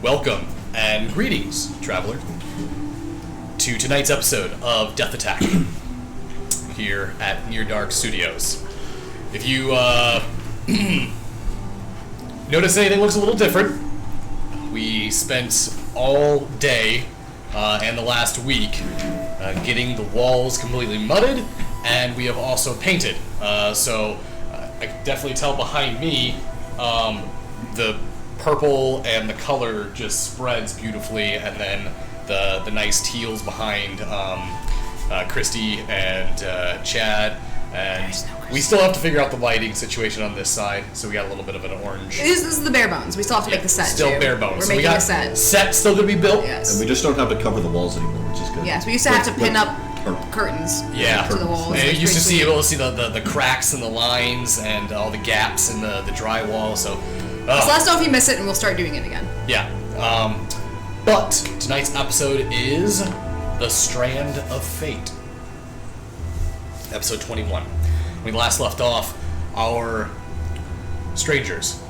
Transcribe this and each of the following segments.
Welcome and greetings, traveler, to tonight's episode of Death Attack here at NearDark Studios. If you notice anything looks a little different, we spent all day and the last week getting the walls completely mudded, and we have also painted. So I can definitely tell behind me the purple and the color just spreads beautifully, and then the nice teals behind Christy and Chad, and we still have to figure out the lighting situation on this side, so we got a little bit of an orange. This is the bare bones. We still have to make the set. Still too. bare bones. We're So making we got a set. Set still gonna be built. Yes. And we just don't have to cover the walls anymore, which is good. Yes, we used to have to pin up curtains Yeah, to the walls. and you It's used to pretty be able to see the cracks and the lines and all the gaps in the drywall. So let us know if you miss it, and we'll start doing it again. yeah. But tonight's episode is The Strand of Fate, episode 21. When we last left off, our strangers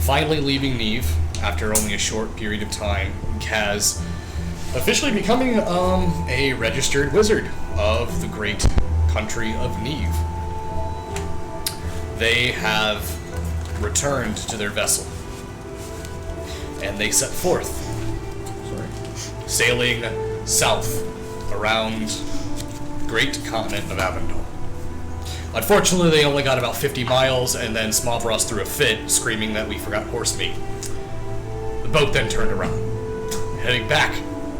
finally leaving Neve after only a short period of time, Kaz officially becoming a registered wizard of the great country of Neve. They have returned to their vessel, and they set forth, sailing south around the great continent of Avondale. Unfortunately, they only got about 50 miles, and then Smavros threw a fit, screaming that we forgot horse meat. The boat then turned around, heading back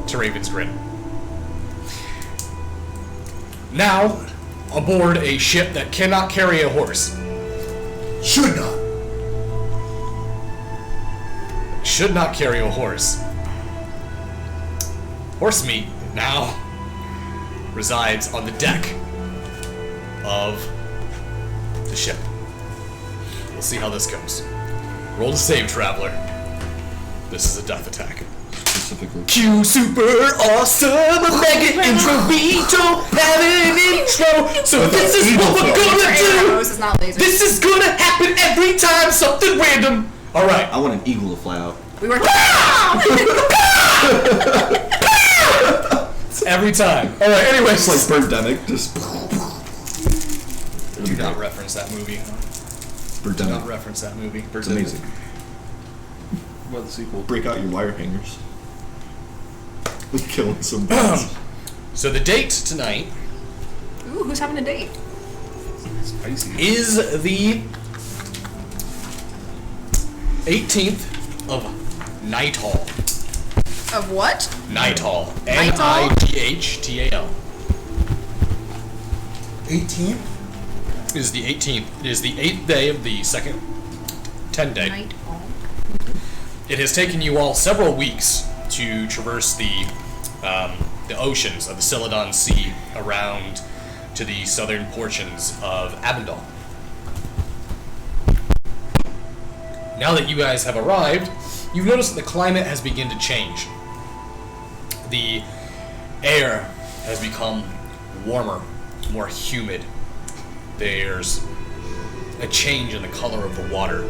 to Raven's Grin. Now, aboard a ship that cannot carry a horse. Should not. Should not carry a horse. Horse meat now resides on the deck of the ship. We'll see how this goes. Roll to save, traveler. This is a death attack. Specifically. Q super awesome, mega intro, we don't have an intro, so this is what we're gonna do. This is not laser. This is gonna happen every time something random. All right. I want an eagle to fly out. We were. Every time. All right. Anyways, It's like Birdemic, just. do not reference that movie. Do not Birdemic. reference that movie. It's amazing. What the sequel? Break out your wire hangers. We're killing some birds. So the date tonight Ooh, who's having a date? Spicy. is the 18th of Nighthall. Of what? Nighthall. Nighthall? Nidhtal. 18? Is the 18th. It is the 8th day of the second 10 day. Night hall. It has taken you all several weeks to traverse the oceans of the Celadon Sea around to the southern portions of Avondale. Now that you guys have arrived, you've noticed that the climate has begun to change. The air has become warmer, more humid. There's a change in the color of the water.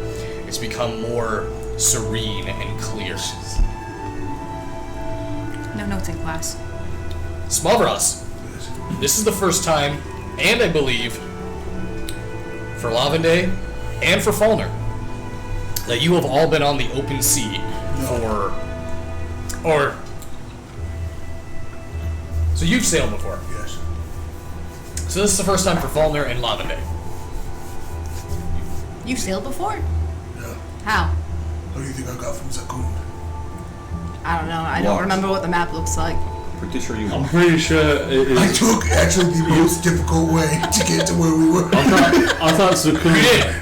It's become more serene and clear. No notes in class. Smavros, this is the first time, and I believe, for Lavende and for Falner, that you have all been on the open sea so you've sailed before. Yes. So this is the first time for Falner and Lavende. You sailed before? Yeah. How? What do you think I got from Zakun? I don't know. I don't Walked. remember what the map looks like. Pretty sure you. I'm pretty sure it I is. took actually the most difficult way to get to where we were. I thought Zakun. You did.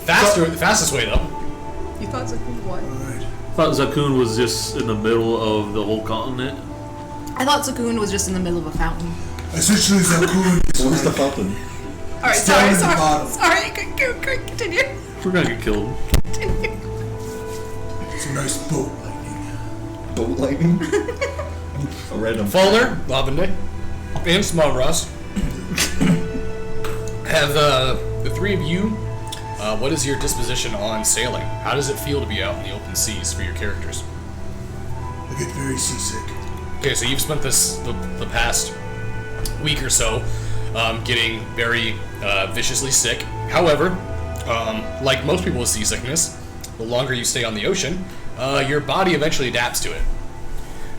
The fastest way though. You thought Zakun what? Alright. I thought Zakun was just in the middle of the whole continent. I thought Zakun was just in the middle of a fountain. Essentially, Zakun is What was the like, fountain? Alright, Down at the bottom. sorry, continue. We're gonna get killed. it's a nice boat lightning. Boat lightning? A random. Falner, Lavende, and Smavros have the three of you what is your disposition on sailing? How does it feel to be out in the open seas for your characters? I get very seasick. Okay, so you've spent the past week or so getting very viciously sick. However, like most people with seasickness, the longer you stay on the ocean, your body eventually adapts to it.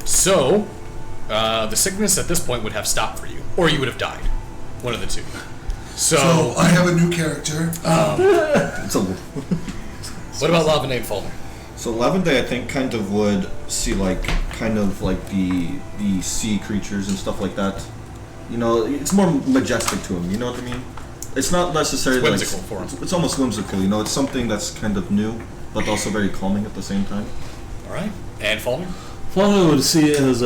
So, the sickness at this point would have stopped for you, or you would have died. One of the two. So I have a new character. What about Lavender Falmer? So Lavender, I think, kind of would see kind of like the sea creatures and stuff like that. You know, it's more majestic to him. You know what I mean? It's not necessarily It's whimsical for him. It's almost whimsical. You know, it's something that's kind of new, but also very calming at the same time. All right, and Falmer? Falmer would see it as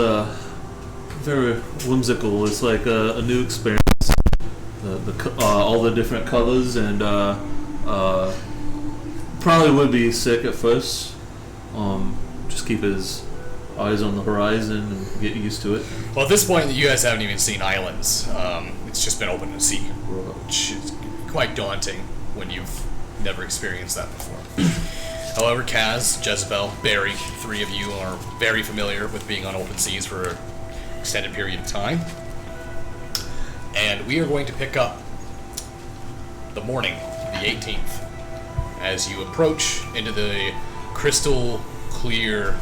very whimsical. It's like a new experience. All the different colors, and probably would be sick at first. Just keep his eyes on the horizon and get used to it. Well, at this point, you guys haven't even seen islands. It's just been open to sea, which is quite daunting when you've never experienced that before. However, Kaz, Jezebel, Barry, three of you are very familiar with being on open seas for an extended period of time. And we are going to pick up the morning, the 18th, as you approach into the crystal clear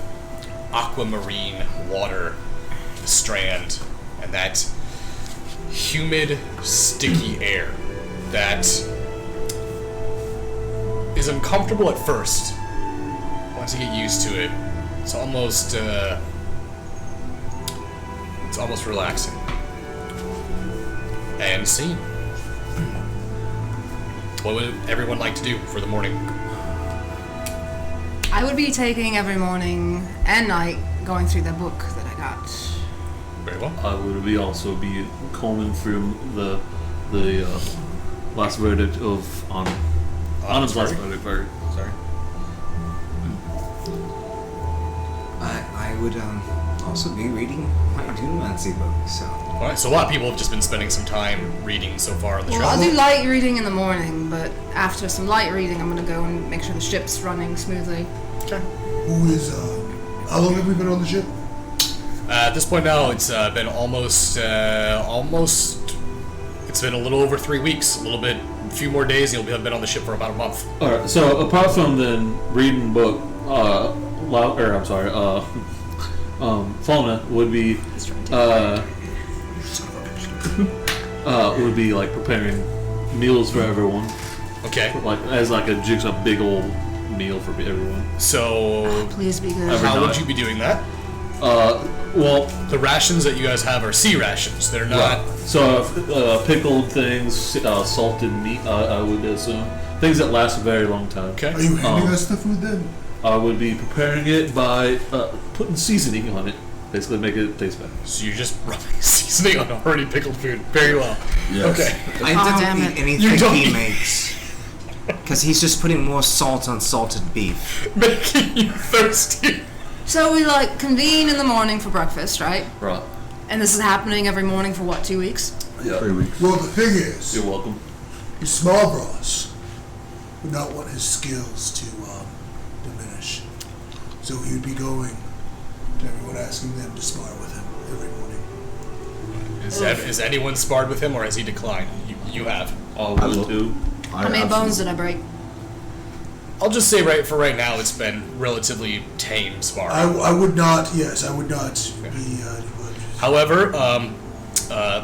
aquamarine water, the Strand, and that humid, sticky air that is uncomfortable at first. Once you get used to it, it's almost relaxing. And scene. What would everyone like to do for the morning? I would be taking every morning and night going through the book that I got. Very well. I would also be combing through the last verdict of Anand's last verdict. Sorry. I would also be reading my Dunamancy book, so... Alright, so a lot of people have just been spending some time reading so far on the Well, show. I'll do light reading in the morning, but after some light reading, I'm gonna go and make sure the ship's running smoothly. Okay. Who is, how long have we been on the ship? At this point now, it's been almost, it's been a little over 3 weeks, a few more days, and you'll have been on the ship for about a month. Alright, so apart from then reading book, Fauna would be would be like preparing meals for everyone, Okay. like as like a big old meal for everyone. So, Please be good. Every how night. would you be doing that? Well, The rations that you guys have are sea rations. They're not... so pickled things, salted meat, I would assume. Things that last a very long time. Okay. Are you handing us the food then? I would be preparing it by putting seasoning on it. Basically make it taste better. So you're just rubbing seasoning on already pickled food. Very well. Yes. Okay. I damn don't it. eat You anything don't he eat- makes. Because he's just putting more salt on salted beef. Making you thirsty. So we convene in the morning for breakfast, right? Right. And this is happening every morning for what, 2 weeks? Yeah. 3 weeks. Well, the thing is, You're welcome. your small bros would not want his skills to diminish. So he would be going to everyone, asking them to spar with him every morning. Is anyone sparred with him, or has he declined? You have. I I would will- too. How many bones did I break? I'll just say right now it's been relatively tame sparring. I would not, yes, I would not be, However,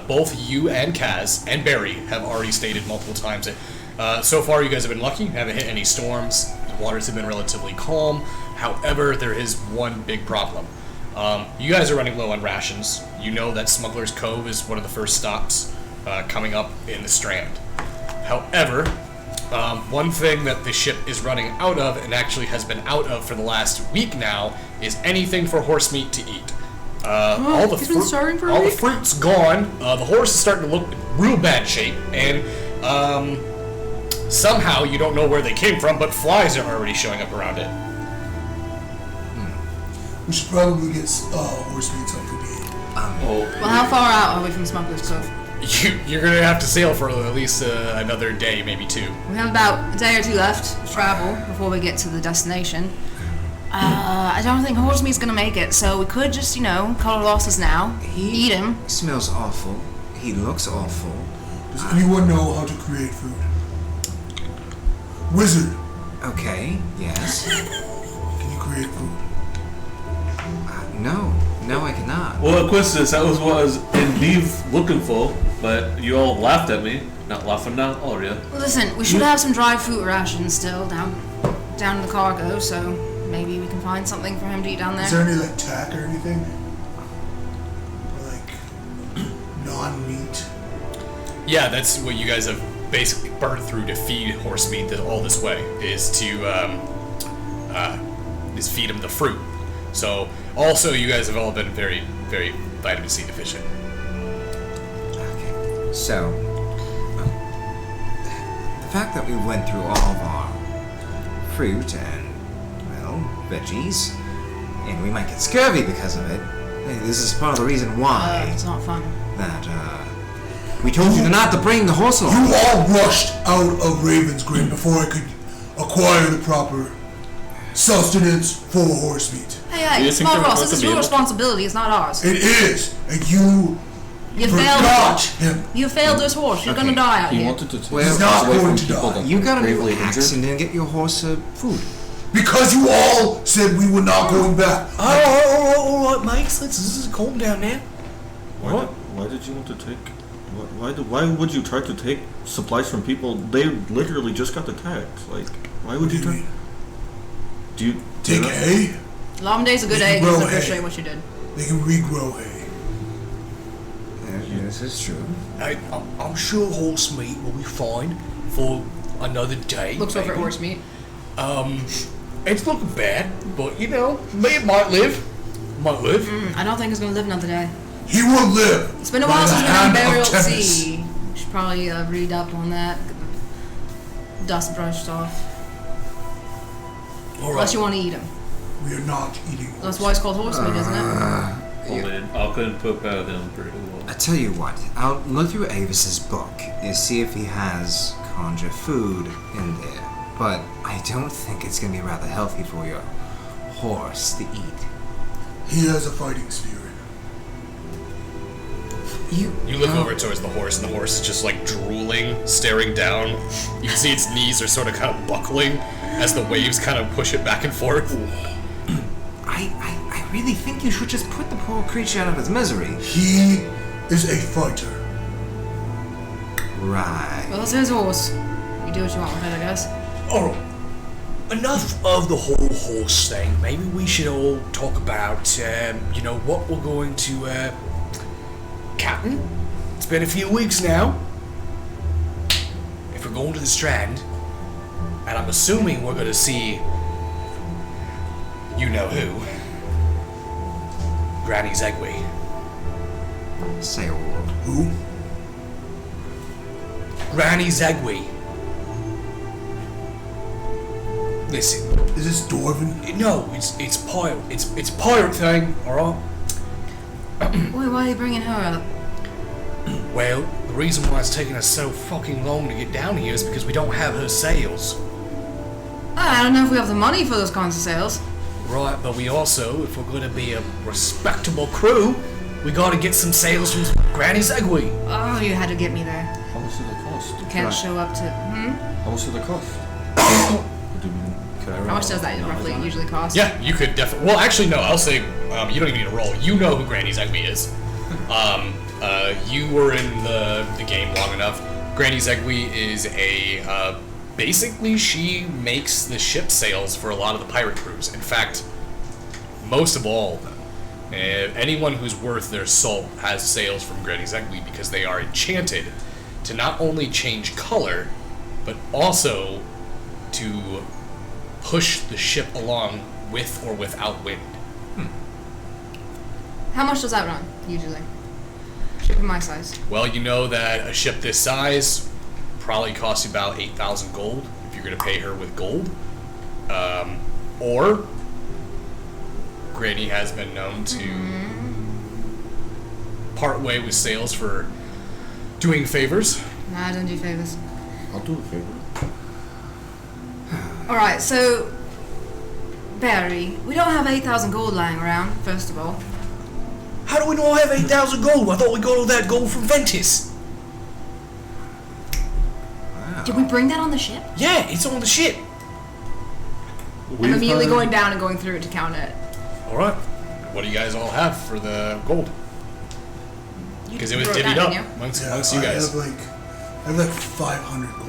both you and Kaz and Barry have already stated multiple times that so far you guys have been lucky, haven't hit any storms, the waters have been relatively calm. However, there is one big problem. You guys are running low on rations. You know that Smuggler's Cove is one of the first stops coming up in the Strand. However, one thing that the ship is running out of, and actually has been out of for the last week now, is anything for horse meat to eat. All the he's been starving for a all the week? fruit's gone. The horse is starting to look in real bad shape, and somehow you don't know where they came from, but flies are already showing up around it. we should probably get horse meat something to eat. Oh, Well, how far out are we from Smuggler's Cove? You're gonna have to sail for at least another day, maybe 2. We have about a day or 2 left to travel before we get to the destination. I don't think Horsemeat's gonna make it, so we could just, cut our losses now. Eat him. He smells awful. He looks awful. Does anyone know how to create food? Wizard, Okay, yes. can you create food? No, I cannot. Well, Quistis, that was what I was indeed looking for, but you all laughed at me. Not laughing now, are you? Listen, we should have some dry fruit rations still down in the cargo, so maybe we can find something for him to eat down Is there. there any tack or anything? Or non-meat? Yeah, that's what you guys have basically burned through to feed Horsemeat all this way, is to feed him the fruit. So, also, you guys have all been very, very vitamin C deficient. Okay, so the fact that we went through all of our fruit and veggies, and we might get scurvy because of it. Hey, this is part of the reason why It's not fun. that we told you not to bring the horse along. You all rushed out of Raven's Grin before I could acquire the proper sustenance for horse meat. Hey, you it's think Small they're Ross, supposed this is to be your able- responsibility, it's not ours. It is, and you You forgot failed. him. You failed this horse. You're gonna die out He here. wanted to take Well, his he's horse not away going from to people die. that You got a new gravely axe injured. and didn't get your horse food. Because you all said we were not going back. All right, mates. Let's calm down now. Why did you want to take? Why would you try to take supplies from people? They literally just got attacked. Like, why would What do you you try? mean? Do you Take do you know? hay? Lamday's a good They egg. can I grow appreciate hay. what you did. They can regrow hay. This is true. I'm sure horse meat will be fine for another day. Looks over at maybe. horse meat. It's looking bad, but it might live. Might live. I don't think he's gonna live another day. He will live. It's been a by while the since we've been hand on of burial at Themis. sea. We should probably read up on that. Get the dust brushed off. All Unless right. you want to eat him. We are not eating. That's why it's called horse meat, isn't it? Oh man, I couldn't put about him pretty well. I tell you what, I'll look through Avis's book and see if he has conjure food in there. But I don't think it's gonna be rather healthy for your horse to eat. He has a fighting spirit. You look over towards the horse, and the horse is just like drooling, staring down. You can see its knees are sort of kind of buckling as the waves kind of push it back and forth. I really think you should just put the poor creature out of its misery. He is a fighter. Right. Well, it's his horse. You do what you want with it, I guess. All right. Enough of the whole horse thing. Maybe we should all talk about, what we're going to, Captain. It's been a few weeks now. If we're going to the Strand, and I'm assuming we're going to see, you know who, Granny Zegwe. Say a word. Who? Granny Zegwe. Listen, Is this Dwarven? no, it's pirate. It's pirate thing, all right. Wait, why are you bringing her up? Well, the reason why it's taking us so fucking long to get down here is because we don't have her sails. I don't know if we have the money for those kinds of sales. Right, but we also, if we're going to be a respectable crew, we got to get some sails from Granny Zegwe. Oh, you had to get me there. How much did it cost? You can't show up to. How much did it cost? What do you mean? How much does that roughly usually cost? Yeah, you could definitely. Well, actually, no. I'll say you don't even need to roll. You know who Granny Zegwe is. You were in the game long enough. Granny Zegwe is a basically she makes the ship sails for a lot of the pirate crews. In fact, most of all of them. Anyone who's worth their salt has sails from Granny Zegwe because they are enchanted to not only change color, but also to push the ship along with or without wind. How much does that run, usually? Ship of my size. Well, you know that a ship this size probably costs you about 8,000 gold if you're going to pay her with gold. Or Granny has been known to part way with sales for Doing favors. Nah, I don't do favors. I'll do a favor. Alright, so... Barry, we don't have 8,000 gold lying around, first of all. How do we not have 8,000 gold? I thought we got all that gold from Ventus. Did we bring that on the ship? Yeah, it's on the ship. I'm immediately going down and going through it to count it. Alright. What do you guys all have for the gold? Because it was wrote divvied that, up didn't you? amongst you guys. I have like 500 gold.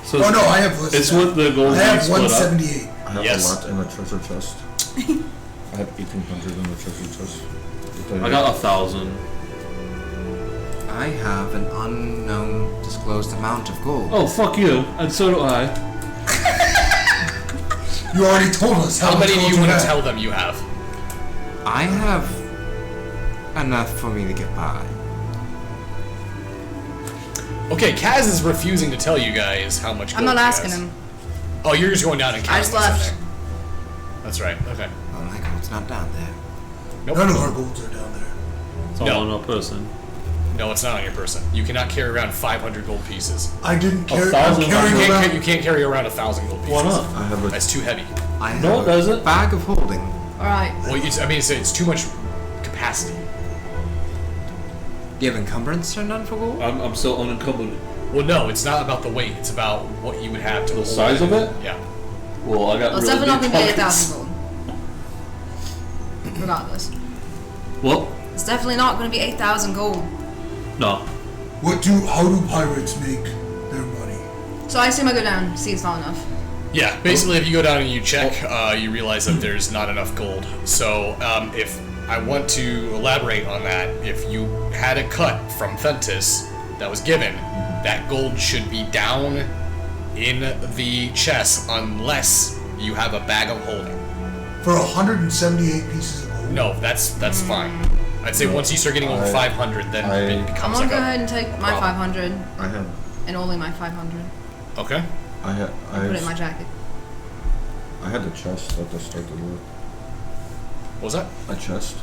So Oh no, I have less. it's than with the gold that. I have being split up. 178. I have Yes. a lot in a treasure chest. I have 1,800 in the treasure chest. I got 1,000. I have an unknown disclosed amount of gold. Oh, fuck you. And so do I. You already told us How much many do gold you want to have. tell them you have? I have enough for me to get by. Okay, Kaz is refusing to tell you guys how much gold I'm not he asking has. him. Oh, you're just going down and counting. I just what's in left. there. That's right. Okay. Oh, my gold's not down there. Nope. None of our golds are down there. It's all No. on a person. No, it's not on your person. You cannot carry around 500 gold pieces. I didn't carry. I'm 1,000 carrying You around. can't carry around 1,000 gold pieces. Why not? I have a That's too heavy. I have No, it a doesn't. bag of holding. Alright. Well, it's too much capacity. Do you have encumbrance turned on for gold? I'm still unencumbered. Well, no, it's not about the weight. It's about what you would have to hold size of it? Yeah. Well, I got Well, it's really definitely not big going to be pockets. 8,000 gold. Regardless. Well, It's definitely not going to be 8,000 gold. no. How do pirates make their money? So I assume I go down, see it's not enough. Yeah, basically, if you go down and you check, you realize that there's not enough gold. So, if I want to elaborate on that, if you had a cut from Ventus that was given, that gold should be down in the chest unless you have a bag of holding. For 178 pieces of gold. No, that's fine. I'd say once you start getting over 500, then it I'm becomes going like to go ahead and take my problem. 500 I have and only my 500. Okay. I had Put it in my jacket. I had a chest at the start of the war. What was that? A chest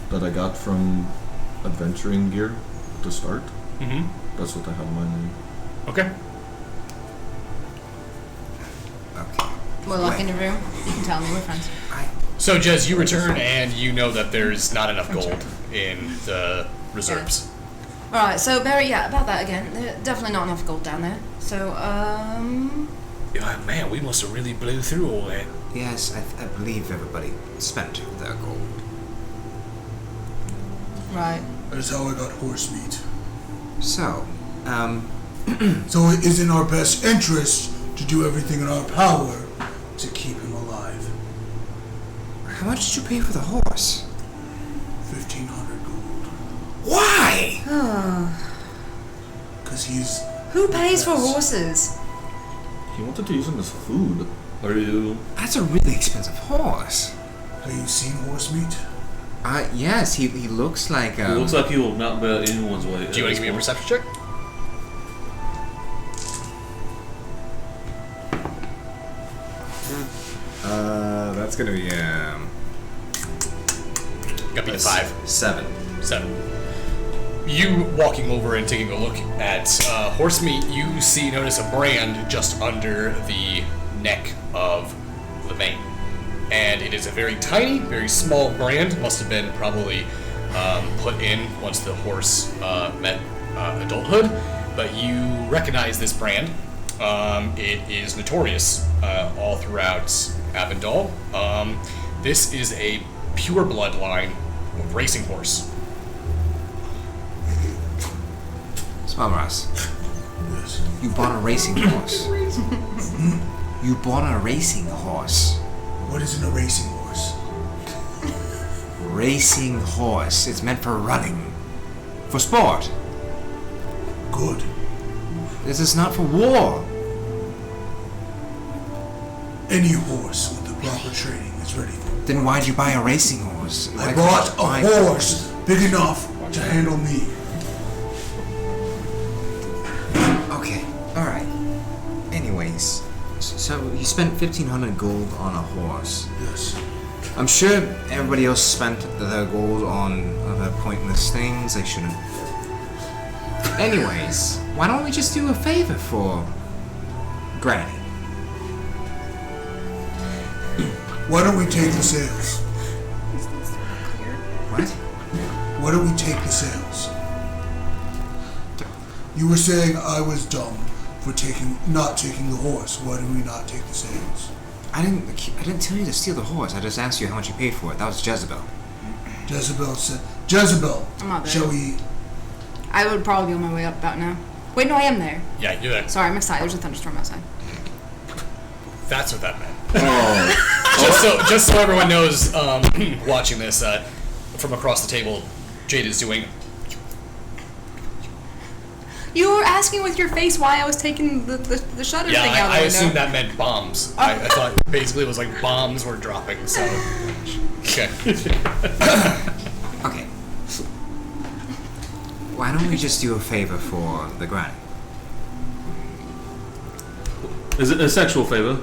that I got from adventuring gear to start. Mm-hmm. That's what I have mine in. Okay. Okay. We're locked in your room. You can tell me, we're friends. So, Jez, you return and you know that there's not enough gold in the reserves. Alright, so Barry, yeah, about that again. There's definitely not enough gold down there. So, Oh, man, we must have really blew through all that. Yes, I believe everybody spent their gold. right. That's how I got horse meat. So, So it is in our best interest to do everything in our power to keep him alive. how much did you pay for the horse? 1,500 gold. Why? Because he's. Who pays for horses? He wanted to use them as food. Are you? That's a really expensive horse. Have you seen horse meat? Yes, he looks like It looks like he will not bear anyone's weight. Do you want to give me a perception check? That's gonna be Got me to 5. 7. 7. You walking over and taking a look at horse meat, you notice a brand just under the neck of the mane. And it is a very tiny, very small brand. Must have been probably put in once the horse met adulthood. But you recognize this brand. It is notorious all throughout Avondale. This is a pure bloodline racing horse. Smallgrass, Yes. you bought a racing horse. You bought a racing horse. What is in a racing horse? Racing horse. It's meant for running. For sport. Good. This is not for war. Any horse with the proper training is ready for it. Then why'd you buy a racing horse? I Why bought couldn't you buy- a horse big enough to handle me. Okay, alright. Anyways, so you spent 1,500 gold on a horse. Yes. I'm sure everybody else spent their gold on other pointless things they shouldn't. Anyways, why don't we just do a favor for Granny? Why don't we take the sails? What? Why don't we take the sails? You were saying I was dumb for not taking the horse. Why do we not take the sails? I didn't tell you to steal the horse. I just asked you how much you paid for it. That was Jezebel. Jezebel said, Jezebel, I'm not there. shall we? I would probably be on my way up about now. Wait, no, I am there. Yeah, you're there. Sorry, I'm excited. There's a thunderstorm outside. That's what that meant. Oh. Just so everyone knows, watching this from across the table, Jade is doing. You were asking with your face why I was taking the shutter Yeah, thing out I the window. assumed that meant bombs. I thought basically it was like bombs were dropping. So, okay. Okay. Why don't we just do a favor for the Granny? Is it a sexual favor?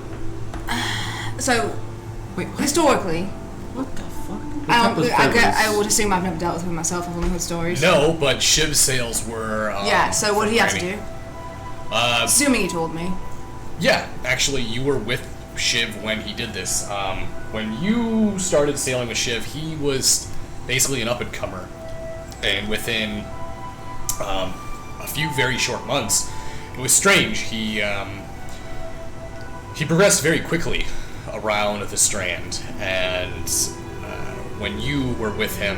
So, Wait, historically, What the fuck? I would assume I've never dealt with him myself. I've only heard stories. No, but Shiv's sales were. Yeah. So what did he have to do? Assuming he told me. Yeah, actually, you were with Shiv when he did this. When you started sailing with Shiv, he was basically an up-and-comer. And within a few very short months, it was strange. He progressed very quickly around the Strand. And when you were with him,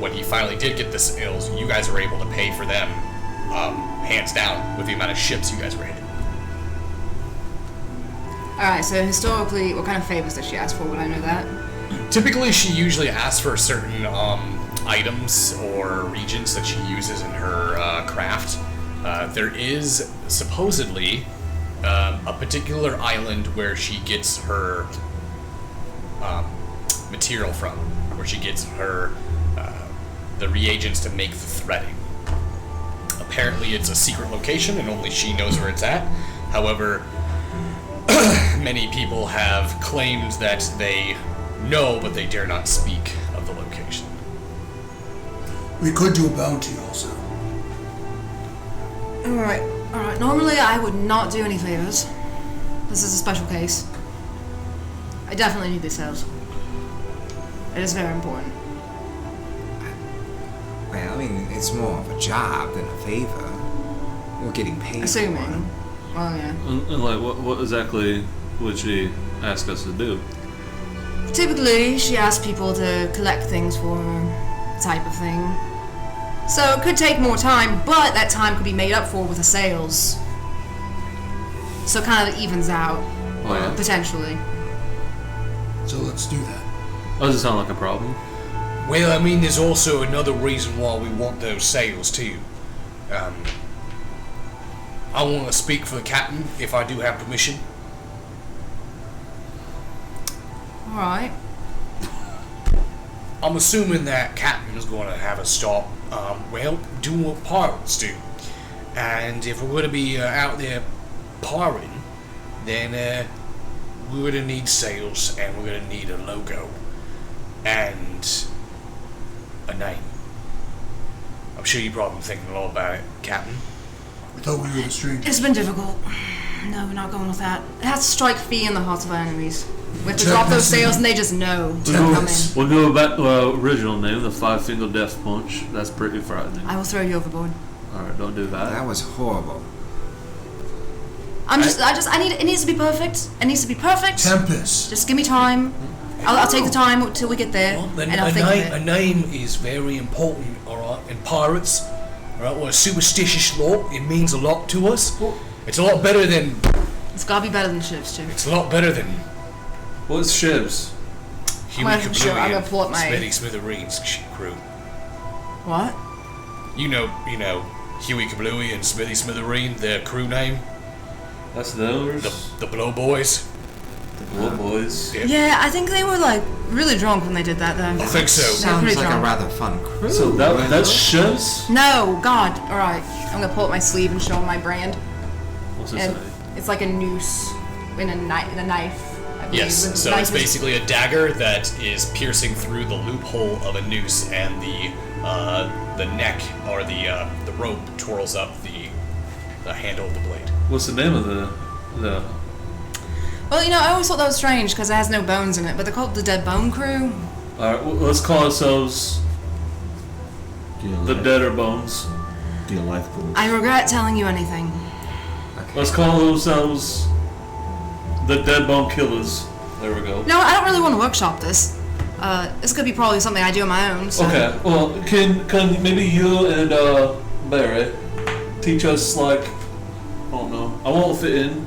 when he finally did get the sails, you guys were able to pay for them, hands down, with the amount of ships you guys were hitting. Alright, so historically, what kind of favors did she ask for? Would I know that? Typically, she usually asks for certain items or regions that she uses in her craft. There is supposedly a particular island where she gets her material from, where she gets her the reagents to make the threading. Apparently, it's a secret location, and only she knows where it's at. However, many people have claimed that they know, but they dare not speak of the location. We could do a bounty also. Alright. Normally, I would not do any favors. This is a special case. I definitely need these sales. It is very important. Well, I mean, it's more of a job than a favor. We're getting paid. Assuming. Well, yeah. And like, what exactly would she ask us to do? Typically, she asks people to collect things for her, type of thing. So it could take more time, but that time could be made up for with the sales. So it kind of evens out, Oh, yeah. potentially. So let's do that. Doesn't sound like a problem. Well, I mean, there's also another reason why we want those sales too. I want to speak for the captain, if I do have permission. Alright. I'm assuming that captain is going to have us start, doing what pirates do. And if we're going to be out there pirating, then we're going to need sails, and we're going to need a logo and a name. I'm sure you've probably been thinking a lot about it, Captain. I thought we were the strangers. It's been difficult. No, we're not going with that. It has to strike fear in the hearts of our enemies. We have to drop those sails and they just know to come in. We'll go back to our original name, the Five Finger Death Punch. That's pretty frightening. I will throw you overboard. Alright, don't do that. That was horrible. It needs to be perfect. It needs to be perfect. Tempest. Just give me time. I'll take the time till we get there, Well, then and I'll think of a it. name is very important, alright, in pirates. Alright, well, superstitious law, it means a lot to us. It's a lot better than. It's gotta be better than ships, too. It's a lot better than What's Shivs? Huey I'm sure I'm Kablooey gonna pull up and my- Smithy Smithereens crew. What? You know, Huey Kablooey and Smithy Smithereen, their crew name, That's the owners? the Blow Boys. The Blood Boys. Yeah. Yeah, I think they were like really drunk when they did that though. I think so. Sounds pretty like a drunk. rather fun crew. So that's Shivs? No, God. Alright. I'm gonna pull up my sleeve and show them my brand. What's this And say? it's like a noose in a knife. I believe. The Yes, so knife it's is- basically a dagger that is piercing through the loophole of a noose, and the the neck or the rope twirls up the handle of the blade. What's the name of the Well, I always thought that was strange because it has no bones in it, but they're called the Dead Bone Crew. Alright, let's call ourselves the Deader Bones. The Alive Bones. I regret telling you anything. Let's call ourselves the Dead Bone Killers. There we go. No, I don't really want to workshop this. This could be probably something I do on my own. So. Okay, well, can maybe you and Barry teach us, like, I don't know, I want to fit in,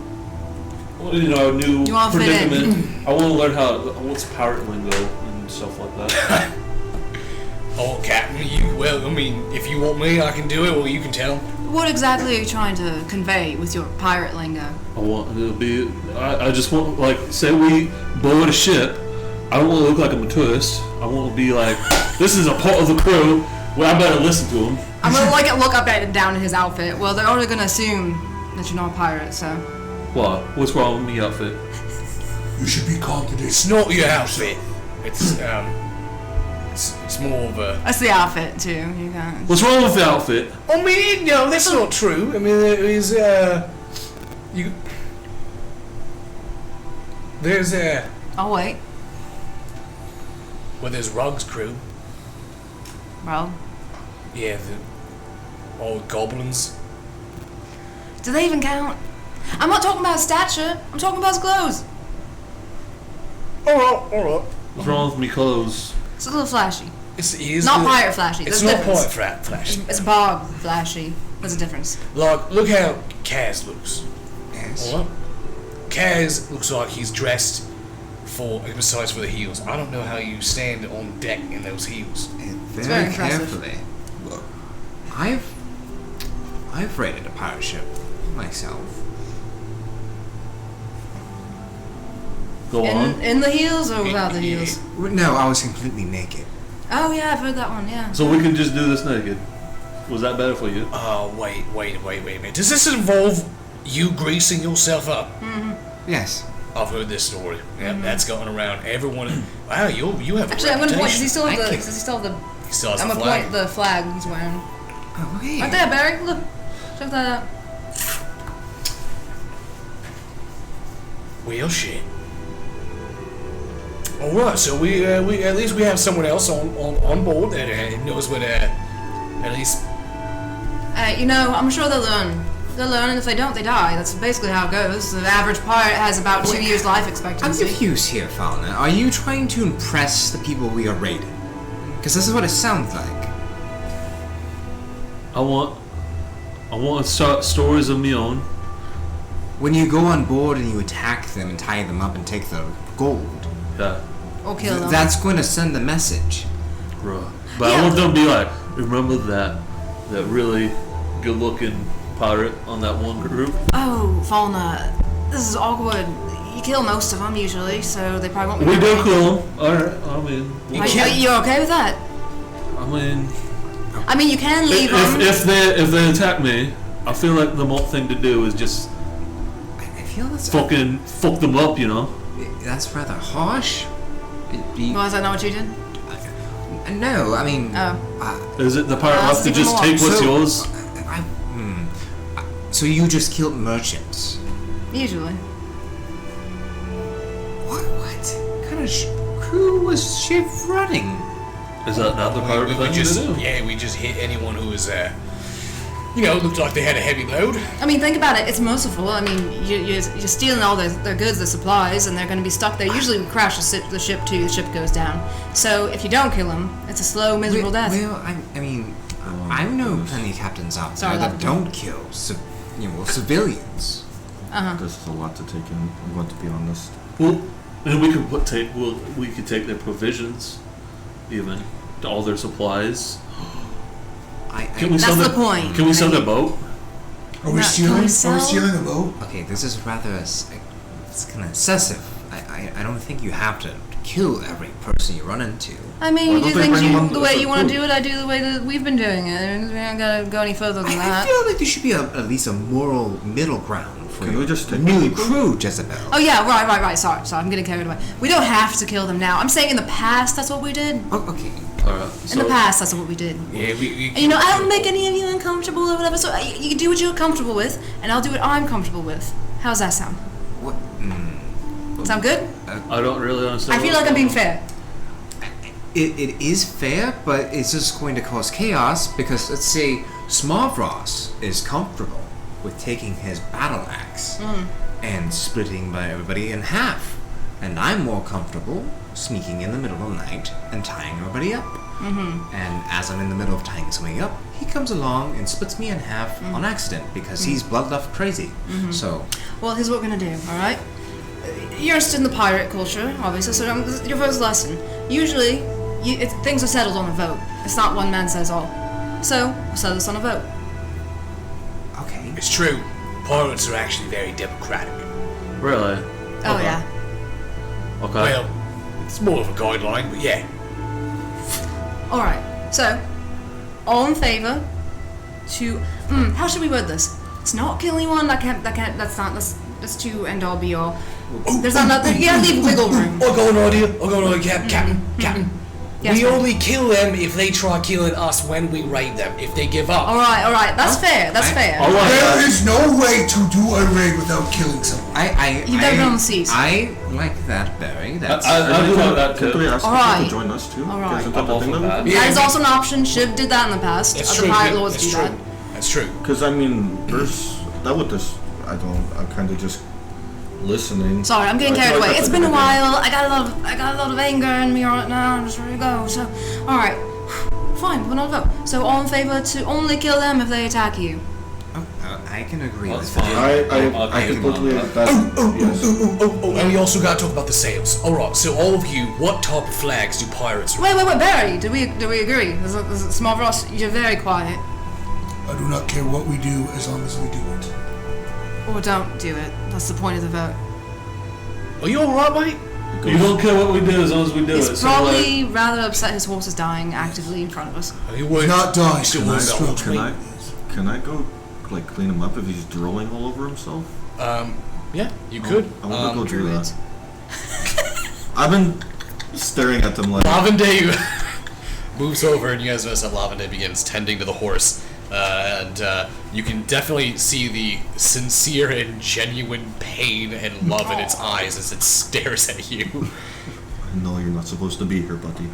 a new You wanna fit in? predicament. I want to learn what's pirate lingo and stuff like that. Oh, Captain, if you want me, I can do it, or you can tell him. What exactly are you trying to convey with your pirate lingo? I just want, like, say we board a ship, I don't want to look like I'm a tourist. I want to be like, this is a part of the crew, well, I better listen to him. I'm gonna look up at down in his outfit. Well, they're already gonna assume that you're not a pirate, so. What? What's wrong with me outfit? You should be confident. It's not your outfit. It's more of a... That's the outfit too. You guys. What's wrong with the outfit? I mean, no, that's not true. I mean, there's Oh wait. Well, there's Rug's crew. Well, Yeah, the old goblins. do they even count? I'm not talking about his stature. I'm talking about his clothes. Alright. What's wrong with me clothes? It's a little flashy. It's Not pirate flashy. It's There's a not difference. pirate flashy. It's bog flashy. There's a difference. Like, look how Kaz looks. Yes. Alright? Kaz looks like he's dressed besides for the heels. I don't know how you stand on deck in those heels. Very, very impressive. carefully. Look, I've raided a pirate ship myself. Go on. In the heels or without the heels? No, I was completely naked. Oh yeah, I've heard that one. Yeah. So we can just do this naked. Was that better for you? Oh, wait a minute. Does this involve you greasing yourself up? Yes. I've heard this story. Yeah, that's going around. Everyone. Wow, you have a Actually, I'm gonna point. Does he reputation. still have the? Thank you. Does he still have the? He still has I'm a gonna flag. point the flag he's wearing. Oh, okay. Right there, Barry. Look. Check that out. Well, shit. All right, so we at least we have someone else on board that knows what at least. I'm sure they'll learn. They'll learn, and if they don't, they die. That's basically how it goes. The average pirate has about 2 years life I'm expectancy. confused here, Fauna. Are you trying to impress the people we are raiding? Because this is what it sounds like. I want to start stories of my own. When you go on board and you attack them and tie them up and take the gold, Yeah. Or kill them. that's going to send a message. Right. But Yeah. I want them to be like, remember that really good looking pirate on that one group? Oh, Fauna, this is awkward. You kill most of them usually, so they probably won't be. We do very- kill them. Alright, I mean, Are you okay with that? I mean, you can leave them. if they attack me, I feel like the most thing to do is just I feel that's fucking fuck them up, you know? that's rather harsh. Well, is that not what you did? No, I mean, Oh. Is it the pirate That's have to even just more. take what's So- yours? so you just killed merchants? Usually. What kind of crew was she running? Is that not the pirate we thing just to do? we just hit anyone who was looked like they had a heavy load. I mean, think about it. It's merciful. I mean, you're stealing all their goods, their supplies, and they're going to be stuck there. Usually, we crash the ship too. The ship goes down. So if you don't kill them, it's a slow, miserable death. Well, I mean, I know plenty of captains out Sorry, there that that- don't kill civilians. This is a lot to take in. I'm going to be honest. Well, and we could take their provisions, even all their supplies. Can we That's sell the their, point. Can we sell their boat? Are we Can stealing? we Are we sell? stealing a boat? Okay, this is rather it's kind of excessive. I don't think you have to kill every person you run into. I mean, Why you do don't they things bring them the on way the you want to food? do it. I do the way that we've been doing it. We don't gotta go any further than I that. feel like there should be at least a moral middle ground for Can your we just take new the crew, Jezebel. Oh yeah, right. Sorry, I'm getting carried away. We don't have to kill them now. I'm saying in the past that's what we did. Oh, okay. Alright. In the past, that's what we did. Yeah, we And, I don't make any of you uncomfortable or whatever, so you can do what you're comfortable with, and I'll do what I'm comfortable with. How's that sound? What? Sound good? I don't really understand. I feel like I'm being fair. It is fair, but it's just going to cause chaos because, let's say, Smarvros is comfortable with taking his battle axe and splitting by everybody in half. And I'm more comfortable sneaking in the middle of the night and tying everybody up. And as I'm in the middle of tying somebody up, he comes along and splits me in half on accident because he's bloodlust crazy. So, Well, here's what we're gonna do, alright? You're interested in the pirate culture, obviously, so this is your first lesson. Usually, things are settled on a vote. It's not one man says all. So, we'll settle this on a vote. okay. It's true. Pirates are actually very democratic. Really? Oh, Okay. yeah. Okay. Well, it's more of a guideline, but yeah. Alright, so, all in favor to. How should we word this? It's not kill anyone, that's too end all be all. There's not, you gotta leave wiggle room. I got an idea, Captain. Yes, We ma'am. only kill them if they try killing us when we raid them. If they give up. Alright, that's fair, that's fair. Alright. There is no way to do a raid without killing someone. You've never been on the seas. I like that, Barry. That's I do like that Can't too. they ask Alright. people to join us too? Alright. Isn't that I'm the all thing for that that. That is also an option. Shiv did that in the past. That's Other true. pirate lords That's do true. that. That's true. Because I mean, there's that with this. I'm kind of just listening. Sorry, I'm getting I feel carried like away. that's It's a been a good idea. while. I got a lot of anger in me right now. I'm just ready to go. So, all right, fine. We're not vote. So, all in favor to only kill them if they attack you. I can agree Well, with that's that. fine. I completely. on That's, yes. Oh, and we also got to talk about the sails. Alright, so all of you, what type of flags do pirates Wait, Barry. Do we agree? This is small Ross. You're very quiet. I do not care what we do as long as we do it. Or don't do it. That's the point of the vote. Are you alright, mate? You don't care what we do as long as we do it. He's So, like, probably rather upset his horse is dying actively in front of us. Are you He's not dying. Still Can I, worried about can I, what's can I go like clean him up if he's drooling all over himself? Yeah, you could. I want to go do Druids. that. I've been staring at them like. Lavende moves over, and you guys notice that Lavende begins tending to the horse. And you can definitely see the sincere and genuine pain and love in its eyes as it stares at you. No, you're not supposed to be here, buddy.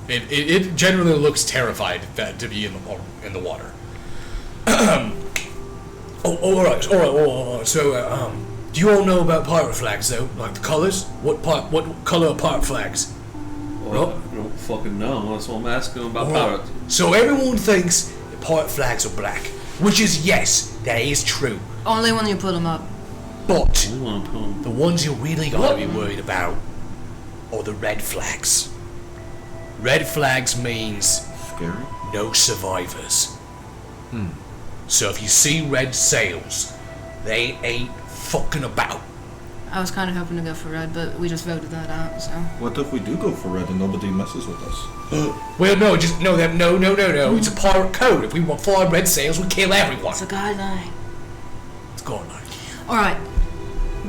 It generally looks terrified to be in the water. All right. So, do you all know about pirate flags, though? Like the colors? What color are pirate flags? well, I don't fucking know. That's what I'm asking about All right. pirates. So everyone thinks that pirate flags are black, which is yes, that is true. Only when you put them up. But We want to put 'em- the ones you really gotta be worried about are the red flags. Red flags means Scary? no survivors. So if you see red sails, they ain't fucking about. I was kind of hoping to go for red, but we just voted that out, so. What if we do go for red and nobody messes with us? Well, no, just no. It's a pirate code. If we fly red sails, we kill everyone. It's a guideline. It's gone now. Alright.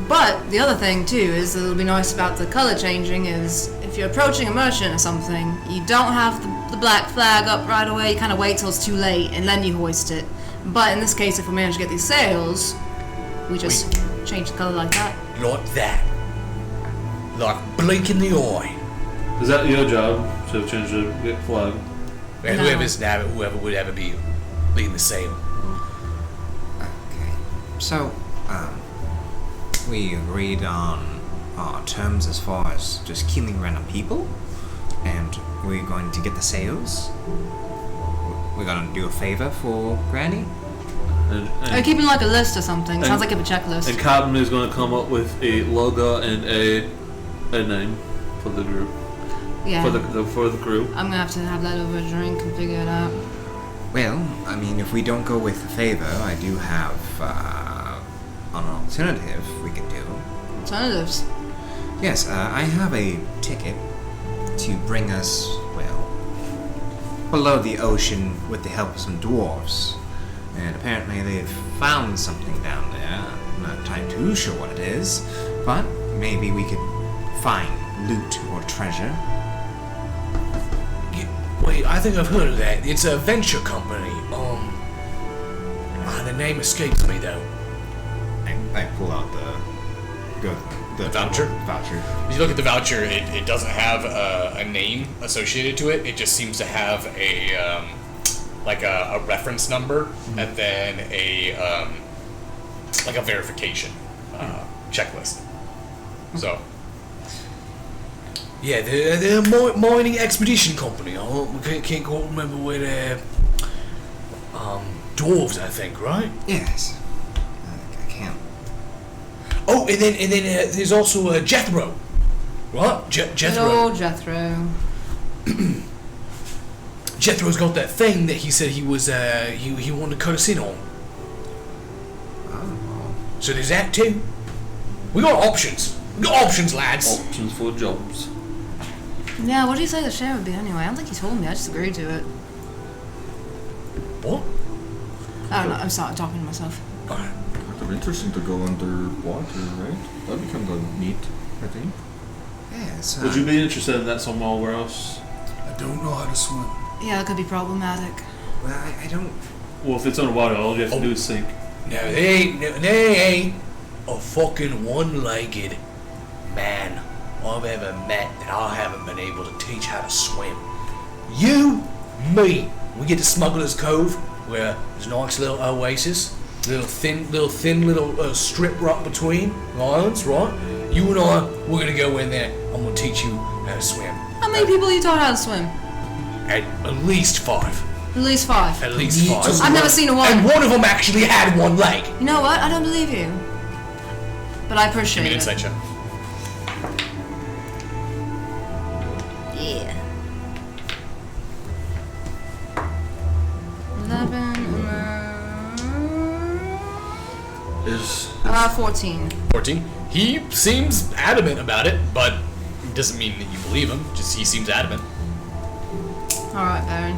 But the other thing, too, is that'll be nice about the color changing is if you're approaching a merchant or something, you don't have the black flag up right away. You kind of wait till it's too late and then you hoist it. But in this case, if we manage to get these sails, we just change the color like that. Like that. Like blink in the eye. Is that your job to change the flag? And No. whoever would ever be leading the sail. Okay. So, we agreed on our terms as far as just killing random people, and we're going to get the sails. We're gonna do a favor for Granny. Are you keeping like a list or something? Sounds like you have a checklist. And Captain is going to come up with a logo and a name for the group, Yeah. for the crew. I'm gonna have to have that over a drink and figure it out. Well, I mean, if we don't go with the favor, I do have an alternative we could do. Alternatives. Yes, I have a ticket to bring us, well, below the ocean with the help of some dwarves. And apparently they've found something down there. I'm not entirely too sure what it is, but maybe we could find loot or treasure. Wait, I think I've heard of that. It's a venture company. The name escapes me though. I pull out the voucher? Voucher. If you look at the voucher, it doesn't have a name associated to it. It just seems to have a reference number and then a verification checklist. So. Yeah, they're a mining expedition company. I can't quite remember where they're. Dwarves, I think, right? Yes. I can't. Oh, and then there's also Jethro, right? Jethro. Hello, Jethro. Jethro's got that thing that he said he was he wanted to cut us in on. Oh. So there's that too. We got options. We got options, lads. Options for jobs. Yeah, what do you say the share would be anyway? I don't think he told me. I just agreed to it. What? I don't know. I'm sorry, talking to myself. Kind of interesting to go underwater, right? That'd be kind of neat, I think. Yeah, it's, Would you be interested in that somewhere else? I don't know how to swim. Yeah, that could be problematic. Well, I don't. Well, if it's underwater, all you have to do is sink. No, they ain't a fucking one-legged man I've ever met that I haven't been able to teach how to swim. You, me, we get to Smuggler's Cove, where there's a nice little oasis, little thin strip right between islands, right? You and I, we're gonna go in there. I'm gonna teach you how to swim. How many people you taught how to swim? At least 5. At least 5. At least 5. I've never seen a one. And one of them actually had one leg. You know what? I don't believe you. But I Give appreciate me an it. insight check. Yeah. 11. Is 14. 14. He seems adamant about it, but it doesn't mean that you believe him. Just he seems adamant. All right, Baron.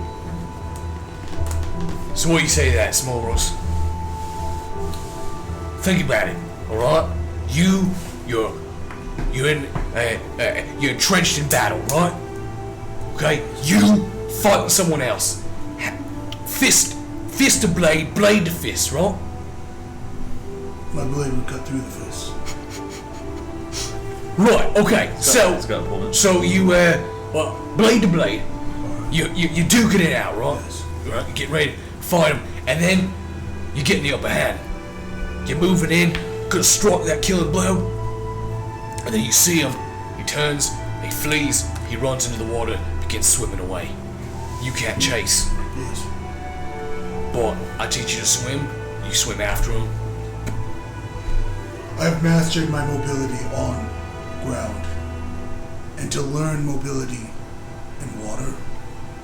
So what do you say to that, Small Ross? Think about it, all right? You're entrenched in battle, right? Okay, you fighting someone else. Fist to blade, blade to fist, right? My blade would cut through the fist. Right. Okay. It's got a point. So you blade to blade. You duking it out, right? Yes. Right. You get ready to fight him, and then you get in the upper hand. You're moving in, gonna strike that killing blow, and then you see him. He turns, he flees, he runs into the water, begins swimming away. You can't chase, Yes. but I teach you to swim. You swim after him. I've mastered my mobility on ground. And to learn mobility in water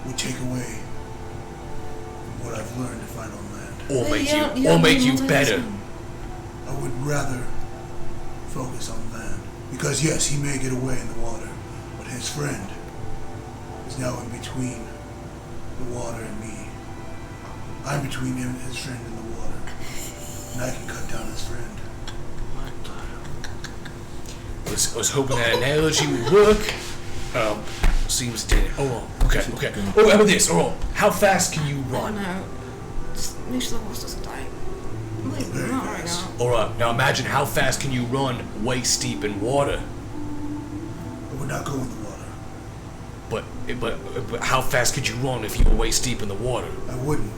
would take away what I've learned to find on land. Or make Yeah, you, yeah, or make yeah, you yeah. better. I would rather focus on land. Because yes, he may get away in the water, but his friend is now in between the water and me. I'm between him and his friend in the water. And I can cut down his friend. I was hoping that analogy would work. Seems it did. Oh, okay. Oh, how about this? Oh, how fast can you I don't run? know. Just make sure the horse doesn't die. I'm like, Very not right fast. now. All right. Now imagine how fast can you run waist deep in water? I would not go in the water. But how fast could you run if you were waist deep in the water? I wouldn't.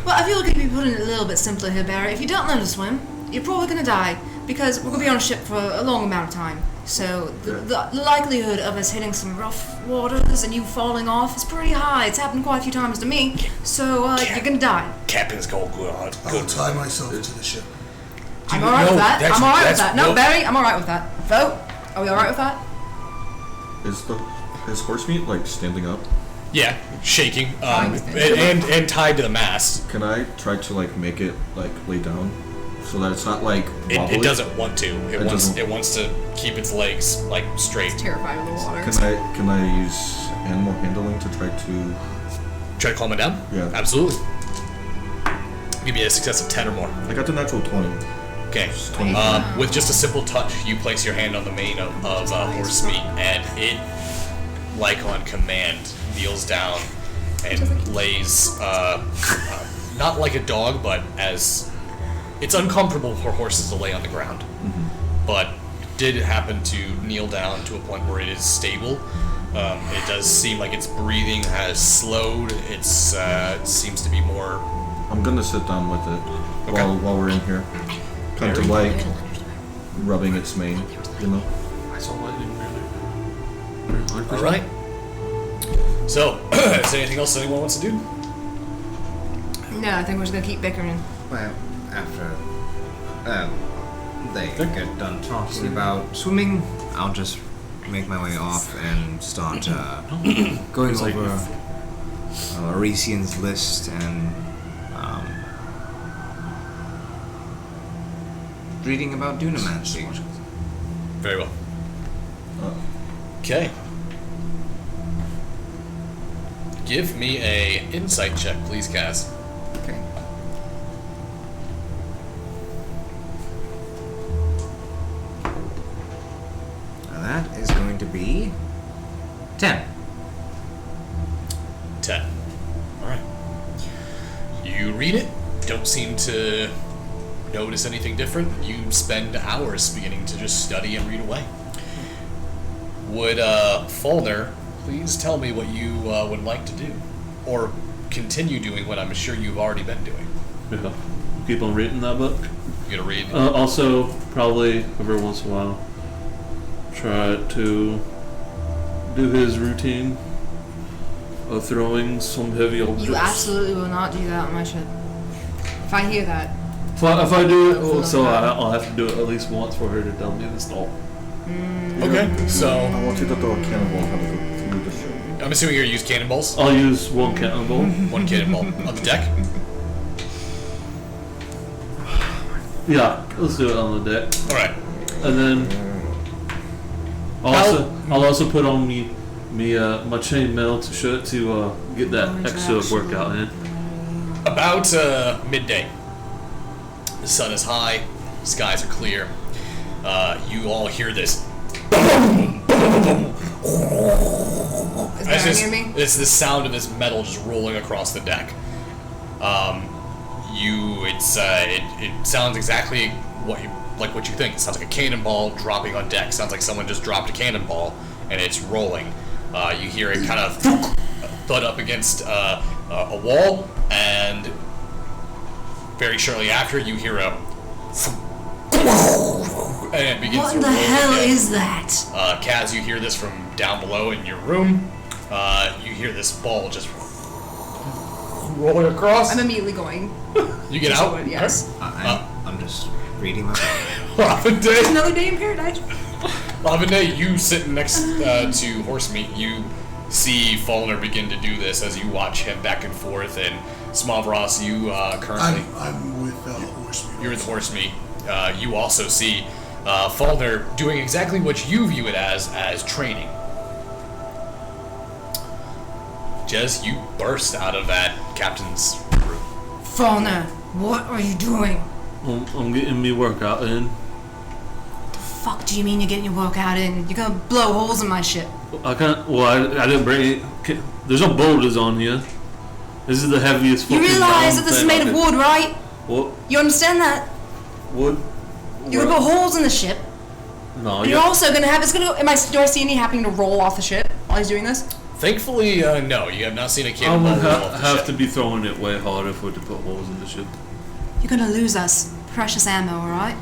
Well, I feel like if you put it a little bit simpler here, Barry, if you don't learn to swim, you're probably gonna die because we're gonna be on a ship for a long amount of time. So the likelihood of us hitting some rough waters and you falling off is pretty high. It's happened quite a few times to me. So you're gonna die. Captain's got good. I will tie myself to the ship. I'm alright with that. I'm alright with that. No, no. Barry, I'm alright with that. Vote. Are we alright with that? Is horse meat like standing up? Yeah, shaking, Fine. and tied to the mast. Can I try to like make it like lay down so that it's not like wobbly? It doesn't want to. doesn't- It wants to keep its legs like straight. Terrified of the water. Can I use animal handling to try to? Try to calm it down. Yeah. Absolutely. Give me a success of 10 or more. I got the natural 20. Okay. 20. With just a simple touch, you place your hand on the mane of horse meat, and it, like on command, kneels down and lays not like a dog, but as it's uncomfortable for horses to lay on the ground, but did happen to kneel down to a point where it is stable. It does seem like its breathing has slowed. It seems to be more. I'm gonna sit down with it Okay. while we're in here, kind of like rubbing its mane, you know. I saw lightning earlier. All right. So, is there anything else anyone wants to do? No, I think we're just gonna keep bickering. Well, after they get done talking about swimming, I'll just make my way off and start going It's like- over Arisian's list and reading about Dunamancy. Very well. Okay. Give me a insight check, please, Cass. Okay. Now that is going to be 10. 10. Alright. You read it, don't seem to notice anything different. You spend hours beginning to just study and read away. Would Falner please tell me what you would like to do? Or continue doing what I'm sure you've already been doing. Yeah. Keep on reading that book. You gonna read? Also, probably every once in a while, try to do his routine of throwing some heavy objects. You absolutely will not do that on my ship. If I hear that, If I do it, Absolutely so not. I'll have to do it at least once for her to tell me to stop. Okay, so I want you to throw a cannonball through the ship. I'm assuming you're gonna use cannonballs. I'll use one cannonball. One cannonball on the deck. Yeah, let's do it on the deck. Alright. And then I'll also put on me my chainmail shirt to get that extra workout in. About midday. The sun is high, skies are clear. You all hear this. is that near me? It's the sound of this metal just rolling across the deck. It sounds exactly what you think. It sounds like a cannonball dropping on deck. Sounds like someone just dropped a cannonball and it's rolling. You hear it kind of thud up against a wall, and very shortly after you hear a and it begins What to in the roll hell again. is that? Kaz, you hear this from down below in your room. You hear this ball just rolling across. I'm immediately going. You get out. Yes. I'm just reading my Lavender, Another day in paradise. you sitting next to Horsemeat, you see Falner begin to do this as you watch him back and forth, and Smavros, you currently I'm with Horsemeat. you're with Horsemeat. You also see Falner doing exactly what you view it as training. Jez, you burst out of that captain's room. Fauna, what are you doing? I'm getting me workout in. Fuck do you mean you're getting your workout in? You're gonna blow holes in my ship. I can't. Well, I didn't bring it. There's no boulders on here. This is the heaviest. You fucking realize round that this is thing made I of could- wood, right? What? You understand that? Wood? You're gonna put holes in the ship. No, And you're also gonna have. It's gonna. Do I see any happening to roll off the ship while he's doing this? Thankfully, no, you have not seen a I cannonball would roll off the have ship. to be throwing it way harder for it to put holes in the ship. You're gonna lose us precious ammo, alright?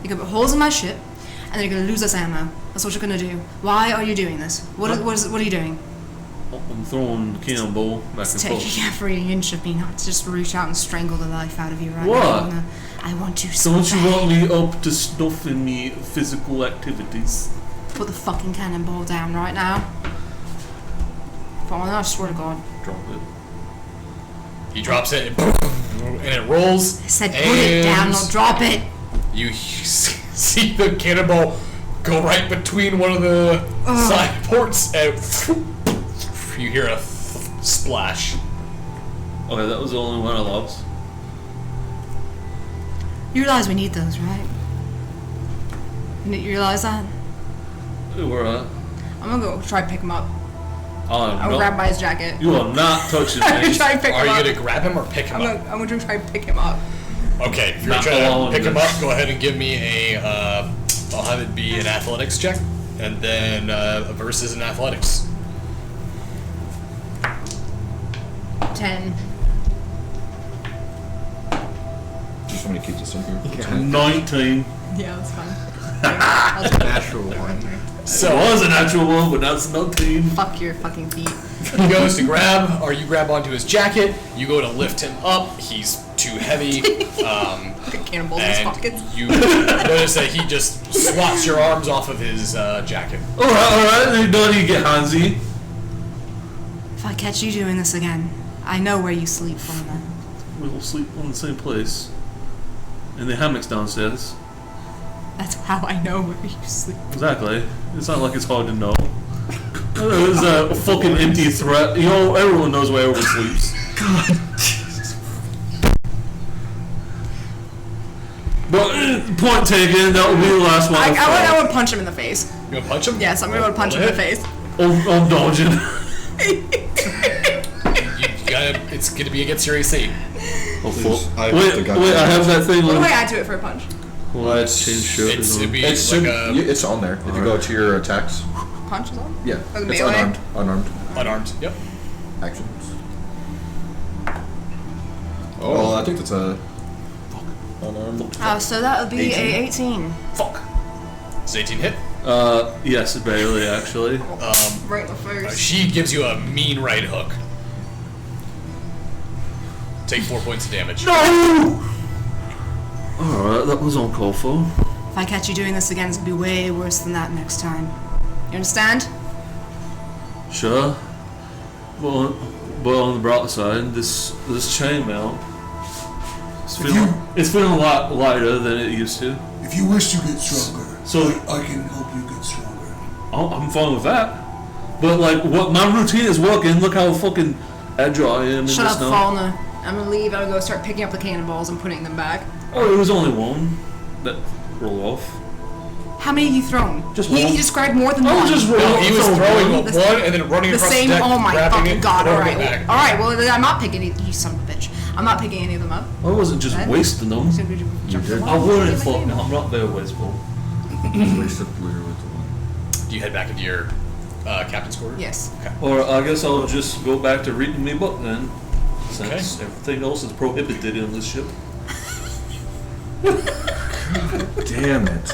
You're gonna put holes in my ship, and then you're gonna lose us ammo. That's what you're gonna do. Why are you doing this? What are you doing? I'm throwing the cannonball back It's and taking forth. every inch of me not to just reach out and strangle the life out of you right What? now. I want to so Don't you bad. want me up to snuff in me physical activities? Put the fucking cannonball down right now. I swear to God. Drop it. He drops it, and it rolls. I said put it down, not drop it. You see the cannonball go right between one of the side ports, and you hear a splash. Okay, that was the only one I lost. You realize we need those, right? You realize that? Where at? I'm gonna go try to pick them up. I'll grab by his jacket. You are not touching I'm gonna me. try and pick Are him you up. gonna grab him or pick him up? I'm gonna try and pick him up. Okay, if you're Not trying alone, to pick him then. up, go ahead and give me a. I'll have it be an athletics check, and then a versus in athletics. 10. Just want to keep this in here. 19. Yeah, that's fine. I'll take Natural one. So It was a natural one, but that's 19. Fuck your fucking feet. he goes to grab, or you grab onto his jacket. You go to lift him up. He's too heavy. Fucking cannonballs in his And pockets. you notice that he just swats your arms off of his jacket. Alright, now you get handsy. If I catch you doing this again, I know where you sleep from then. We'll sleep on the same place. In the hammocks downstairs. That's how I know where you sleep. Exactly. It's not like it's hard to know. It's a fucking empty threat. You know, everyone knows where everyone sleeps. But point taken, that will be the last one. I would punch him in the face. You gonna punch him? Yes, I'm gonna go punch him in the face. I'm dodging. It's gonna be against your AC. Oh, Please, fuck. I Wait, forgot I have that thing. What do I Like, add to it for a punch? well, I change shirt. It'd be It's, like a it's on there. If you go to your attacks, Punch is on? yeah, Like it's melee? unarmed. Unarmed unarmed. Yep. actions. Oh, I think that's a unarmed. So that would be 18. a 18. Fuck. Does 18 hit? Yes, barely actually. Right in the face. She gives you a mean right hook. Take 4 points of damage. No! Alright, that was uncalled for. If I catch you doing this again, it's gonna be way worse than that next time. You understand? Sure. But on the bright side, this chainmail, it's feeling a lot lighter than it used to. If you wish to get stronger, So- I can help you get stronger. I'm fine with that. But like, what my routine is working. Look how fucking agile I am in Shut this up, now. Fauna. I'm gonna leave. I'm gonna go start picking up the cannonballs and putting them back. Oh, it was only one that rolled off. How many have you thrown? Just he one. described more than I one. was just No, rolling. he was throwing one The- and then running the across same. the deck, Oh my grabbing fucking it, god! All throwing right, it back. all right. Well, then I'm not picking any. You son of a bitch. I'm not picking any of them up. I wasn't just Then? wasting them. So could you jump did. the I wall? wouldn't Give me fuck. a game. I'm not very wasteful. Wasted blue with one. Do you head back into your captain's quarters? Yes. Or I guess I'll just go back to reading me book then, since Okay. everything else is prohibited in this ship. Damn it!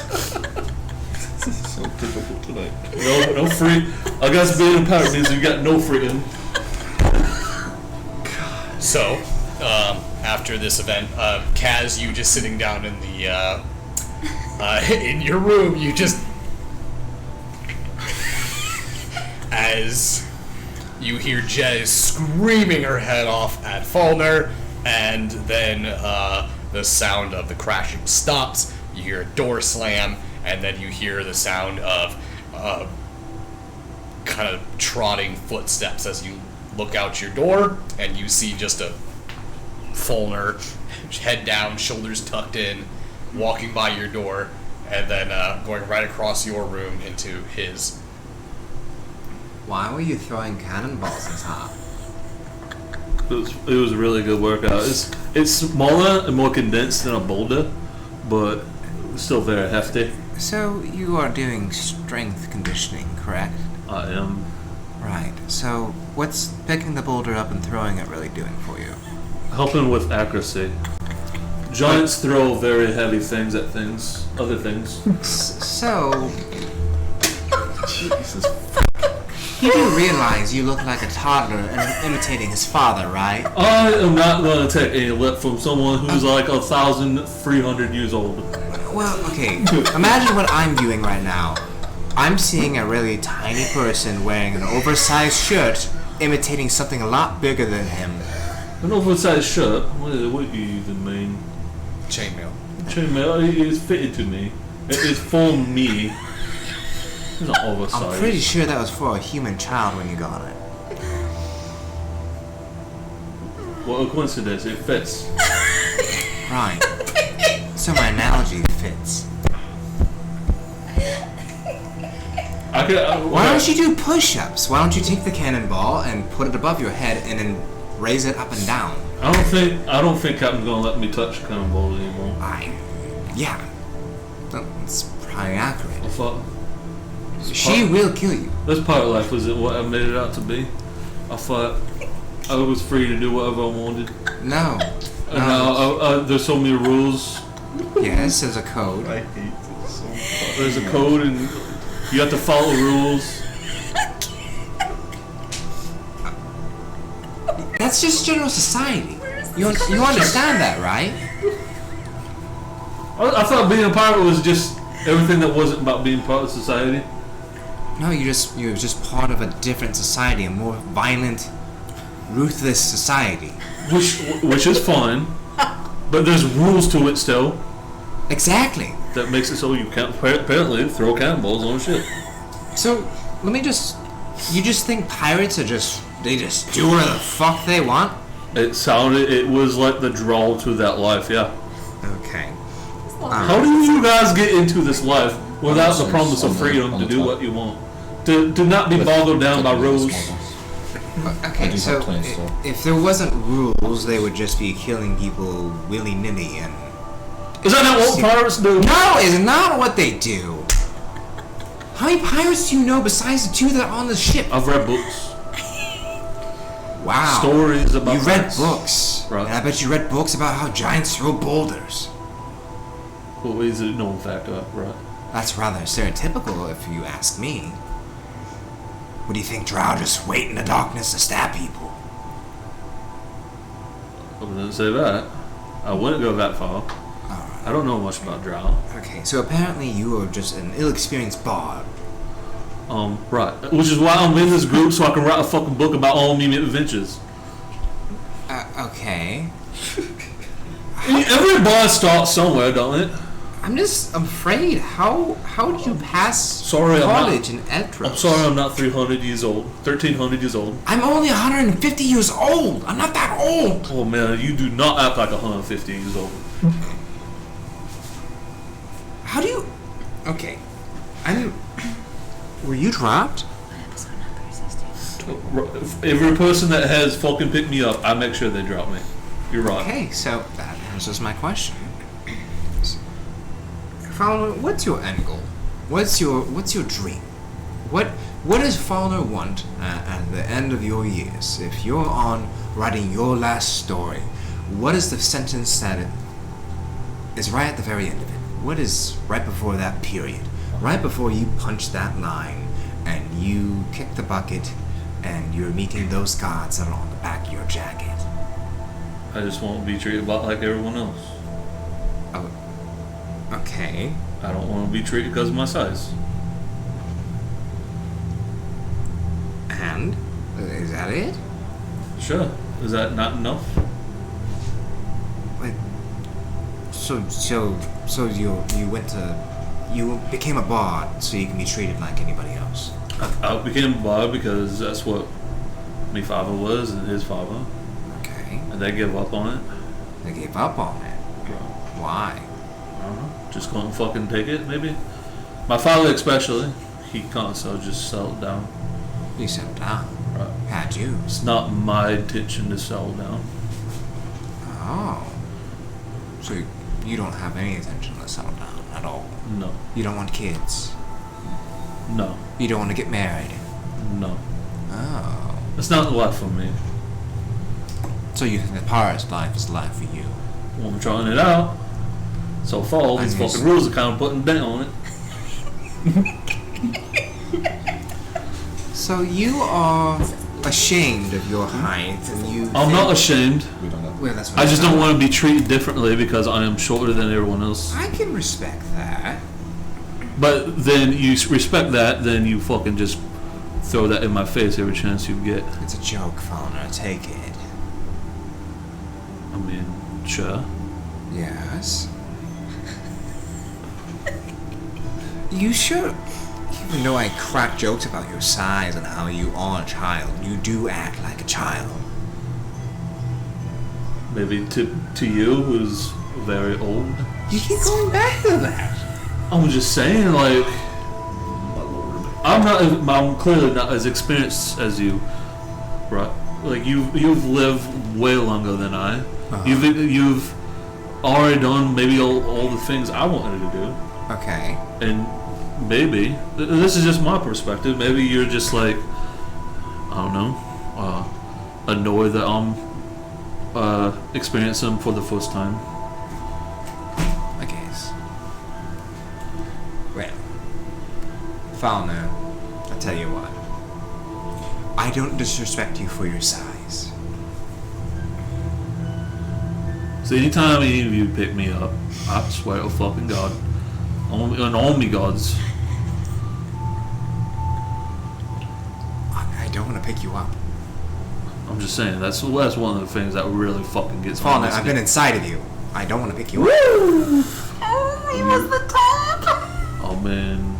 This is so difficult tonight. No free. I guess being a pirate means you got no freedom. So, after this event, Kaz, you just sitting down in the in your room, you just as you hear Jez screaming her head off at Falner, and then the sound of the crashing stops. You hear a door slam, and then you hear the sound of kind of trotting footsteps as you look out your door, and you see just a Fulner, head down, shoulders tucked in, walking by your door, and then going right across your room into his. Why were you throwing cannonballs in top? It was a really good workout. It's smaller and more condensed than a boulder, but still very hefty. So you are doing strength conditioning, correct? I am. Right. So what's picking the boulder up and throwing it really doing for you? Helping with accuracy. Giants throw very heavy things at other things. So Jesus. you do realize you look like a toddler and imitating his father, right? I am not going to take any lip from someone who's like 1,300 years old. Well, okay. Imagine what I'm viewing right now. I'm seeing a really tiny person wearing an oversized shirt, imitating something a lot bigger than him. An oversized shirt? What do you even mean? Chainmail. Chainmail is fitted to me. It is for me. It's not oversized. I'm pretty sure that was for a human child when you got it. What a coincidence, it fits. Right. So my analogy fits. I Why don't you do push-ups? Why don't you take the cannonball and put it above your head and then raise it up and down? I don't think Captain's gonna let me touch cannonballs anymore. Yeah. That's probably accurate. I thought She will kill you. this part of life was it what I made it out to be. I thought I was free to do whatever I wanted. No. And now there's so many rules. Yes, there's a code. I hate this so much. There's a code and you have to follow rules. That's just general society. You understand that, right? I thought being a pirate was just everything that wasn't about being part of society. No, you're just part of a different society, a more violent, ruthless society. Which is fine, but there's rules to it still. Exactly. That makes it so you can't apparently throw cannonballs on ship. So let me you just think pirates are they just do whatever the fuck they want? It was like the draw to that life, yeah. Okay. How do you guys get into this life without the promise of freedom to do what you want? To not be boggled down by rules? Okay, so if there wasn't rules, they would just be killing people willy-nilly and... Is that not what pirates do? No, it's not what they do. How many pirates do you know besides the two that are on the ship? I've read books. Wow. Stories about You read pirates. books. Right. And I bet you read books about how giants throw boulders. Well, is it known fact, right? That's rather stereotypical if you ask me. What do you think, Drow just wait in the darkness to stab people? I wouldn't say that. I wouldn't go that far. I don't know much about Drow. Okay, so apparently you are just an ill-experienced bard. Right. Which is why I'm in this group so I can write a fucking book about all me adventures. Okay. Every bard starts somewhere, don't it? I'm just afraid. How did you pass Sorry, college in Edros? I'm sorry I'm not 300 years old. 1300 years old. I'm only 150 years old. I'm not that old. Oh man, you do not act like 150 years old. How do you... Okay. Were you dropped? Every person that has fucking picked me up, I make sure they drop me. You're right. Okay, so that answers my question. Fowler, what's your end goal? What's your dream? What does Fowler want at the end of your years? If you're on writing your last story, what is the sentence that is right at the very end of it? What is right before that period? Right before you punch that line and you kick the bucket and you're meeting those gods that are on the back of your jacket. I just want to be treated about like everyone else. Oh, okay. I don't want to be treated because of my size. And? Is that it? Sure. Is that not enough? Like, so you became a bard so you can be treated like anybody else. I became a bard because that's what my father was and his father. Okay. And they gave up on it. They gave up on it. Why? I don't know. Just couldn't fucking take it, maybe. My father especially. He can't, so just settled down. You settled down. Right. Had you? It's not my intention to settle down. Oh. So you don't have any intention to settle down at all? No. You don't want kids? No. You don't want to get married? No. Oh. It's not life for me. So you think the pirate's life is life for you? Well, I'm trying it out. So far, all these fucking rules are kind of putting down on it. So you are ashamed of your height, and you... I'm not ashamed. We don't know. Well, that's what I just don't want to be treated differently because I am shorter than everyone else. I can respect that. But then you respect that, then you fucking just throw that in my face every chance you get. It's a joke, Fauna. Take it. I mean, sure. Yes. You sure? Even though I crack jokes about your size and how you are a child, you do act like a child. Maybe to you, who's very old. You keep going back to that. I'm just saying, like, I'm clearly not as experienced as you, right? Like you've lived way longer than I. You've already done maybe all the things I wanted to do. Okay. And maybe this is just my perspective. Maybe you're just like, I don't know, annoyed that I'm experiencing them for the first time. I guess. Well, Fauna, I tell you what. I don't disrespect you for your size. So anytime any of you pick me up, I swear to fucking God, on me gods. I don't want to pick you up. I'm just saying that's one of the things that really fucking gets me. Fauna, I've been inside of you. I don't want to pick you up. Oh, he was the top. Oh man.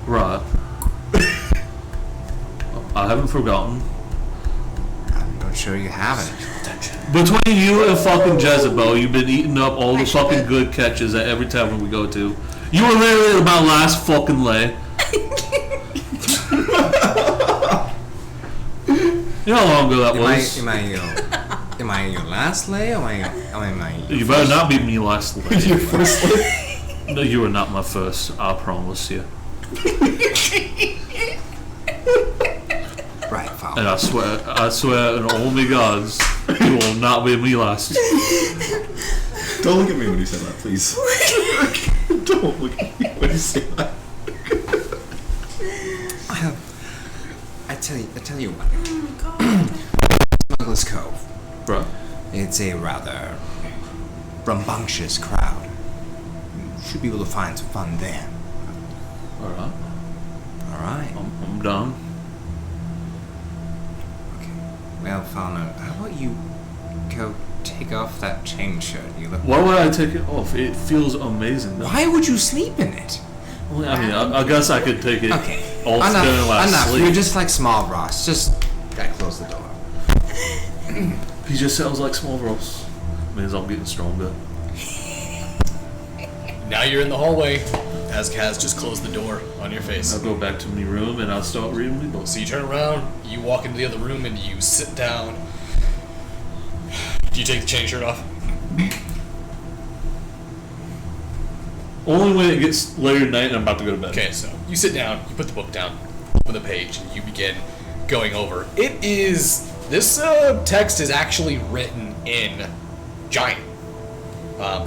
Right. I haven't forgotten. I'm not sure you haven't. Between you and fucking Jezebel, you've been eating up all the fucking good catches at every tavern we go to. You were literally at my last fucking lay. You know how long ago that was? Am I your last lay? Or am I You better not be me last lay. Your first lay? No, you are not my first. I promise you. Right, Fauna. And I swear, and all me gods, you will not be me last. Don't look at me when you say that, please. Don't look at me when you say that. I tell you what. Smuggler's Cove. Bro. It's a rather rambunctious crowd. You should be able to find some fun there. Alright. Alright. I'm done. Okay. Well, Fauna, how about you go take off that chain shirt? You look. Why would I take it off? It feels amazing though. Why would you sleep in it? Well, I mean, I guess I could take it Okay. all together while I Enough. sleep. You're just like small Ross. Just gotta close the door. He just sounds like small Ross. Means I'm getting stronger. Now you're in the hallway as Kaz just closed the door on your face. I'll go back to my room and I'll start reading my books. So you turn around, you walk into the other room, and you sit down. Do you take the chain shirt off? Only when it gets later at night and I'm about to go to bed. Okay, so you sit down, you put the book down, open the page, and you begin going over. This text is actually written in Giant.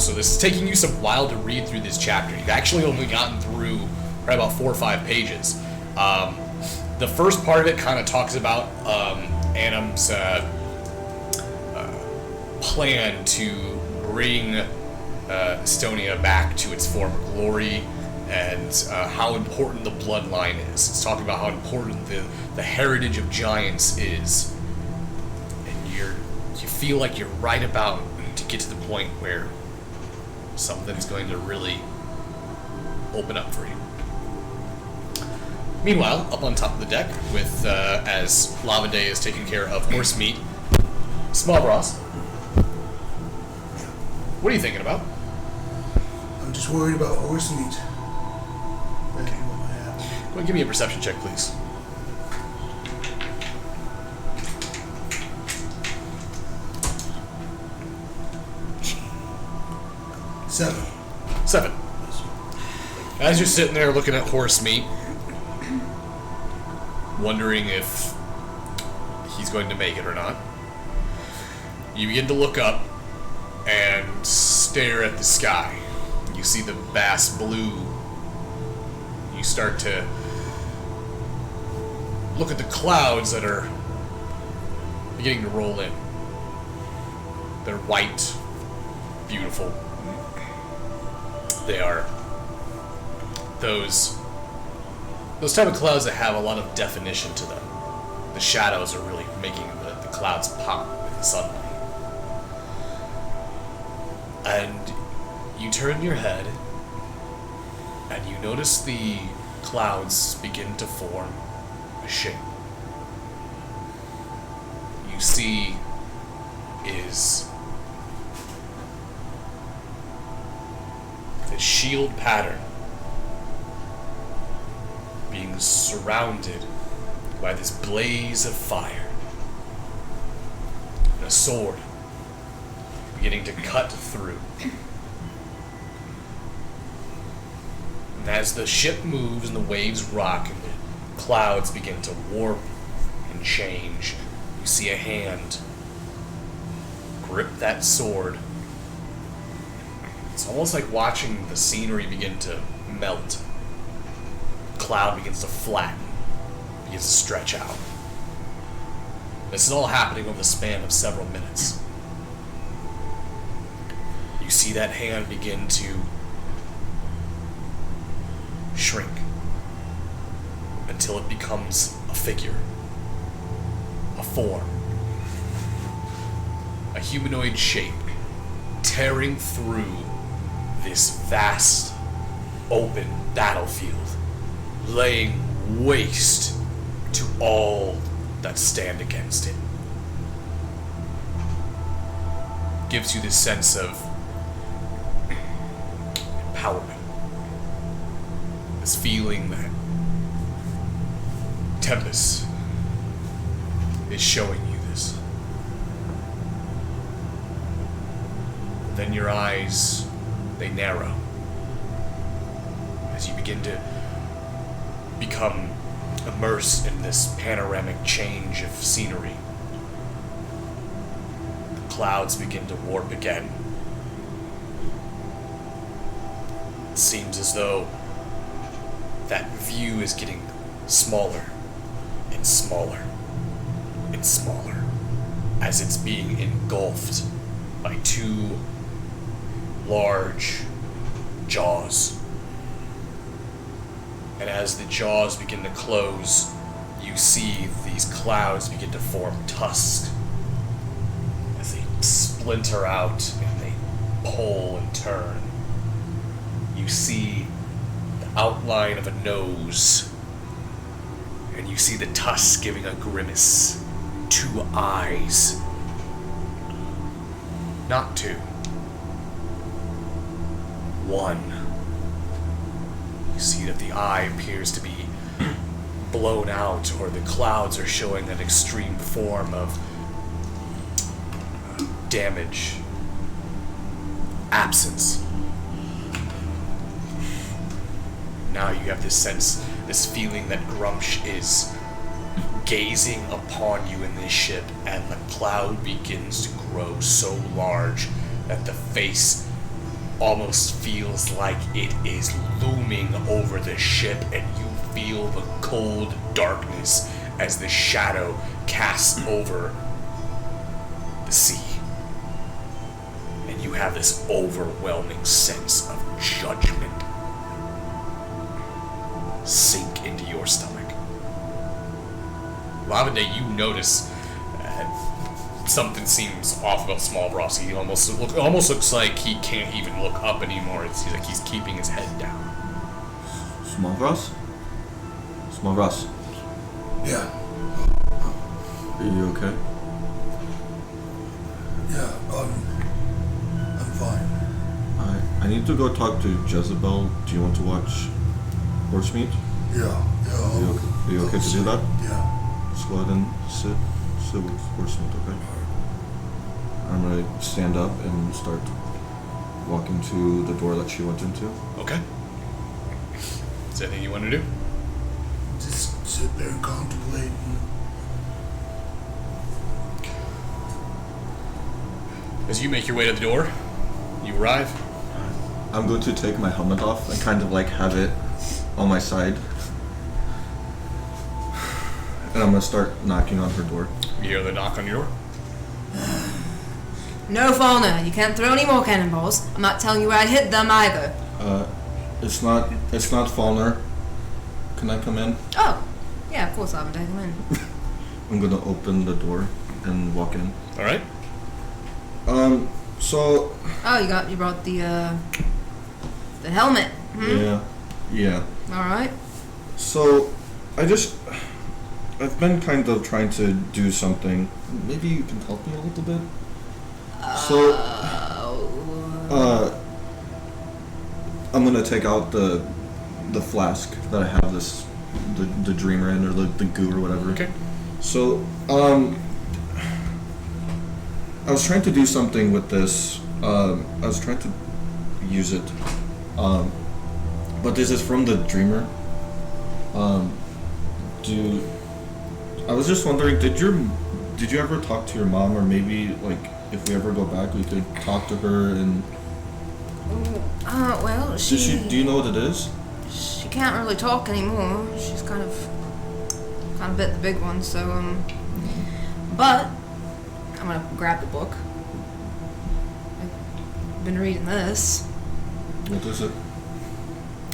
So this is taking you some while to read through this chapter. You've actually only gotten through probably about 4 or 5 pages. The first part of it kind of talks about Anim's plan to bring Estonia back to its former glory, and how important the bloodline is. It's talking about how important the heritage of giants is, and you feel like you're right about to get to the point where something's going to really open up for you. Meanwhile, up on top of the deck, with as Lava Day is taking care of horse meat, Small Ross, what are you thinking about? I'm just worried about horse meat. That ain't what might happen. Go ahead and give me a perception check, please. Seven. As you're sitting there looking at horse meat, wondering if he's going to make it or not, you begin to look up and stare at the sky. You see the vast blue. You start to look at the clouds that are beginning to roll in. They're white, beautiful. They are those type of clouds that have a lot of definition to them. The shadows are really making the clouds pop with the sunlight. And you turn your head and you notice the clouds begin to form a shape. You see is a shield pattern being surrounded by this blaze of fire. And a sword beginning to cut through. And as the ship moves and the waves rock and the clouds begin to warp and change, you see a hand grip that sword. It's almost like watching the scenery begin to melt. The cloud begins to flatten, begins to stretch out. This is all happening over the span of several minutes. You see that hand begin to shrink until it becomes a figure, a form, a humanoid shape tearing through this vast, open battlefield, laying waste to all that stand against it. Gives you this sense of empowerment. This feeling that Tempest is showing you this. Then your eyes, they narrow as you begin to become immersed in this panoramic change of scenery. The clouds begin to warp again. It seems as though that view is getting smaller and smaller and smaller as it's being engulfed by two large jaws. And as the jaws begin to close, you see these clouds begin to form tusks as they splinter out and they pull and turn. You see the outline of a nose, and you see the tusks giving a grimace. Two eyes. Not two. One. You see that the eye appears to be blown out, or the clouds are showing an extreme form of damage, absence. Now you have this sense, this feeling that Grumsh is gazing upon you in this ship, and the cloud begins to grow so large that the face almost feels like it is looming over the ship, and you feel the cold darkness as the shadow casts over the sea. And you have this overwhelming sense of judgment sink into your stomach. Lavender, you notice something seems off about Small Ross. He almost looks like he can't even look up anymore. It seems like he's keeping his head down. Small Ross? Small Ross, Yeah, are you okay? yeah, I'm fine. I need to go talk to Jezebel. Do you want to watch horse meat? Yeah, Are you okay to do that? Yeah. Just go ahead and sit with horse meat, okay? I'm gonna stand up and start walking to the door that she went into. Okay. Is there anything you want to do? Just sit there and contemplate. As you make your way to the door, you arrive. I'm going to take my helmet off and kind of like have it on my side. And I'm gonna start knocking on her door. You hear the knock on your door? No, Fauna, you can't throw any more cannonballs. I'm not telling you where I hit them either. It's not Fallner. Can I come in? Oh, yeah, of course, Lavender, come in. I'm gonna open the door and walk in. All right. So. Oh, you brought the helmet. Hmm? Yeah. All right. So, I've been kind of trying to do something. Maybe you can help me a little bit. So, I'm gonna take out the flask that I have this the dreamer in, or the goo or whatever. Okay. So, I was trying to do something with this. I was trying to use it. But this is from the dreamer. I was just wondering, did you ever talk to your mom, or maybe like if we ever go back, we could talk to her and. Well, Do you know what it is? she can't really talk anymore. She's kind of bit the big one, so, but I'm gonna grab the book. I've been reading this. What is it?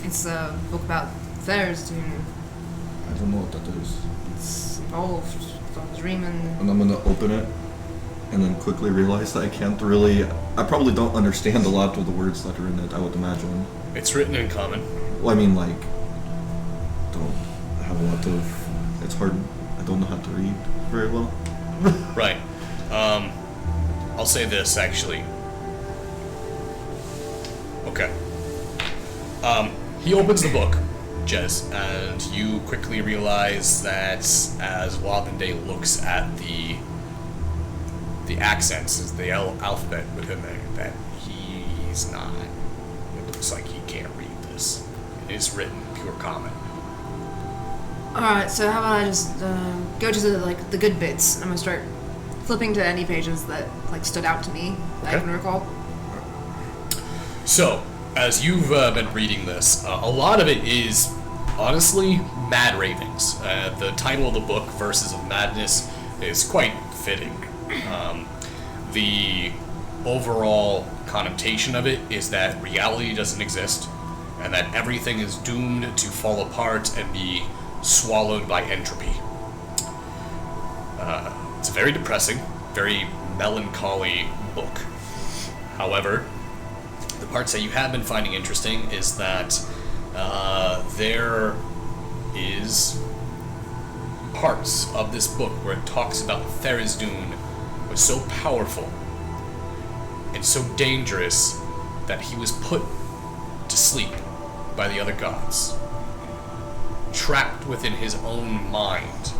It's a book about Thursday. I don't know what that is. It's involved from dreaming. And I'm gonna open it, and then quickly realize that I probably don't understand a lot of the words that are in it, I would imagine. It's written in common. Well, I mean, like, don't have a lot of. It's hard. I don't know how to read very well. Right. I'll say this, actually. Okay. He opens the book, Jez, and you quickly realize that as Wabende looks at the accents, as the alphabet within there, that he's not. It looks like he can't read this. It is written pure common. Alright, so how about I just go to the good bits. I'm gonna start flipping to any pages that stood out to me that I Okay. can recall. So, as you've been reading this, a lot of it is honestly mad ravings. The title of the book, Verses of Madness, is quite fitting. The overall connotation of it is that reality doesn't exist, and that everything is doomed to fall apart and be swallowed by entropy. It's a very depressing, very melancholy book. However, the parts that you have been finding interesting is that there is parts of this book where it talks about Tharizdun was so powerful and so dangerous that he was put to sleep by the other gods. Trapped within his own mind.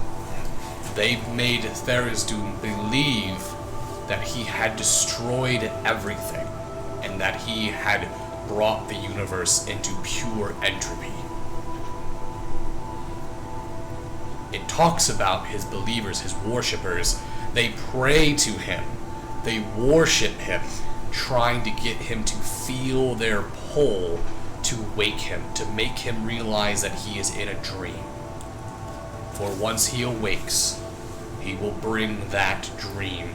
They made Tharizdun believe that he had destroyed everything and that he had brought the universe into pure entropy. It talks about his believers, his worshippers. They pray to him. They worship him, trying to get him to feel their pull, to wake him, to make him realize that he is in a dream. For once he awakes, he will bring that dream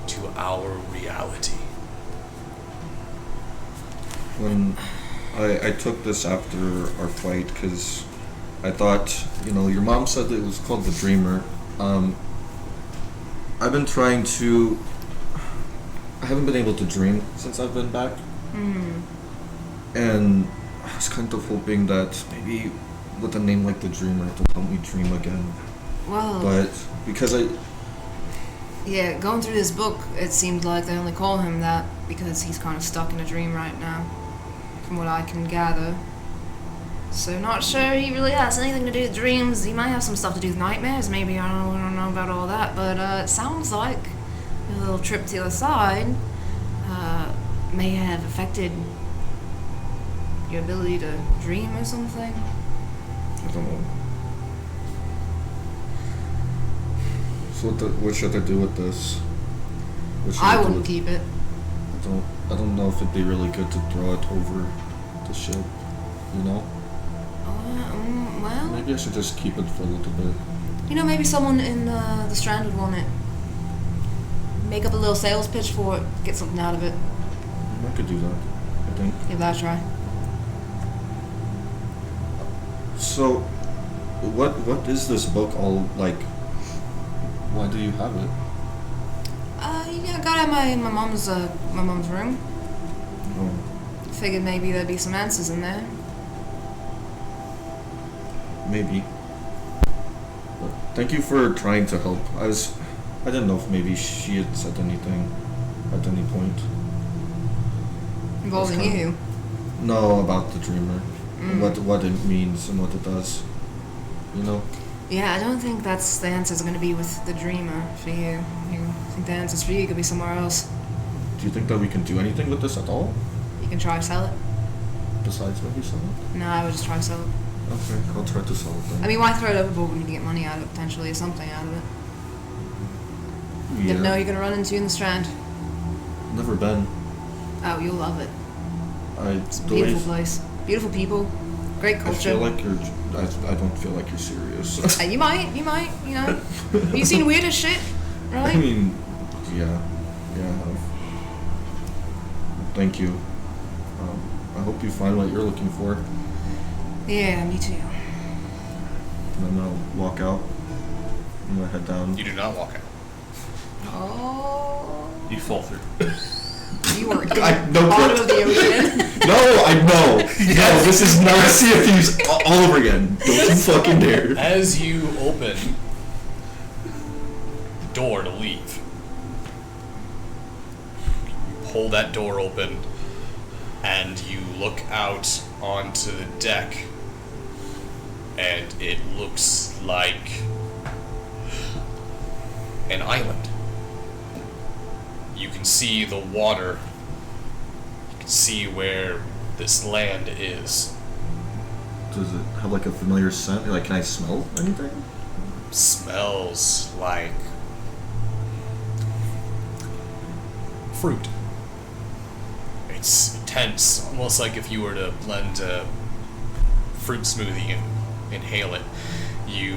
to our reality. When I took this after our fight, because I thought, your mom said that it was called The Dreamer. I've been trying to. I haven't been able to dream since I've been back. And I was kind of hoping that maybe with a name like The Dreamer, it will help me dream again. Well, But because yeah, going through this book, it seemed like they only call him that because he's kind of stuck in a dream right now, from what I can gather. So not sure he really has anything to do with dreams. He might have some stuff to do with nightmares, maybe. I don't know about all that, but it sounds like a little trip to the other side may have affected your ability to dream or something. I don't know. So what should I do with this? What should I do wouldn't with- keep it. I don't know if it'd be really good to throw it over the ship. Well, Maybe I should just keep it for a little bit. maybe someone in the Strand would want it. Make up a little sales pitch for it, get something out of it. I could do that, I think. Give that a try. So, what is this book all like? Why do you have it? Yeah, I got it in my mom's room. Oh, Figured maybe there'd be some answers in there. maybe. But thank you for trying to help. I didn't know if maybe she had said anything at any point. Involving That's you. No, about the dreamer. What it means and what it does. you know? Yeah, I don't think that's the answer's going to be with the dreamer for you. I think the answer's for you could be somewhere else. Do you think that we can do anything with this at all? You can try to sell it. Besides maybe sell it? No, I would just try to sell it. Okay, I'll try to sell it then. I mean, why throw it overboard when you can get money out of it, potentially, or something out of it? You never know who you're going to run into in the Strand. Never been. Oh, you'll love it. It's a beautiful place. Beautiful people. Great culture. I feel like you're... I don't feel like you're serious. You might, you know. You've seen weirder shit, right? I mean, yeah, I have. Thank you. I hope you find what you're looking for. Yeah, me too. And then I'll walk out. I'm gonna head down. You do not walk out. Oh. You fall through. You were in I- the no bottom clip. of the ocean. No, I know. No, this is not Sea of Thieves all over again. Don't you fucking dare. As you open the door to leave, you pull that door open and you look out onto the deck, and it looks like an island. You can see the water. You can see where this land is. Does it have like a familiar scent? Like, can I smell anything? Smells like fruit. It's intense, almost like if you were to blend a fruit smoothie and inhale it. You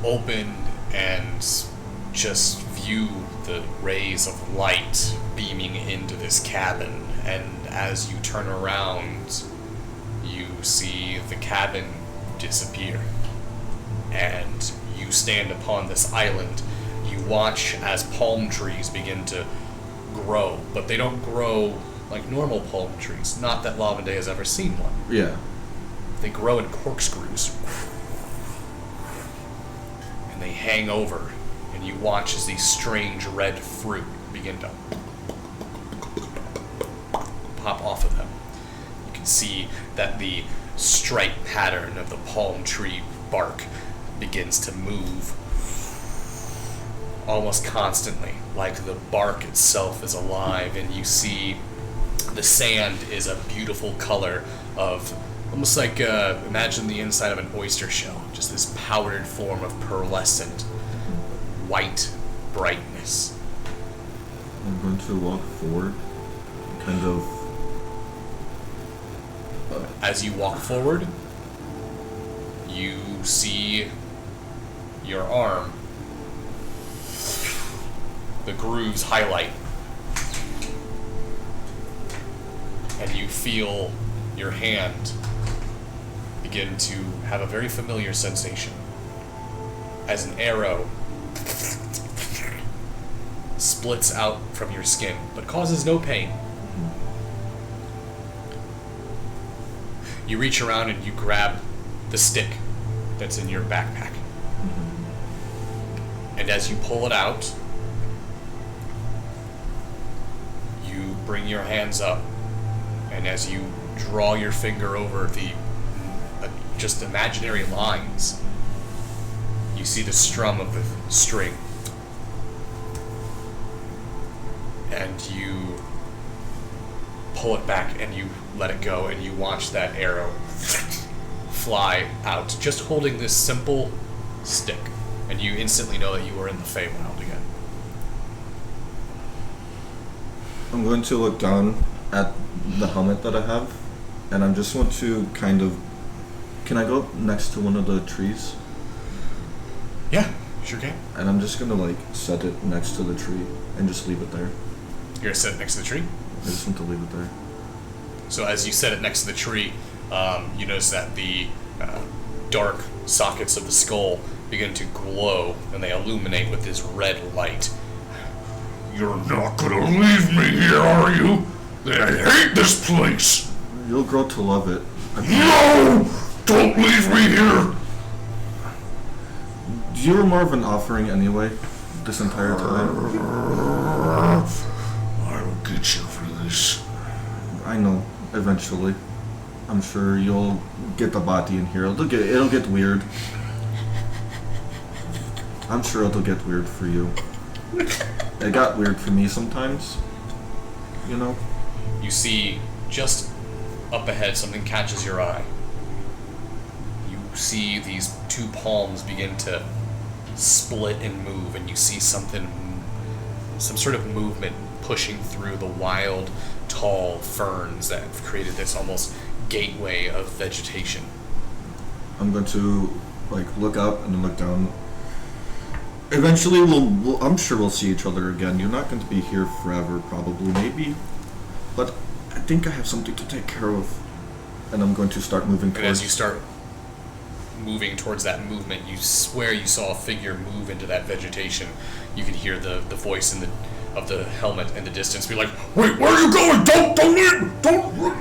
open and just view the rays of light beaming into this cabin, and as you turn around, you see the cabin disappear, and you stand upon this island. You watch as palm trees begin to grow, but they don't grow like normal palm trees. Not that Lavende has ever seen one. Yeah. They grow in corkscrews, and they hang over, and you watch as these strange red fruit begin to pop off of them. You can see that the stripe pattern of the palm tree bark begins to move almost constantly, like the bark itself is alive, and you see the sand is a beautiful color of almost like imagine the inside of an oyster shell, just this powdered form of pearlescent white brightness. I'm going to walk forward, kind of. As you walk forward, you see your arm. The grooves highlight, and you feel your hand begin to have a very familiar sensation as an arrow splits out from your skin, but causes no pain. You reach around and you grab the stick that's in your backpack. And as you pull it out, you bring your hands up, and as you draw your finger over the just imaginary lines, you see the strum of the string. And you pull it back and you let it go, and you watch that arrow fly out, just holding this simple stick. And you instantly know that you are in the Feywild again. I'm going to look down at the helmet that I have, and I'm just want to kind of. Can I go next to one of the trees? Yeah, sure can. And I'm just gonna like set it next to the tree and just leave it there. You're gonna set it next to the tree? I just want to leave it there. So as you set it next to the tree, you notice that the dark sockets of the skull begin to glow, and they illuminate with this red light. You're not gonna leave me here, are you? I hate this place! You'll grow to love it. No! Don't leave me here! You were more of an offering anyway, this entire time. I will get you for this. I know, eventually. I'm sure you'll get the body in here. It'll get weird. I'm sure it'll get weird for you. It got weird for me sometimes. You know? You see, just up ahead, something catches your eye. You see these two palms begin to split and move, and you see some sort of movement pushing through the wild, tall ferns that have created this almost gateway of vegetation. I'm going to look up and then look down. Eventually, I'm sure we'll see each other again. You're not going to be here forever, probably, maybe. But I think I have something to take care of. And I'm going to start moving towards... And as you start moving towards that movement, you swear you saw a figure move into that vegetation. You can hear the voice of the helmet in the distance be like, "Wait, where are you going? Don't leave! Don't leave!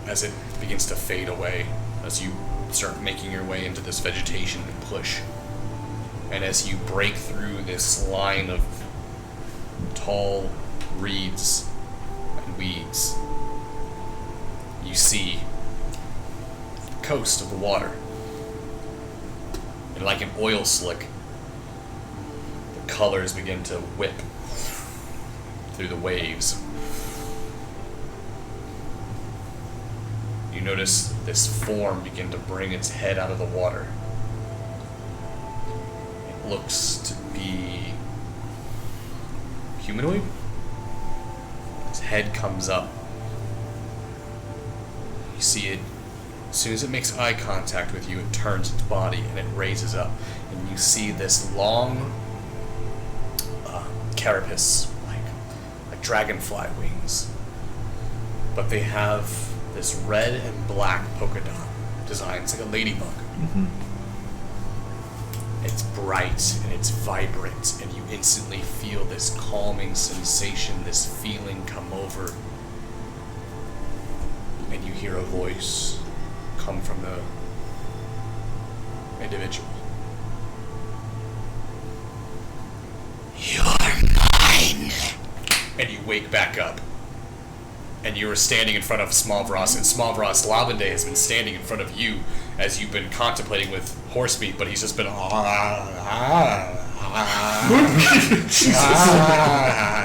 As it begins to fade away, as you start making your way into this vegetation and push. And as you break through this line of tall reeds and weeds, you see the coast of the water. And like an oil slick, the colors begin to whip through the waves. You notice this form begin to bring its head out of the water. It looks to be humanoid. Its head comes up. You see it, as soon as it makes eye contact with you, it turns its body and it raises up. And you see this long carapace, like dragonfly wings. But they have this red and black polka dot design. It's like a ladybug. Mm-hmm. It's bright and it's vibrant, and you instantly feel this calming sensation, this feeling come over. And you hear a voice come from the individual. You're mine! And you wake back up. And you are standing in front of Smavros, and Smavros Lavende has been standing in front of you as you've been contemplating with horse meat, but he's just been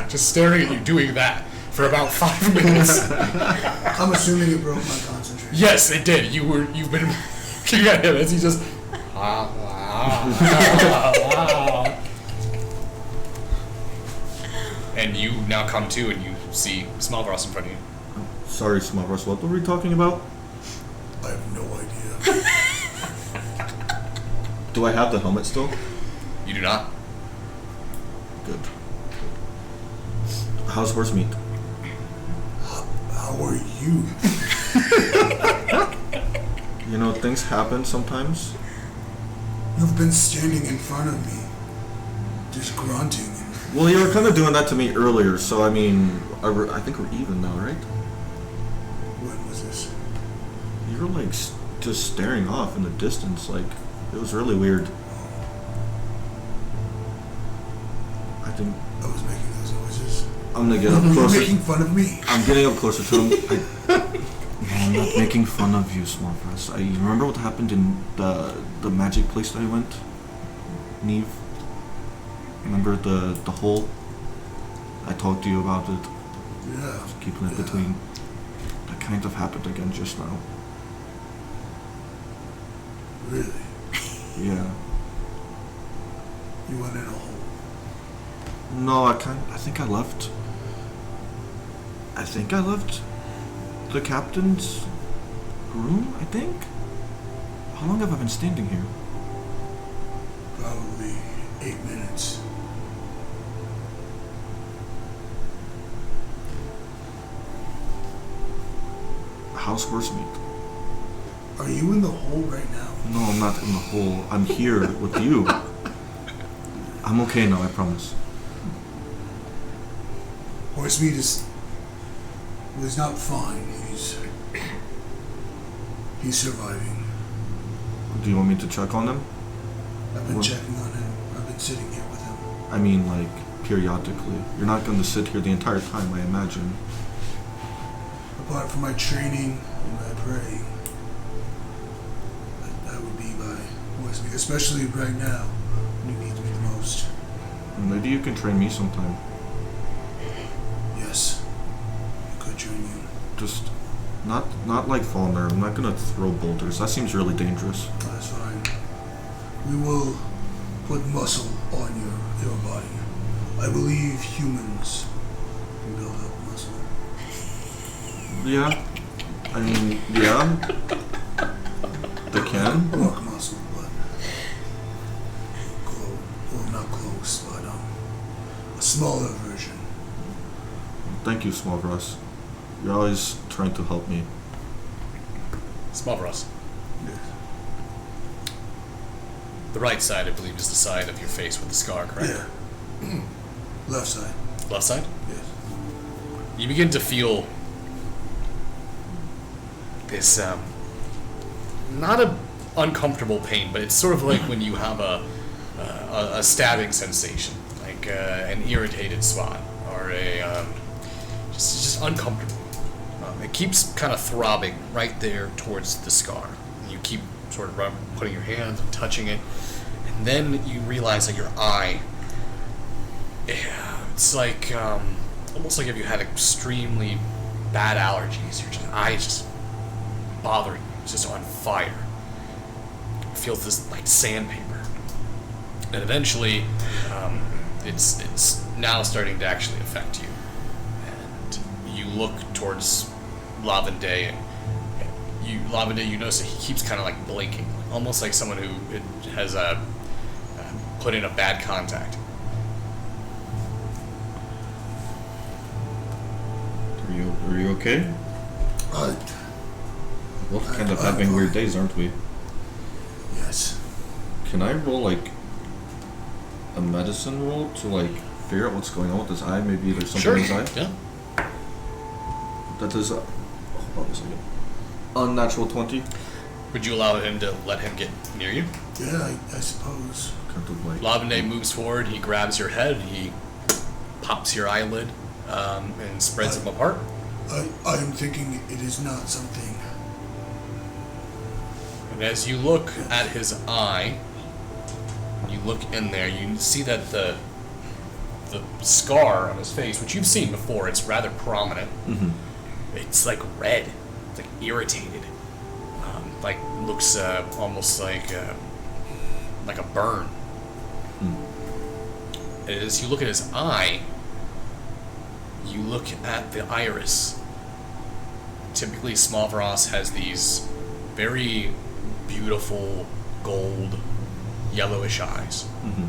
just staring at you doing that for about 5 minutes. I'm assuming it broke my concentration. Yes, it did. You've been looking at him as he just and you now come to and you see Smavros in front of you. Sorry, Smavros, what were we talking about? I have no idea. Do I have the helmet still? You do not. Good. How's horse meat? How are you? You know, things happen sometimes. You've been standing in front of me, just grunting. Well, you were kind of doing that to me earlier, so I mean, I think we're even now, right? When was this? You were like just staring off in the distance, like it was really weird. I think I was making those noises. I'm gonna get up You're closer. making fun of me. I'm getting up closer to him. I'm not making fun of you, Smallfrost. You remember what happened in the magic place that I went? Neve? Remember the hole? I talked to you about it. Yeah. Just keeping it between. That kind of happened again just now. Really? Yeah. You went in a hole. No, I think I left. I think I left the captain's room, I think? How long have I been standing here? Probably 8 minutes. How's horse meat? Are you in the hole right now? No, I'm not in the hole. I'm here with you. I'm okay now, I promise. Horsemeat is not fine. He's surviving. Do you want me to check on him? I've been What? checking on him. I've been sitting here with him. I mean, like, periodically. You're not going to sit here the entire time, I imagine. I'm apart from my training and my praying, that would be my voice, especially right now when he needs me the most. Maybe you can train me sometime. Yes, I could join you. Just not like Faulkner. I'm not gonna throw boulders. That seems really dangerous. That's fine. We will put muscle on your body. I believe humans can build up muscle. Yeah. I mean, yeah. They can. Rock muscle, but well, not close, but a smaller version. Thank you, Small Russ. You're always trying to help me. Small Ross. Yes. The right side, I believe, is the side of your face with the scar, correct? Yeah. Left side. Left side? Yes. You begin to feel this, not a uncomfortable pain, but it's sort of like when you have a stabbing sensation, like an irritated spot, or a, just uncomfortable. It keeps kind of throbbing right there towards the scar. And you keep sort of putting your hands and touching it, and then you realize that your eye, it's like, almost like if you had extremely bad allergies, your eye is just bothering you, it's just on fire. It feels this like sandpaper. And eventually, it's now starting to actually affect you. And you look towards Lavende, and Lavende, you notice that he keeps kind of like blinking, almost like someone who has put in a bad contact. Are you okay? We're kind of having weird days, aren't we? Yes. Can I roll like a medicine roll to like figure out what's going on with his eye? Maybe there's something Sure. in his eye. Yeah. That is hold on a second. Unnatural 20. Would you allow him to let him get near you? Yeah, I suppose. Kind of like. Lavende moves forward. He grabs your head. He pops your eyelid and spreads them apart. I am thinking it is not something. And as you look at his eye, you look in there, you see that the scar on his face, which you've seen before, it's rather prominent. Mm-hmm. It's like red. It's like irritated. Like looks almost like a burn. As you look at his eye, you look at the iris. Typically, Smavros has these very beautiful gold, yellowish eyes. Mm-hmm.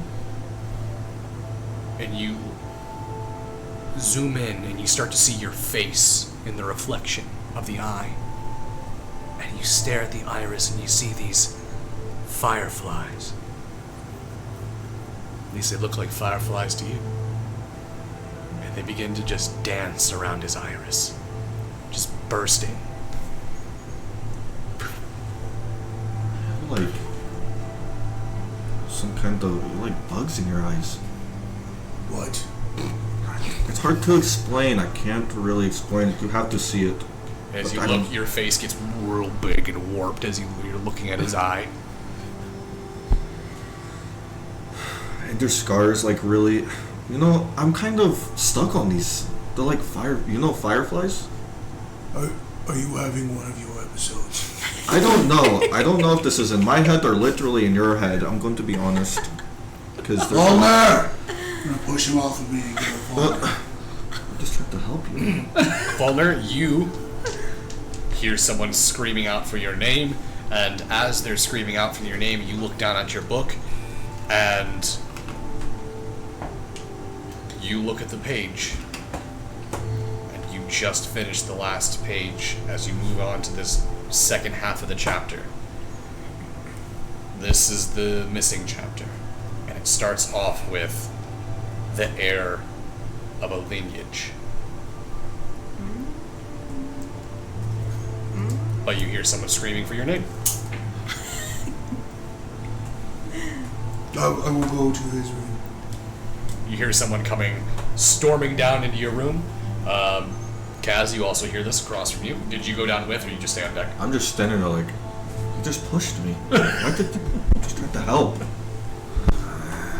And you zoom in and you start to see your face in the reflection of the eye. And you stare at the iris and you see these fireflies. At least they look like fireflies to you. And they begin to just dance around his iris, just bursting. Like some kind of like bugs in your eyes. What? It's hard to explain. I can't really explain it. You have to see it. As But you I look, don't- your face gets real big and warped as you're looking at his eye. And their scars like really, I'm kind of stuck on these. They're like fireflies? Are you having one of your episodes? I don't know. I don't know if this is in my head or literally in your head. I'm going to be honest. Because Faulkner! I'm gonna push him off of me and get a Faulkner. I'm just trying to help you. Faulkner, you hear someone screaming out for your name, and as they're screaming out for your name, you look down at your book, and you look at the page, and you just finished the last page as you move on to this second half of the chapter. This is the missing chapter, and it starts off with the heir of a lineage. But you hear someone screaming for your name. I will go to his room. You hear someone storming down into your room, Kaz, you also hear this across from you. Did you go down with, or you just stay on deck? I'm just standing there like, you just pushed me. I just tried to help.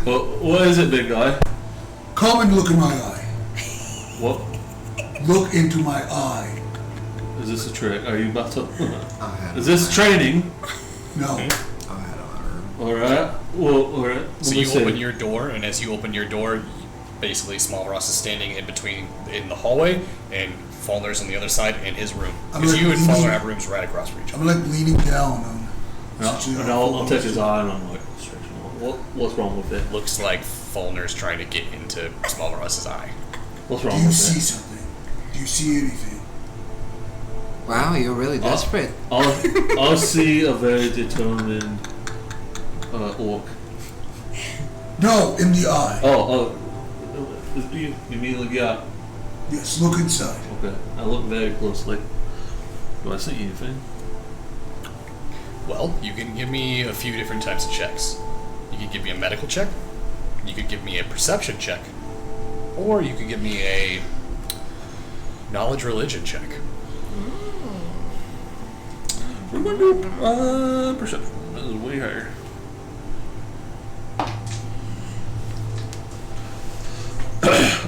What is it, big guy? Come and look in my eye. What? Look into my eye. Is this a trick? Are you about to... I had Is this training? No. I had a Alright. Well, alright. So you open your door, and as you open your door, basically Small Ross is standing in the hallway, and Fallner's on the other side in his room. Because you and Fallner have rooms right across from each other. I'm like leaning down on. And I'll touch his eye and I'm like, what's wrong with it? Looks like Fallner's trying to get into Small Ross's eye. What's wrong Do you with see it? something? Do you see anything? Wow, you're really desperate. I'll see a very determined orc. No, in the eye. Oh, you mean like, yeah. Yes, look inside. Okay, I look very closely. Do I see anything? Well, you can give me a few different types of checks. You could give me a medical check, you could give me a perception check, or you could give me a knowledge religion check. We're going to do perception. That is way higher.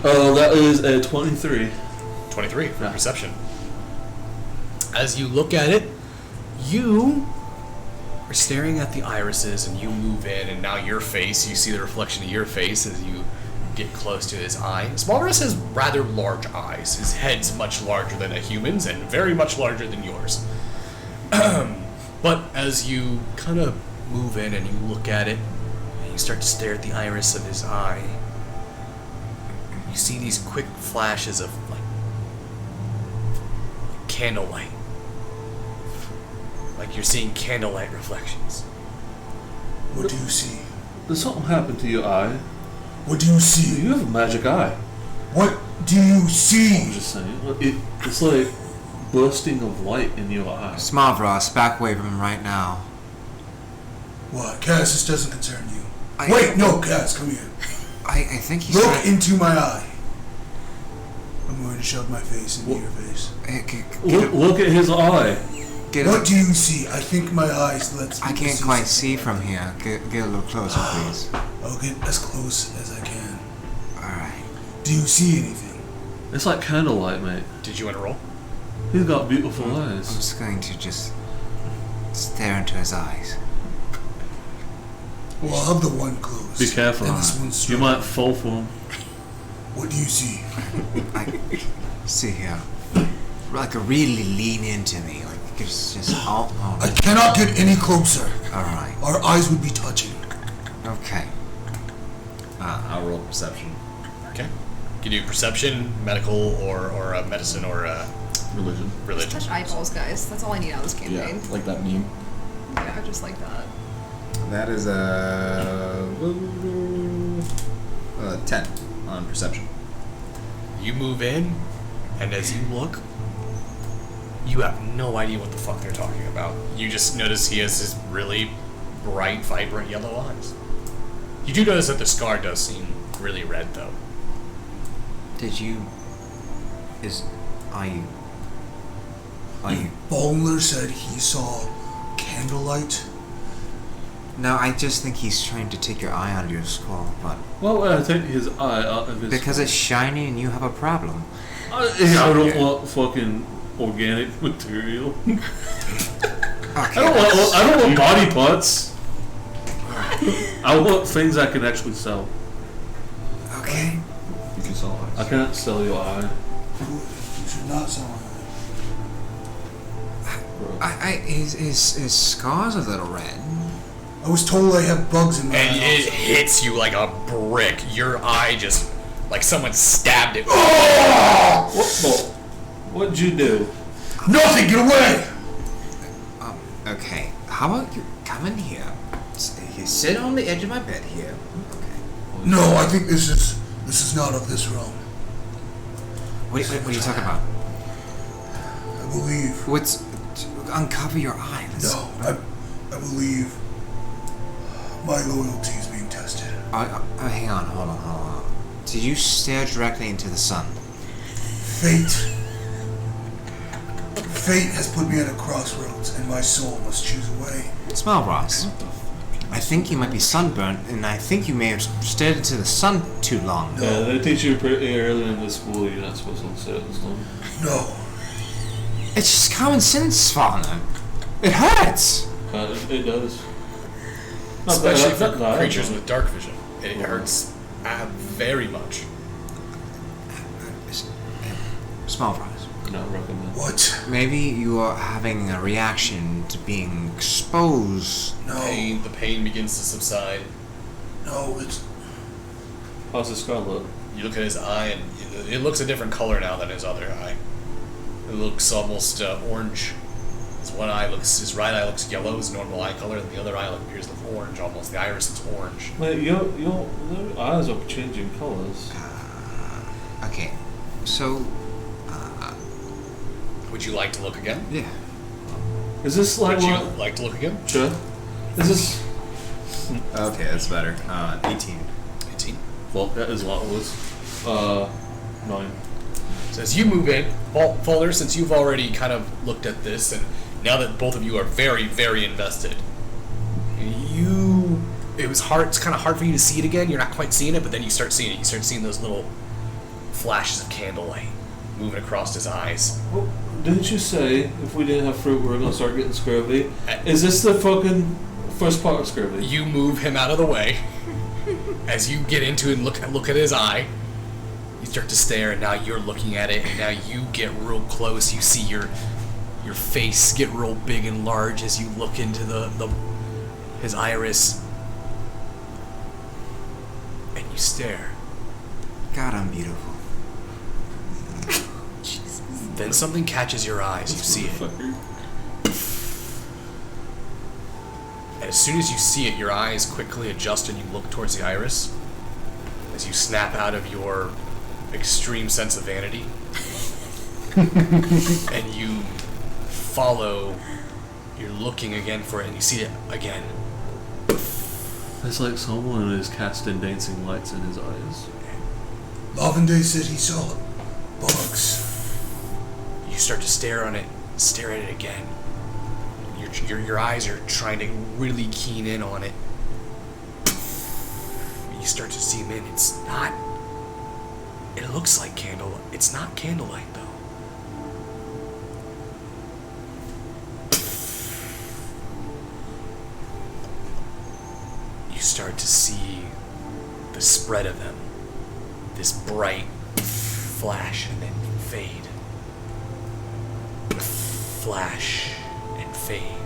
That is a 23. 23 for Yeah. perception. As you look at it, you are staring at the irises, and you move in, and now your face, you see the reflection of your face as you get close to his eye. Smallrus has rather large eyes. His head's much larger than a human's, and very much larger than yours. But as you kind of move in and you look at it, and you start to stare at the iris of his eye, you see these quick flashes of like candlelight. Like you're seeing candlelight reflections. What do you see? Did something happen to your eye? What do you see? You have a magic eye. What do you I'm see? just saying. It's like bursting of light in your eye. Smavros, back away from him right now. What? Cass, this doesn't concern you. I- Wait, no, Cass, come here. I think he's Look trying- into my eye. I'm going to shove my face into your face. Hey, get Look at his eye. What do you see? I think my eyes lets me I can't see quite something. see from here. Get a little closer, please. I'll get as close as I can. Alright. Do you see anything? It's like candlelight, mate. Did you want to roll? He's got beautiful I'm eyes. just going to just stare into his eyes. Well, I'll have the one closed. Be careful. And this one's You struggling. might fall for him. What do you see? I see here. Like really lean into me. Like it's just all I cannot get any closer. Alright. Our eyes would be touching. Okay. I'll roll perception. Okay. You can do perception, medical, or medicine, or Religion. religion. Touch eyeballs, guys. That's all I need out of this Yeah, campaign. like that meme. Yeah, just like that. That is a 10 on perception. You move in, and as you look, you have no idea what the fuck they're talking about. You just notice he has his really bright, vibrant yellow eyes. You do notice that the scar does seem really red, though. Did you are you Bowler said he saw candlelight. No, I just think he's trying to take your eye out of your skull, but Well, I take his eye out of his... because it's shiny and you have a problem. I don't want fucking organic material. Okay. I don't want body parts. I want things I can actually sell. Okay. You can sell I eyes. can't sell your eye. You should not sell him. His scar's a little red. I was told I have bugs in my And eye. it hits you like a brick. Your eye just, like someone stabbed it. What'd you do? Nothing, get away! Okay. How about you come in here? You sit on the edge of my bed here. Okay. No, I think this is not of this realm. What are you talking about? I believe. What's uncover your eye? No, I believe my loyalty is being tested. Hang on, hold on. Did you stare directly into the sun? Fate Fate has put me at a crossroads, and my soul must choose a way. Smile, Ross. I think you might be sunburnt, and I think you may have stared into the sun too long. Yeah, they teach you pretty early in the school you're not supposed to stare at the sun. No. It's just common sense, Fauna. It hurts. It does. Especially for creatures with dark vision. It hurts very much. Smile, Ross. Not recommend. What? Maybe you are having a reaction to being exposed. No. The pain begins to subside. No, it's... How's the scar look? You look at his eye, and it looks a different color now than his other eye. It looks almost orange. His right eye looks yellow, his normal eye color, and the other eye appears to look orange almost. The iris is orange. Mate, your eyes are changing colors. Okay, so, Would you like to look again? yeah. Is this like Would you what? like to look again? Sure. Is this? Okay, that's better. 18. 18. Well, that is a lot worse. 9. So as you move in, Falder, since you've already kind of looked at this, and now that both of you are very, very invested, it's kind of hard for you to see it again. You're not quite seeing it, but then you start seeing it. You start seeing those little flashes of candlelight moving across his eyes. Well, didn't you say if we didn't have fruit, we were gonna start getting scurvy? Is this the fucking first part of scurvy? You move him out of the way. As you get into it and look at his eye, you start to stare, and now you're looking at it, and now you get real close. You see your face get real big and large as you look into his iris, and you stare. God, I'm beautiful. Then something catches your eyes. You see it. And as soon as you see it, your eyes quickly adjust and you look towards the iris as you snap out of your extreme sense of vanity. And you follow, you're looking again for it, and you see it again. It's like someone is casting dancing lights in his eyes. Lavende said he saw bugs. You start to stare at it again. Your eyes are trying to really keen in on it. You start to zoom in. It looks like candlelight. It's not candlelight though. You start to see the spread of them. This bright flash and then fade. Flash and fade.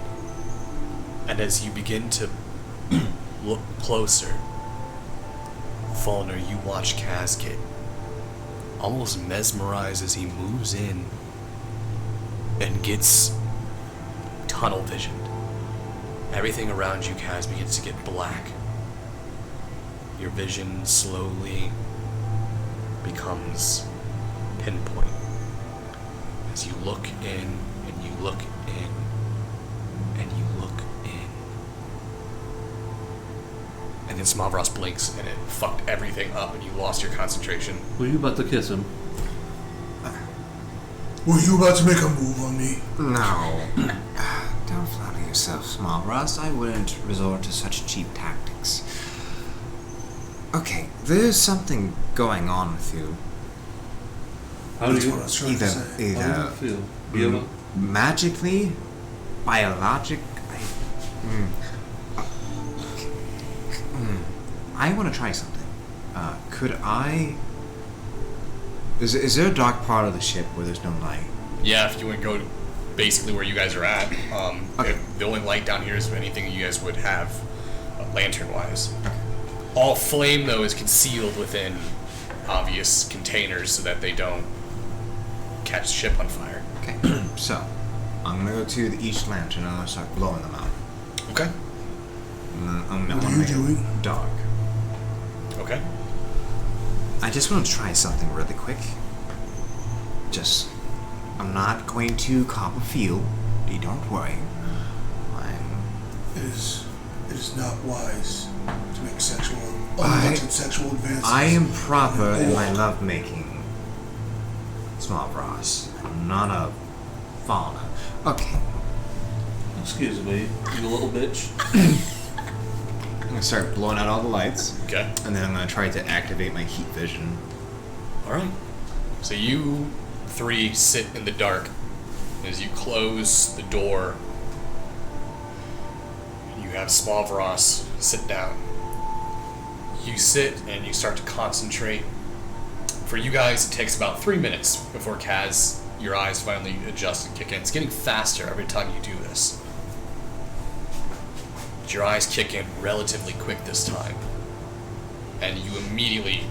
And as you begin to look closer, Faulkner, you watch Kaz get almost mesmerized as he moves in and gets tunnel visioned. Everything around you, Kaz, begins to get black. Your vision slowly becomes pinpoint as you look in and you look in and you look in. And then Smavros blinks and it fucked everything up and you lost your concentration. Were you about to kiss him? Were you about to make a move on me? No. Don't flatter yourself, Small Ross. I wouldn't resort to such cheap tactics. Okay, there's something going on with you. How do That's you what I was trying to say. how do you feel? Do you have Magically, I want to try something. Could I? Is there a dark part of the ship where there's no light? Yeah, if you would go basically where you guys are at. Okay. The only light down here is anything you guys would have lantern-wise. Okay. All flame, though, is concealed within obvious containers so that they don't catch the ship on fire. Okay. So, I'm gonna go to each lantern and I'm gonna start blowing them out. Okay. What are you doing? Dark. Okay. I just want to try something really quick. I'm not going to cop a feel. You don't worry. It is not wise to make unwanted sexual advances. I am proper in my lovemaking, Small Ross. I'm not a fauna. Okay. Excuse me, you little bitch. I'm gonna start blowing out all the lights, Okay. and then I'm gonna try to activate my heat vision. All right. So you three sit in the dark. As you close the door, you have Smavros sit down. You sit and you start to concentrate. For you guys, it takes about 3 minutes before Kaz, your eyes finally adjust and kick in. It's getting faster every time you do this. But your eyes kick in relatively quick this time. And you immediately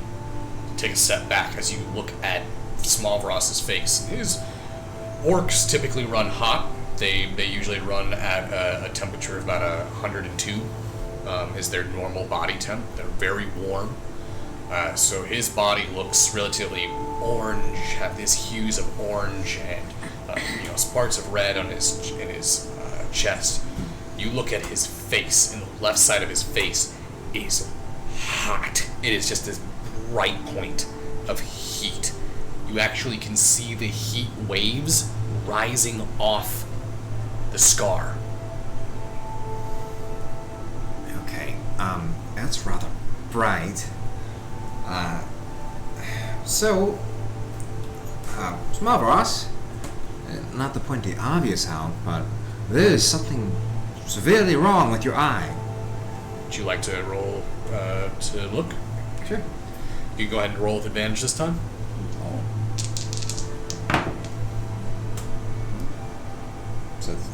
take a step back as you look at Smavros' face. His orcs typically run hot. They usually run at a temperature of about 102 is their normal body temp. They're very warm. So his body looks relatively orange, have these hues of orange and sparks of red on his chest. You look at his face, and the left side of his face is hot. It is just this bright point of heat. You actually can see the heat waves rising off the scar. Okay, that's rather bright. Smavros, not to point the obvious out, but there is something severely wrong with your eye. Would you like to roll to look? Sure. You can go ahead and roll with advantage this time. So it's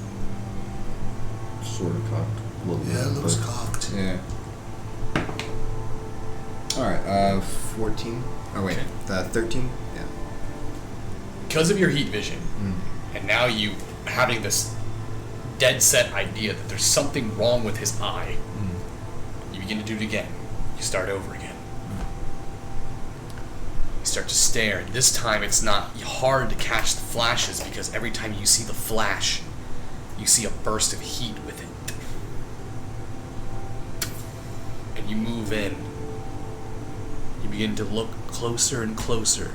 sort of cocked a little bit. Yeah, it looks but- cocked. Yeah. Alright, 14. Oh, wait. 13? Yeah. Because of your heat vision, and now you having this dead set idea that there's something wrong with his eye, you begin to do it again. You start over again. You start to stare. This time it's not hard to catch the flashes because every time you see the flash, you see a burst of heat with it. And you move in. You begin to look closer and closer.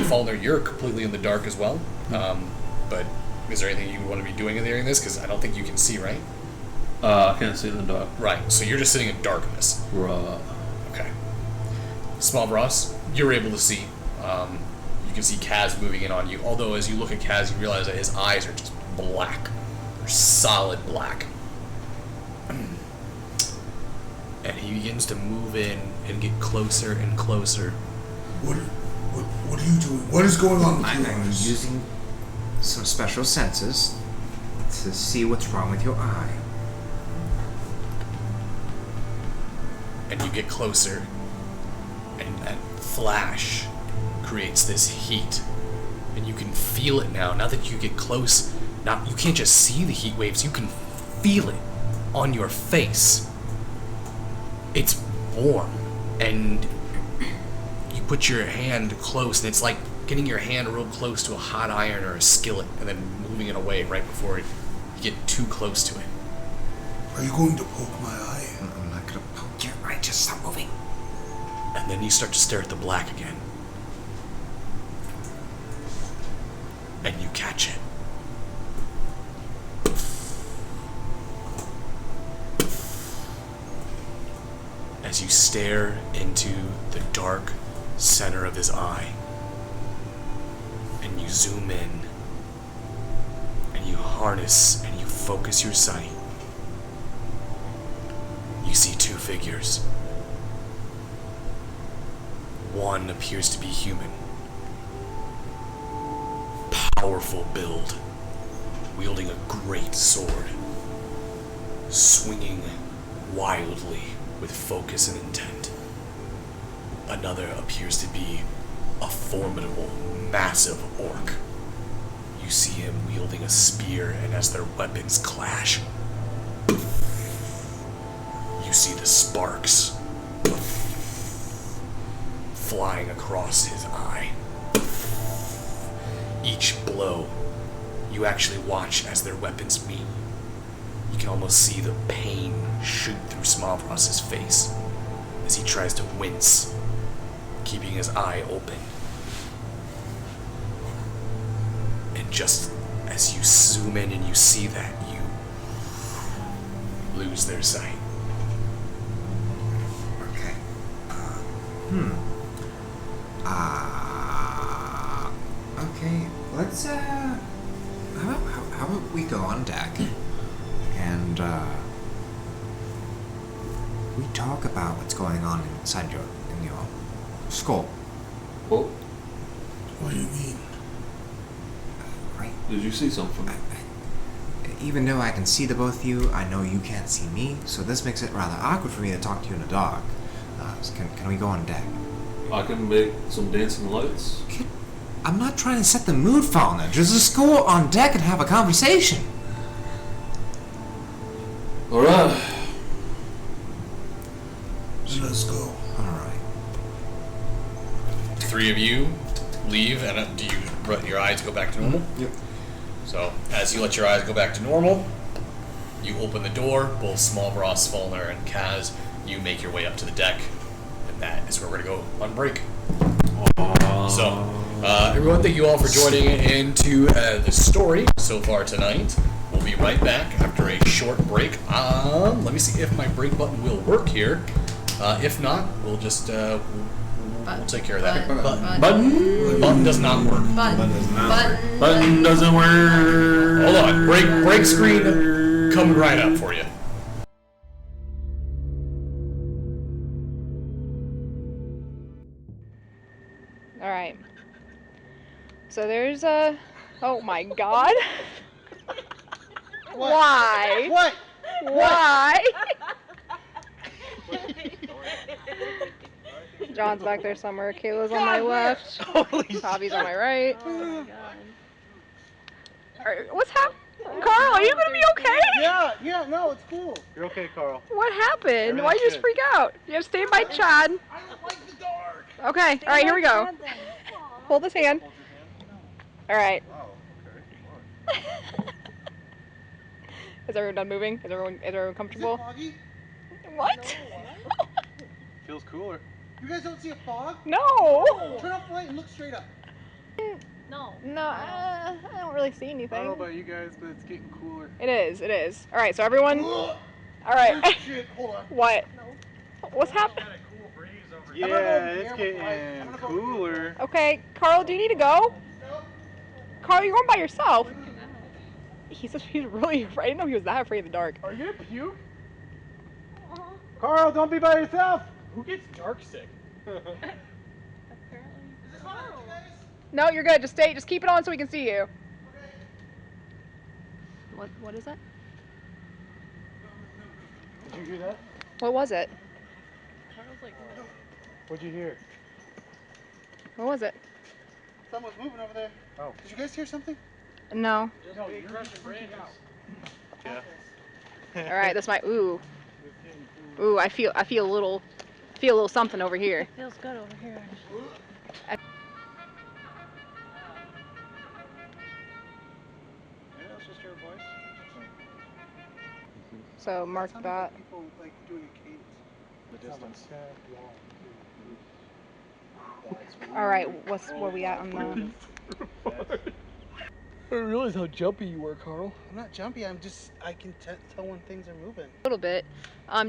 Faulkner, you're completely in the dark as well. But is there anything you want to be doing during this? Because I don't think you can see, right? I can't see in the dark. Right. So you're just sitting in darkness. Right. Okay. Smavros, you're able to see. You can see Kaz moving in on you. Although as you look at Kaz, you realize that his eyes are just black. They're solid black. And he begins to move in and get closer and closer. What are you doing? What is going on with I'm your eyes? using some special senses to see what's wrong with your eye. And you get closer, and that flash creates this heat, and you can feel it now. Now that you get close, now you can't just see the heat waves, you can feel it on your face. It's warm, and you put your hand close, and it's like getting your hand real close to a hot iron or a skillet, and then moving it away right before you get too close to it. Are you going to poke my eye? I'm not gonna poke your eye, just stop moving. And then you start to stare at the black again. And you catch it. As you stare into the dark center of his eye, and you zoom in, and you harness and you focus your sight, you see two figures. One appears to be human. Powerful build, wielding a great sword, swinging wildly with focus and intent. Another appears to be a formidable, massive orc. You see him wielding a spear, and as their weapons clash, you see the sparks flying across his eye. Each blow, you actually watch as their weapons meet. You can almost see the pain shoot through Smavros' face as he tries to wince, keeping his eye open. And just as you zoom in and you see that, you lose their sight. Okay. Okay. Let's how about we go on deck and we talk about what's going on inside your skull. Well, What do you mean? Right? did you see something? Even though I can see the both of you, I know you can't see me, so this makes it rather awkward for me to talk to you in the dark. So can we go on deck? I can make some dancing lights. I'm not trying to set the mood, Fauna. Just go on deck and have a conversation. Alright. Let's go. Alright. Three of you leave, and do you let your eyes go back to normal? Yep. So, as you let your eyes go back to normal, you open the door. Both Smallbross, Falner, and Kaz, you make your way up to the deck, and that is where we're going to go on break. So, everyone, thank you all for joining into the story so far tonight. We'll be right back after a short break. Let me see if my break button will work here. If not, we'll just we'll take care of that. Button does not work. Button doesn't work. Hold on. Break screen coming right up for you. All right. So there's a. Oh my God. Why? What? Why? John's back there somewhere. Kayla's on my left. Bobby's on my right. Oh What's happening? Carl, are you gonna be okay? Yeah, no, it's cool. You're okay, Carl. What happened? Why'd you just good. freak out? You have to stay by Chad. I don't like the dark. Okay, alright, here we go. Hold his hand. Alright. Oh, okay. Is everyone done moving? Is everyone comfortable? Foggy? What? Feels cooler. You guys don't see a fog? No! Turn off the light and look straight up. No, I don't really see I anything. don't know about you guys, but it's getting cooler. It is. Alright, so everyone... Alright. Shit, hold on. What? What's happening? Yeah, it's getting cooler. Okay, Carl, do you need to go? Carl, you're going by yourself. He's really afraid. I didn't know he was that afraid of the dark. Are you gonna puke? Carl, don't be by yourself. Who gets dark sick? No, you're good. Just keep it on so we can see you. What is that? Did you hear that? What was it? What'd you hear? What was it? Someone's moving over there. Oh. Did you guys hear something? No. No, you're crushing branches. Yeah. Alright, that's my ooh. Ooh, I feel a little something over here. Feels good over here. Yeah, that's just your voice. So mark that. People like doing a cadence. The distance. Alright, where we at on the... I didn't realize how jumpy you were, Carl. I'm not jumpy. I can tell when things are moving. A little bit.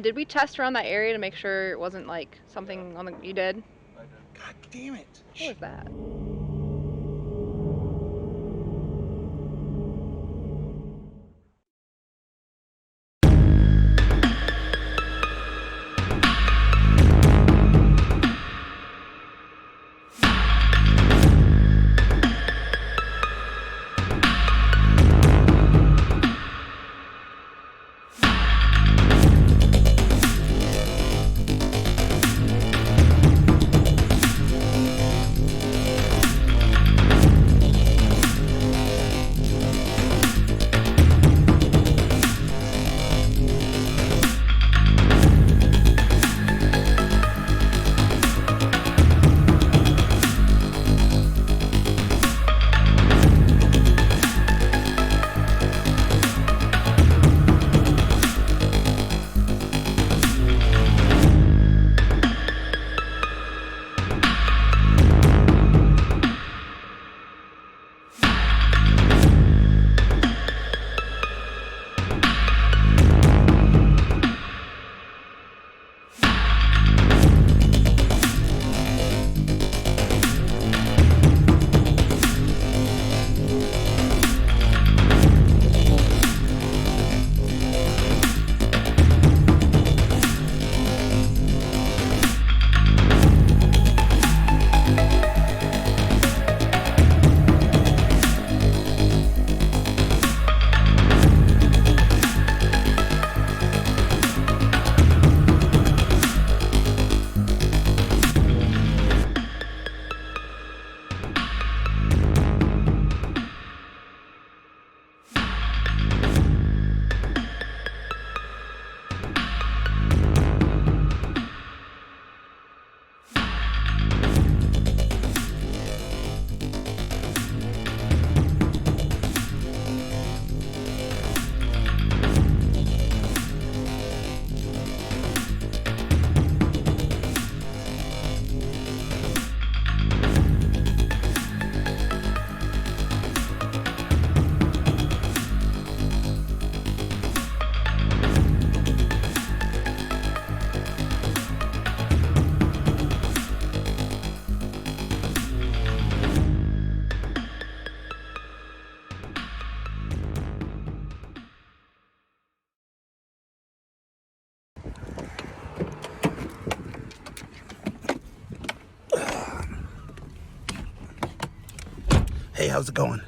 Did we test around that area to make sure it wasn't like something on the... You did? I did. God damn it. What was that? how's it going?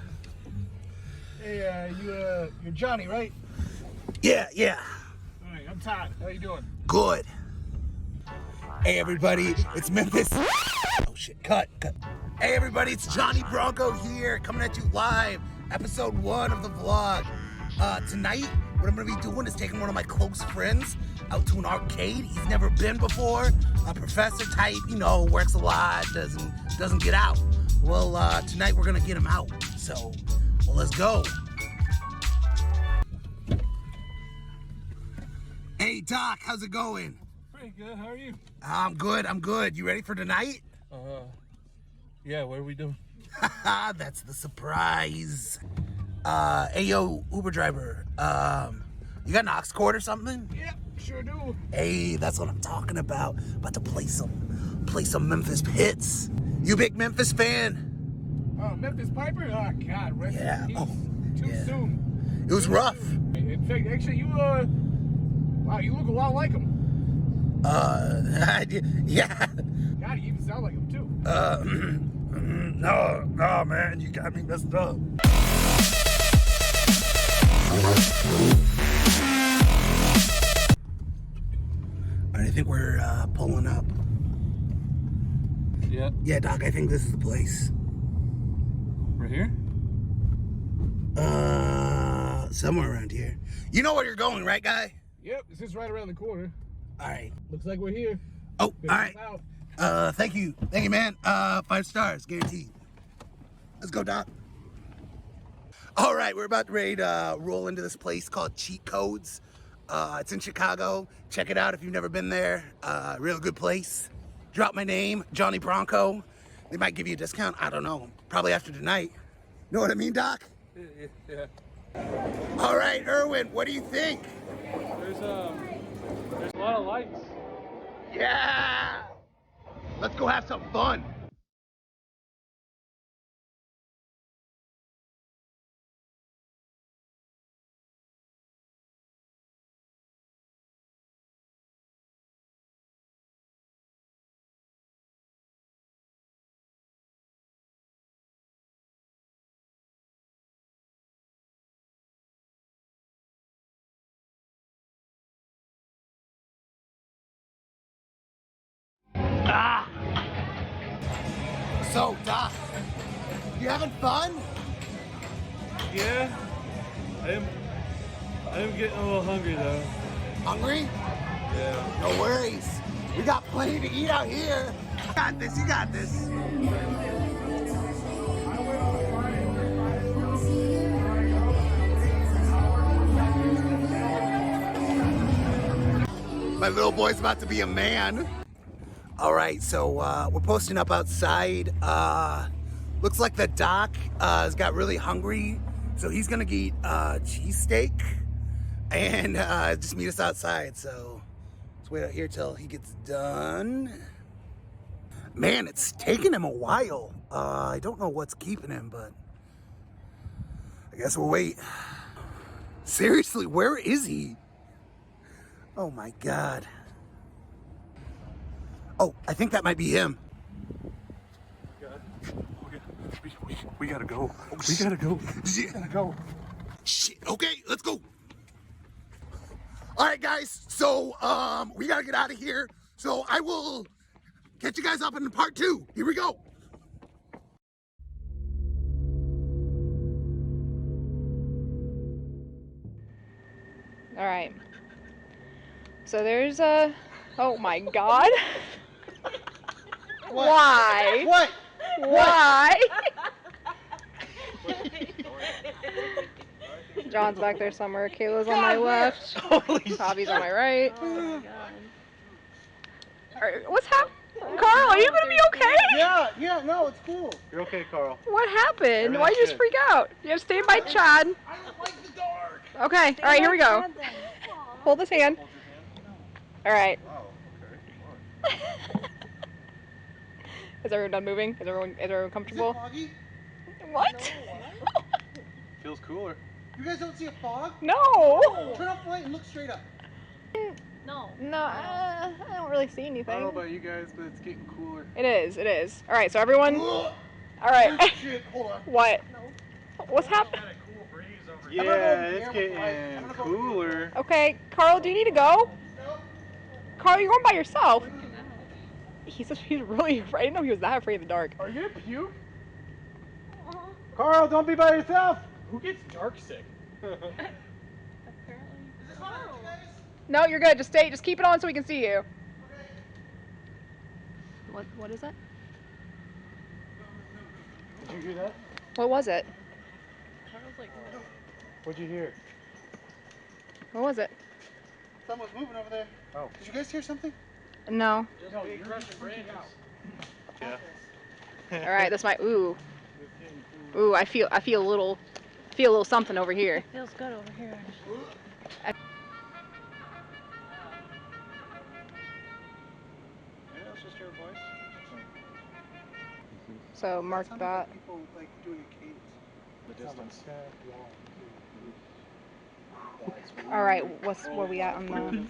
Hey, you're Johnny, right? Yeah. All right, I'm Todd. How you doing? Good. Hey, everybody, it's Memphis. Oh, shit, cut. Hey, everybody, it's Johnny Bronco here, coming at you live, episode 1 of the vlog. Tonight, what I'm gonna be doing is taking one of my close friends out to an arcade he's never been before. A professor type, works a lot, doesn't get out. Well, tonight we're gonna get him out, so, let's go. Hey, Doc, how's it going? Pretty good. How are you? I'm good. You ready for tonight? Yeah. What are we doing? That's the surprise. Hey, yo, Uber driver. You got an aux cord or something? Yep, sure do. Hey, that's what I'm talking about. About to play some Memphis hits. You a big Memphis fan? Memphis Piper? Oh, God, rest in peace. Too soon. It was rough. In fact, actually, wow, you look a lot like him. Yeah. God, you even sound like him, too. No, man, you got me messed up. I think we're pulling up. Yeah. Yeah, Doc, I think this is the place. We're here? Somewhere around here. You know where you're going, right, guy? Yep, this is right around the corner. All right. Looks like we're here. Oh, all right. Out. Thank you, man. 5 stars, guaranteed. Let's go, Doc. All right, we're about ready to roll into this place called Cheat Codes. It's in Chicago. Check it out if you've never been there. Real good place. Drop my name, Johnny Bronco. They might give you a discount. I don't know. Probably after tonight. Know what I mean, Doc? Yeah. All right, Erwin, what do you think? There's a lot of lights. Yeah! Let's go have some fun. So, Doc, you having fun? Yeah. I am getting a little hungry though. Hungry? Yeah. No worries. We got plenty to eat out here. You got this. My little boy's about to be a man. All right, so we're posting up outside. Looks like the Doc has got really hungry, so he's gonna eat cheesesteak and just meet us outside. So let's wait out here till he gets done. Man, it's taken him a while. I don't know what's keeping him, but I guess we'll wait. Seriously, where is he? Oh my God. Oh, I think that might be him. We gotta go. We gotta go. We gotta go. Shit. Okay, let's go. All right, guys. So, we gotta get out of here. So I will catch you guys up in part 2. Here we go. All right. So there's a. Oh my God. Why? What? Why? John's back there somewhere. Kayla's on my left. Bobby's on my right. Oh my God. Alright, what's happening? Carl, are you gonna be okay? Yeah, no, it's cool. You're okay, Carl. What happened? Why'd you just good. freak out? You have to stay by Chad. I don't like the dark. Okay, alright, here we go. Hold his hand. Alright. Is everyone done moving? Is everyone comfortable? Foggy? What? Feels cooler. You guys don't see a fog? No! Turn off the light and look straight up. No, I don't really see anything. I don't know about you guys, but it's getting cooler. It is. Alright, so everyone, All right. Oh, shit, hold on. What? What's happening? Yeah, it's getting cooler. Okay, Carl, do you need to go? Carl, you're going by yourself. He's really afraid. I didn't know he was that afraid of the dark. Are you gonna puke? Carl, don't be by yourself. Who gets dark sick? No, you're good. Just keep it on so we can see you. What is that? Did you hear that? What was it? What'd you hear? What was it? Someone's moving over there. Oh. Did you guys hear something? No. No, you're crushing branches. Yeah. All right, that's my ooh. Ooh, I feel a little something over here. It feels good over here. Yeah, that's just your voice. So mark that. People like doing a cadence. The distance. All right, where we at on the?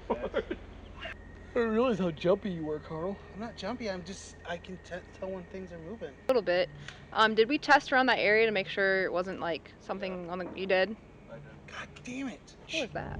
I didn't realize how jumpy you were, Carl. I'm not jumpy. I can tell when things are moving. A little bit. Did we test around that area to make sure it wasn't like something on the? You did? I did. God damn it! What was that?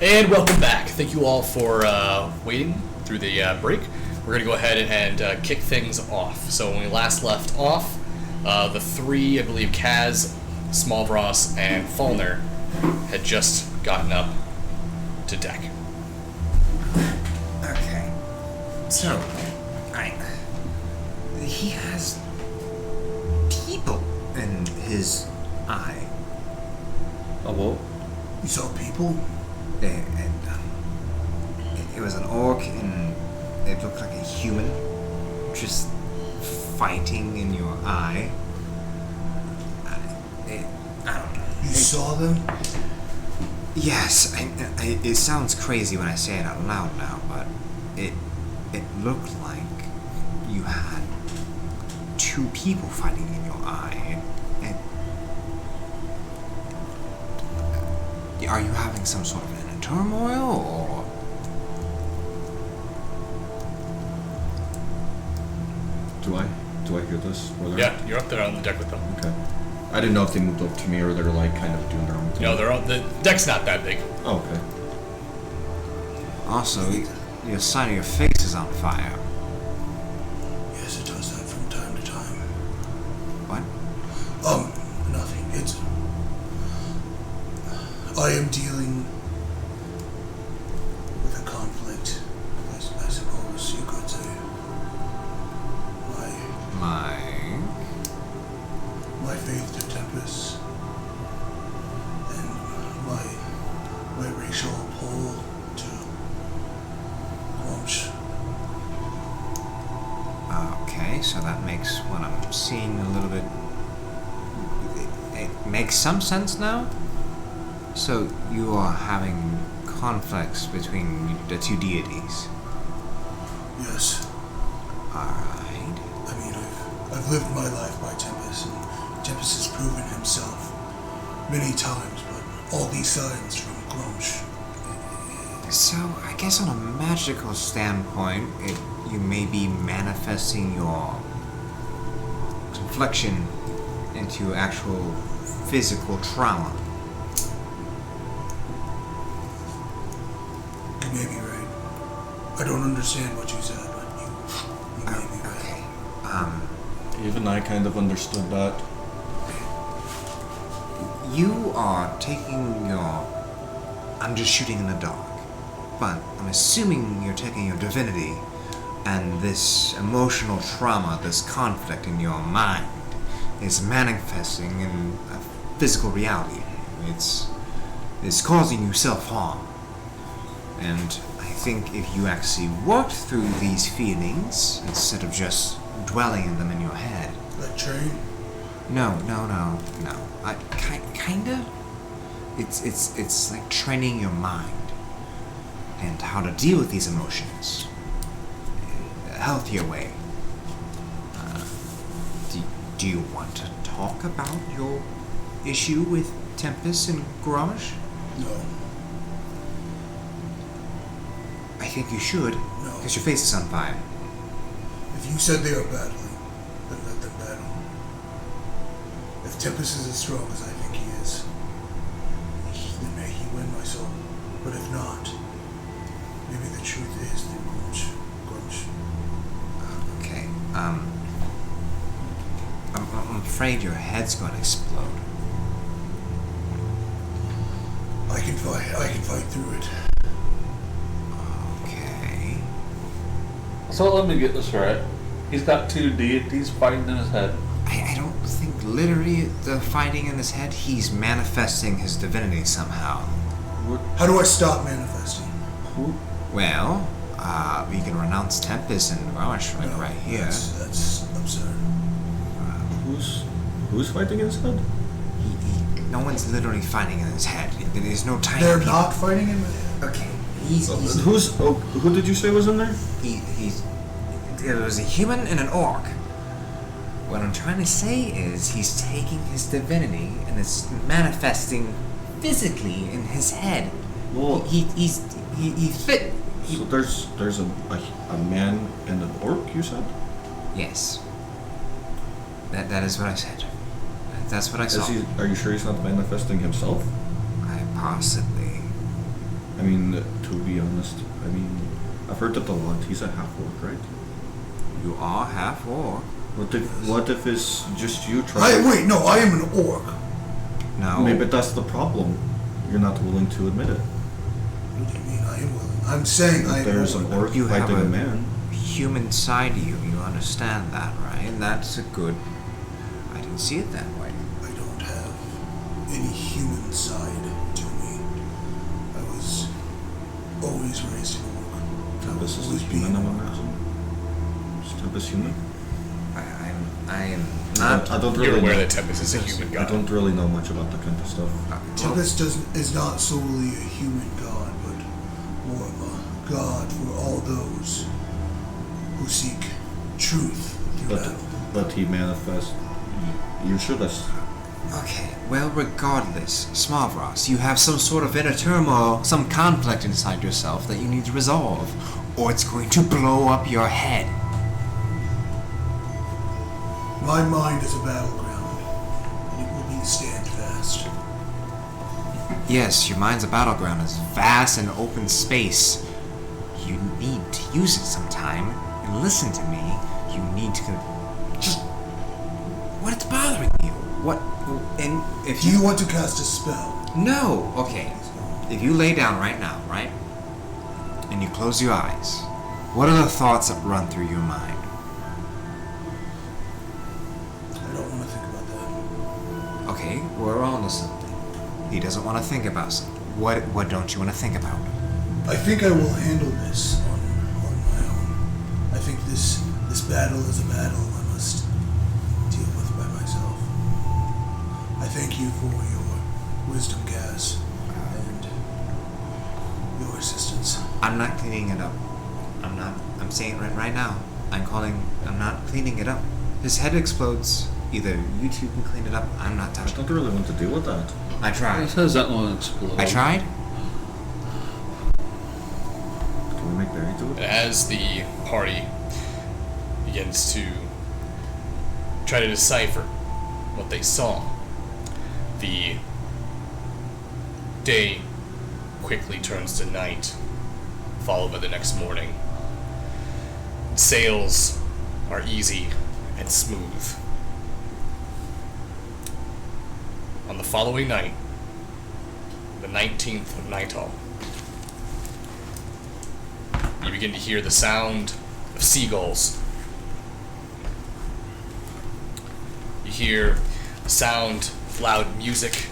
And welcome back. Thank you all for waiting through the break. We're going to go ahead and kick things off. So when we last left off, the three, I believe, Kaz, Smallbross, and Fallner had just gotten up to deck. Okay. So, he has people in his eye. Oh, what? You saw people? It was an orc, and it looked like a human, just fighting in your eye. I don't know. You saw them? Yes, it sounds crazy when I say it out loud now, but it looked like you had two people fighting in your eye. Are you having some sort of inner turmoil, or? Do I hear this? Yeah, you're up there on the deck with them. Okay. I didn't know if they moved up to me or they're like kind of doing their own thing. No, the deck's not that big. Oh, okay. Also, your side of your face is on fire. Yes, it does that from time to time. What? Nothing. I am dealing with a conflict, I suppose you could say. Okay, so that makes what I'm seeing a little bit... It makes some sense now? So you are having conflicts between the two deities? Yes. Alright. I mean, I've lived my life by Tempest, and Tempest has proven himself many times, but all these signs from Grumsh. So, I guess on a magical standpoint, you may be manifesting your confliction into actual physical trauma. You may be right. I don't understand what you said, but you may be right. Okay. Even I kind of understood that. You are taking your... I'm just shooting in the dark. But I'm assuming you're taking your divinity and this emotional trauma, this conflict in your mind is manifesting in a physical reality. It's causing you self-harm. And I think if you actually worked through these feelings instead of just dwelling in them in your head. Like train? No. I kinda. It's like training your mind and how to deal with these emotions in a healthier way. Do you want to talk about your issue with Tempest and Garage? No. I think you should. No. Because your face is on fire. If you said they are battling, then let them battle. If Tempest is as strong as I think he is, then may he win my soul. But if not, maybe the truth is the Grumsh. Okay. I'm afraid your head's going to explode. I can fight through it. Okay. So let me get this right. He's got two deities fighting in his head. I don't think literally the fighting in his head, he's manifesting his divinity somehow. How do I stop manifesting? Well, we can renounce Tempest and Garage right here. That's absurd. Who's fighting his head? No one's literally fighting in his head. There's no time. They're not fighting him? Okay. Who did you say was in there? There was a human and an orc. What I'm trying to say is he's taking his divinity and it's manifesting physically in his head. Well, He's fit. So there's a man and an orc, you said? Yes. That is what I said. That's what I saw. Are you sure he's not manifesting himself? Possibly. I mean, to be honest, I've heard that a lot. He's a half-orc, right? You are half orc. What if it's just you trying? Wait, no, I am an orc. No. Maybe that's the problem. You're not willing to admit it. What do you mean I am willing? I'm saying I am There's an orc You have fighting a a man. human side to you. You understand that, right? And that's a good... I didn't see it that way. I don't have any human side to me. I was always raised an orc. Tempest is Always human, being I'm an orc. imagining. Is Tempest human? I am not... I don't You're really aware know. that Tempest is a human I god. don't really know much about that kind of stuff. Tempest is not solely a human god, but more of a god for all those who seek truth through battle. But he manifests. You should have. Okay, well, regardless, Smavros, you have some sort of inner turmoil, some conflict inside yourself that you need to resolve, or it's going to blow up your head. My mind is a battleground, and it will be stand fast. Yes, your mind's a battleground. It's vast and open space. You need to use it sometime. And listen to me. You need to just... What's bothering you? What... And if Do you want to cast a spell? No! Okay. If you lay down right now, right? And you close your eyes, what are the thoughts that run through your mind? I don't want to think about that. Okay, we're on to something. He doesn't want to think about something. What don't you want to think about? I think I will handle this on my own. I think this battle is a battle I must deal with by myself. I thank you for your wisdom, Gaz, and your assistance. I'm not cleaning it up. I'm saying it right now. I'm not cleaning it up. His head explodes. Either you two can clean it up. I'm not I touching don't it. really want to deal with that. I tried. It says that one explode. I tried. Can we make Barry do it? As the party begins to try to decipher what they saw, the day quickly turns to night, followed by the next morning. Sails are easy and smooth. On the following night, the 19th of Nighthall, you begin to hear the sound of seagulls. You hear the sound of loud music,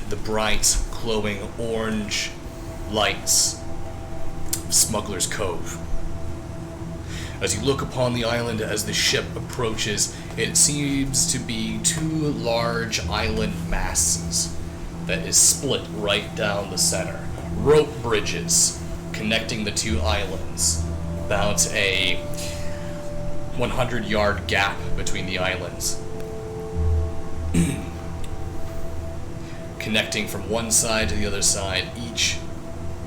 the bright, glowing orange lights of Smuggler's Cove. As you look upon the island as the ship approaches, it seems to be two large island masses that is split right down the center. Rope bridges connecting the two islands, about a 100-yard gap between the islands. Connecting from one side to the other side, each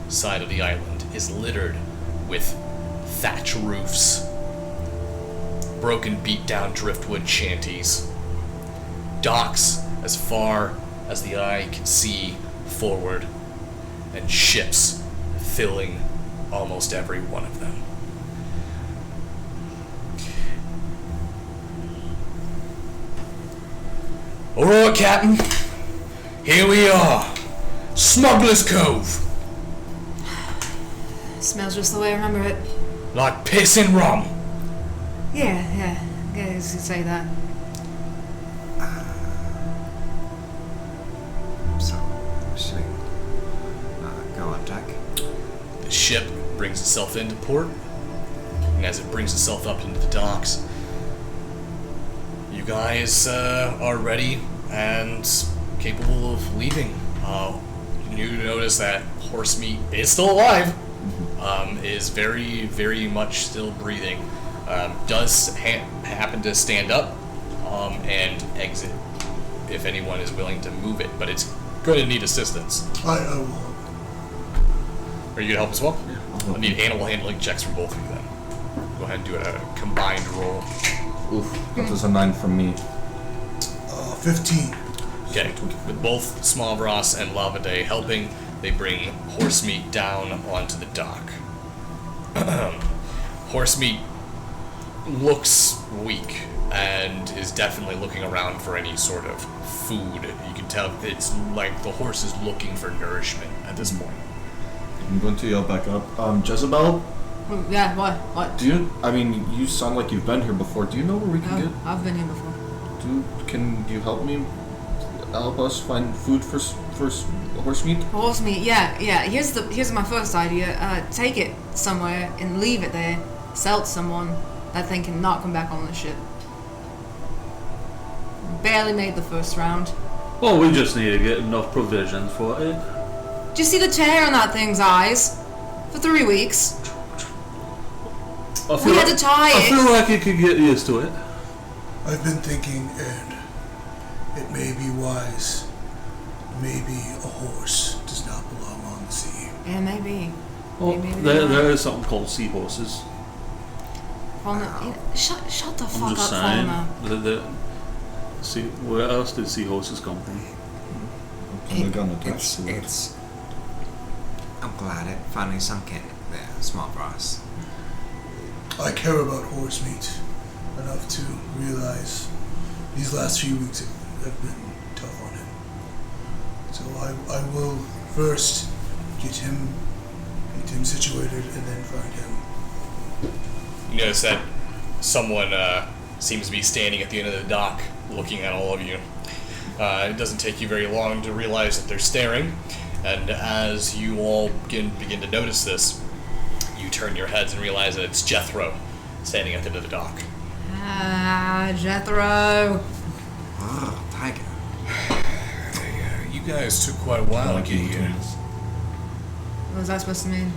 side of the island is littered with thatch roofs, broken, beat-down driftwood shanties, docks as far as the eye can see forward, and ships filling almost every one of them. Alright, Captain. Here we are. Smuggler's Cove. Smells just the way I remember it. Like piss and rum. Yeah, I guess you'd say that. So, should we go on deck? The ship brings itself into port, and as it brings itself up into the docks, you guys are ready and capable of leaving. You notice that horse meat is still alive, is very, very much still breathing, does happen to stand up and exit if anyone is willing to move it, but it's going to need assistance. I will. Are you going to help as well? Yeah, I'll I help. need animal handling checks from both of you then. Go ahead and do a combined roll. Oof, that was a 9 from me. 15. Okay, with both Smavros and Lavade helping, they bring horse meat down onto the dock. Horse meat looks weak and is definitely looking around for any sort of food. You can tell it's like the horse is looking for nourishment at this point. I'm going to yell back up. Jezebel, Yeah, what? do you, you sound like you've been here before. Do you know where we can get? I've been here before. Can you help us find food for horse meat? Horse meat, yeah. Here's my first idea. Take it somewhere and leave it there. Sell it to someone. That thing cannot come back on the ship. Barely made the first round. Well, we just need to get enough provisions for it. Did you see the tear on that thing's eyes? For 3 weeks. We had to tie I it. feel like you could get used to it. I've been thinking, and it may be wise. Maybe a horse does not belong on the sea. Yeah, maybe. Well, Maybe there is something called seahorses. Shut the I'm fuck just up, saying. Fauna. See, where else did seahorses come from? They got attached to it. It's. I'm glad it finally sunk in there, small brass. I care about horse meat enough to realize these last few weeks have been tough on him. So I will first get him situated and then find him. You notice that someone seems to be standing at the end of the dock looking at all of you. It doesn't take you very long to realize that they're staring, and as you all begin to notice this, you turn your heads and realize that it's Jethro standing at the end of the dock. Ah, Jethro. Oh, tiger. You guys took quite a while to get here. What was that supposed to mean?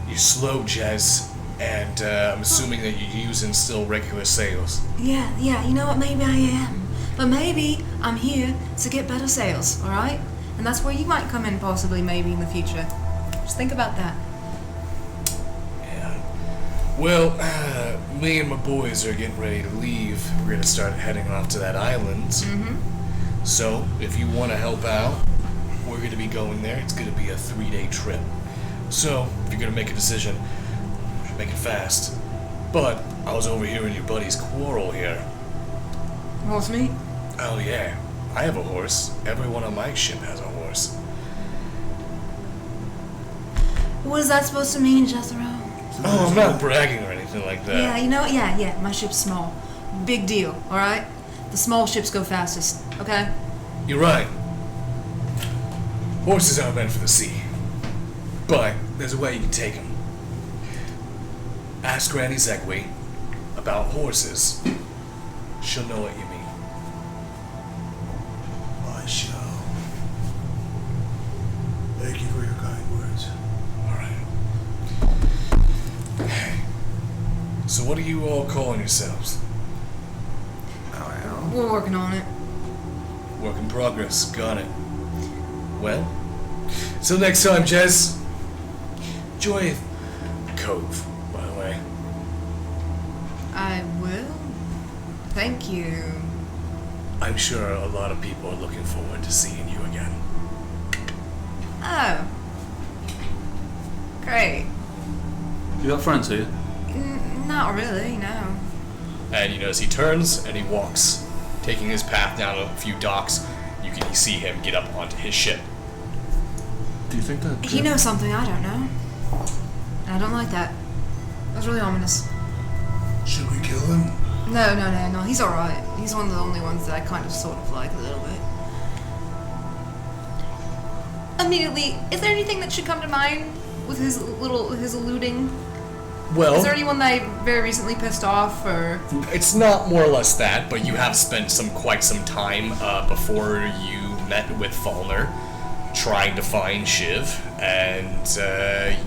You're slow, Jez, and I'm assuming that you're using still regular sails. Yeah, you know what, maybe I am. But maybe I'm here to get better sales, alright? And that's where you might come in possibly, maybe, in the future. Just think about that. Yeah. Well, me and my boys are getting ready to leave. We're gonna start heading off to that island. Mm-hmm. So, if you want to help out, we're gonna be going there. It's gonna be a 3-day trip. So, if you're gonna make a decision, you should make it fast. But, I was overhearing your buddy's quarrel here. Horse meat? Oh yeah, I have a horse. Everyone on my ship has a horse. What is that supposed to mean, Jethro? Oh, I'm not bragging or anything like that. Yeah, you know what? Yeah, my ship's small. Big deal, alright? The small ships go fastest, okay? You're right. Horses aren't meant for the sea. But there's a way you can take them. Ask Granny Zegway about horses. She'll know what you mean. I shall. Thank you for your kind words. Alright. So what are you all calling yourselves? We're working on it. Work in progress. Got it. Well, till next time, Jez. Enjoy Cove, by the way. I will. Thank you. I'm sure a lot of people are looking forward to seeing you again. Oh. Great. You got friends here? Not really, no. And you notice he turns and he walks, taking his path down a few docks. You can see him get up onto his ship. Do you think that... He knows something I don't know. And I don't like that. That's really ominous. Should we kill him? No, he's alright. He's one of the only ones that I kind of sort of like a little bit. Immediately, is there anything that should come to mind with his eluding? Well, Is there anyone that I very recently pissed off, or? it's not more or less that, but you have spent quite some time before you met with Falner trying to find Shiv, and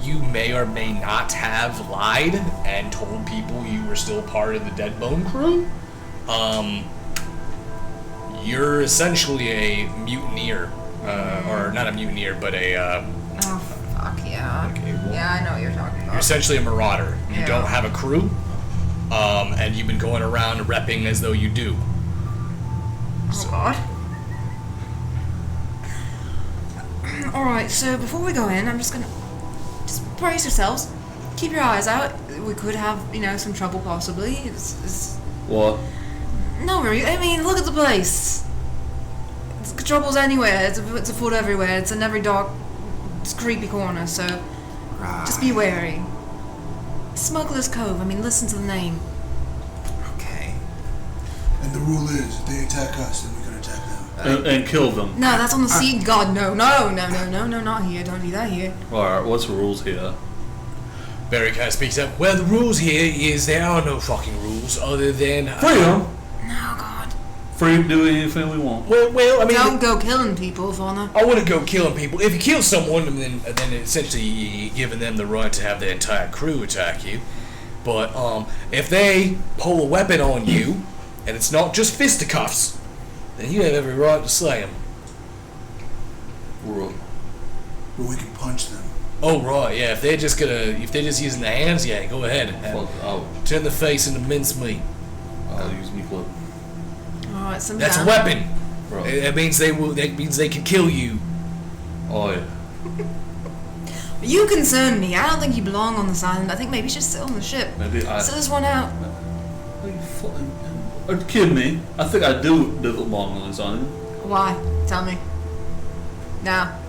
you may or may not have lied and told people you were still part of the Deadbone crew. You're essentially a mutineer, or not a mutineer, but a Oh, fuck yeah. Okay, well- Yeah, I know what you're talking about. you're essentially a marauder. You Yeah. don't have a crew, and you've been going around repping as though you do. Oh, God. Alright, so before we go in, I'm just gonna... Just brace yourselves. Keep your eyes out. We could have, some trouble possibly. It's What? no worries. I mean, look at the place. Trouble's anywhere. It's afoot everywhere. It's in every dark, creepy corner, so Right. just be wary. Smuggler's Cove. I mean, listen to the name. Okay. And the rule is, if they attack us, then we can attack them. And kill them. No, that's on the sea. God, no, not here. Don't do that here. Alright, what's the rules here? Barry kind of speaks up. Well, the rules here is there are no fucking rules other than Freedom! No, God. Free to do anything we want. Well, I mean, Don't go killing people, Fauna. I wouldn't go killing people. If you kill someone, then essentially you're giving them the right to have the entire crew attack you. But if they pull a weapon on you, and it's not just fisticuffs, then you have every right to slay them. Right. But we can punch them. Oh right, yeah. If they're just using the hands, yeah, go ahead. Fuck, Turn the face into mincemeat. I'll use me club. Alright, some That's a weapon. Right. That means that means they can kill you. Oh yeah. You concern me. I don't think you belong on this island. I think maybe you should sit on the ship. Maybe I. Sit this one out. Are you fucking? Are you kidding me? I think I do belong on this island. Why? Tell me. Now.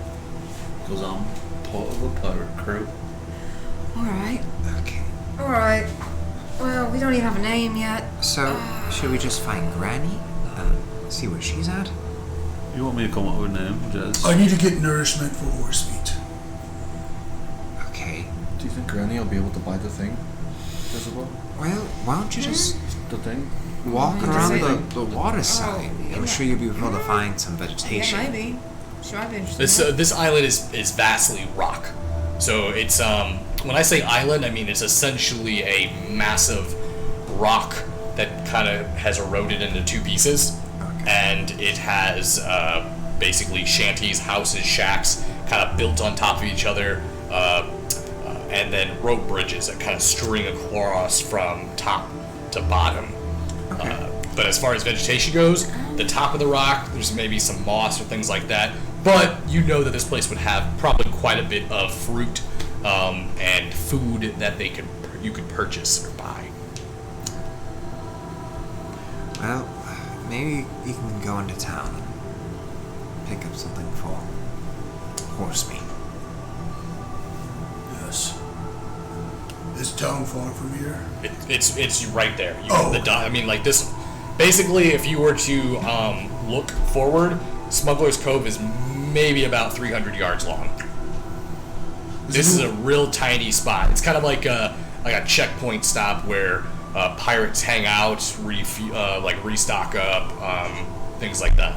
Because I'm part of a pirate crew. Alright. Okay. Alright. Well, we don't even have a name yet. So, should we just find Granny? See where she's at? You want me to come up with a name, Jez? I need to get nourishment for horse meat. Okay. Do you think Granny will be able to buy the thing? Isabel? Well, why don't you just The thing? walk You can around say- the water side? yeah. I'm sure you'll be able to find some Yeah, vegetation. maybe. She might be interested. This island is vastly rock. So it's when I say island, I mean it's essentially a massive rock that kind of has eroded into two pieces, and it has basically shanties, houses, shacks, kind of built on top of each other, and then rope bridges that kind of string across from top to bottom. But as far as vegetation goes, the top of the rock, there's maybe some moss or things like that. But you know that this place would have probably quite a bit of fruit and food that you could purchase or buy. Well, maybe you can go into town and pick up something for horse meat. Yes. Is town far from here? It's right there. Oh. I mean, like this. Basically, if you were to look forward, Smuggler's Cove is maybe about 300 yards long. This is a real tiny spot. It's kind of like a checkpoint stop where pirates hang out, restock up, things like that.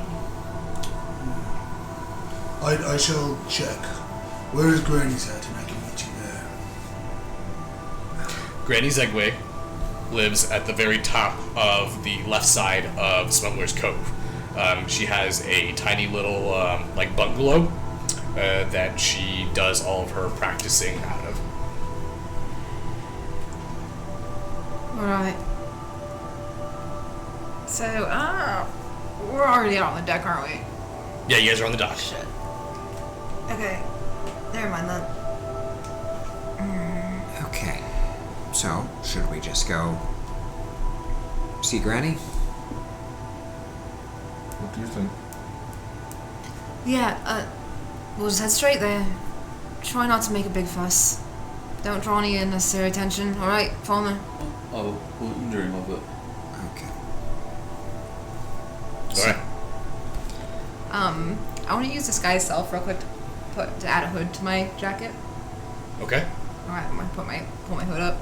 I shall check. Where is Granny's at, and I can meet you there. Granny Zegway lives at the very top of the left side of Smuggler's Cove. She has a tiny little bungalow that she does all of her practicing out of. Alright. So, we're already out on the deck, aren't we? Yeah, you guys are on the dock. Shit. Okay. Never mind then. Okay. So, should we just go see Granny? What do you think? Yeah, we'll just head straight there. Try not to make a big fuss. Don't draw any unnecessary attention, alright? Follow me. I wouldn't dream of it. Okay. Alright. I want to use disguise self real quick to add a hood to my jacket. Okay. Alright, I'm gonna pull my hood up.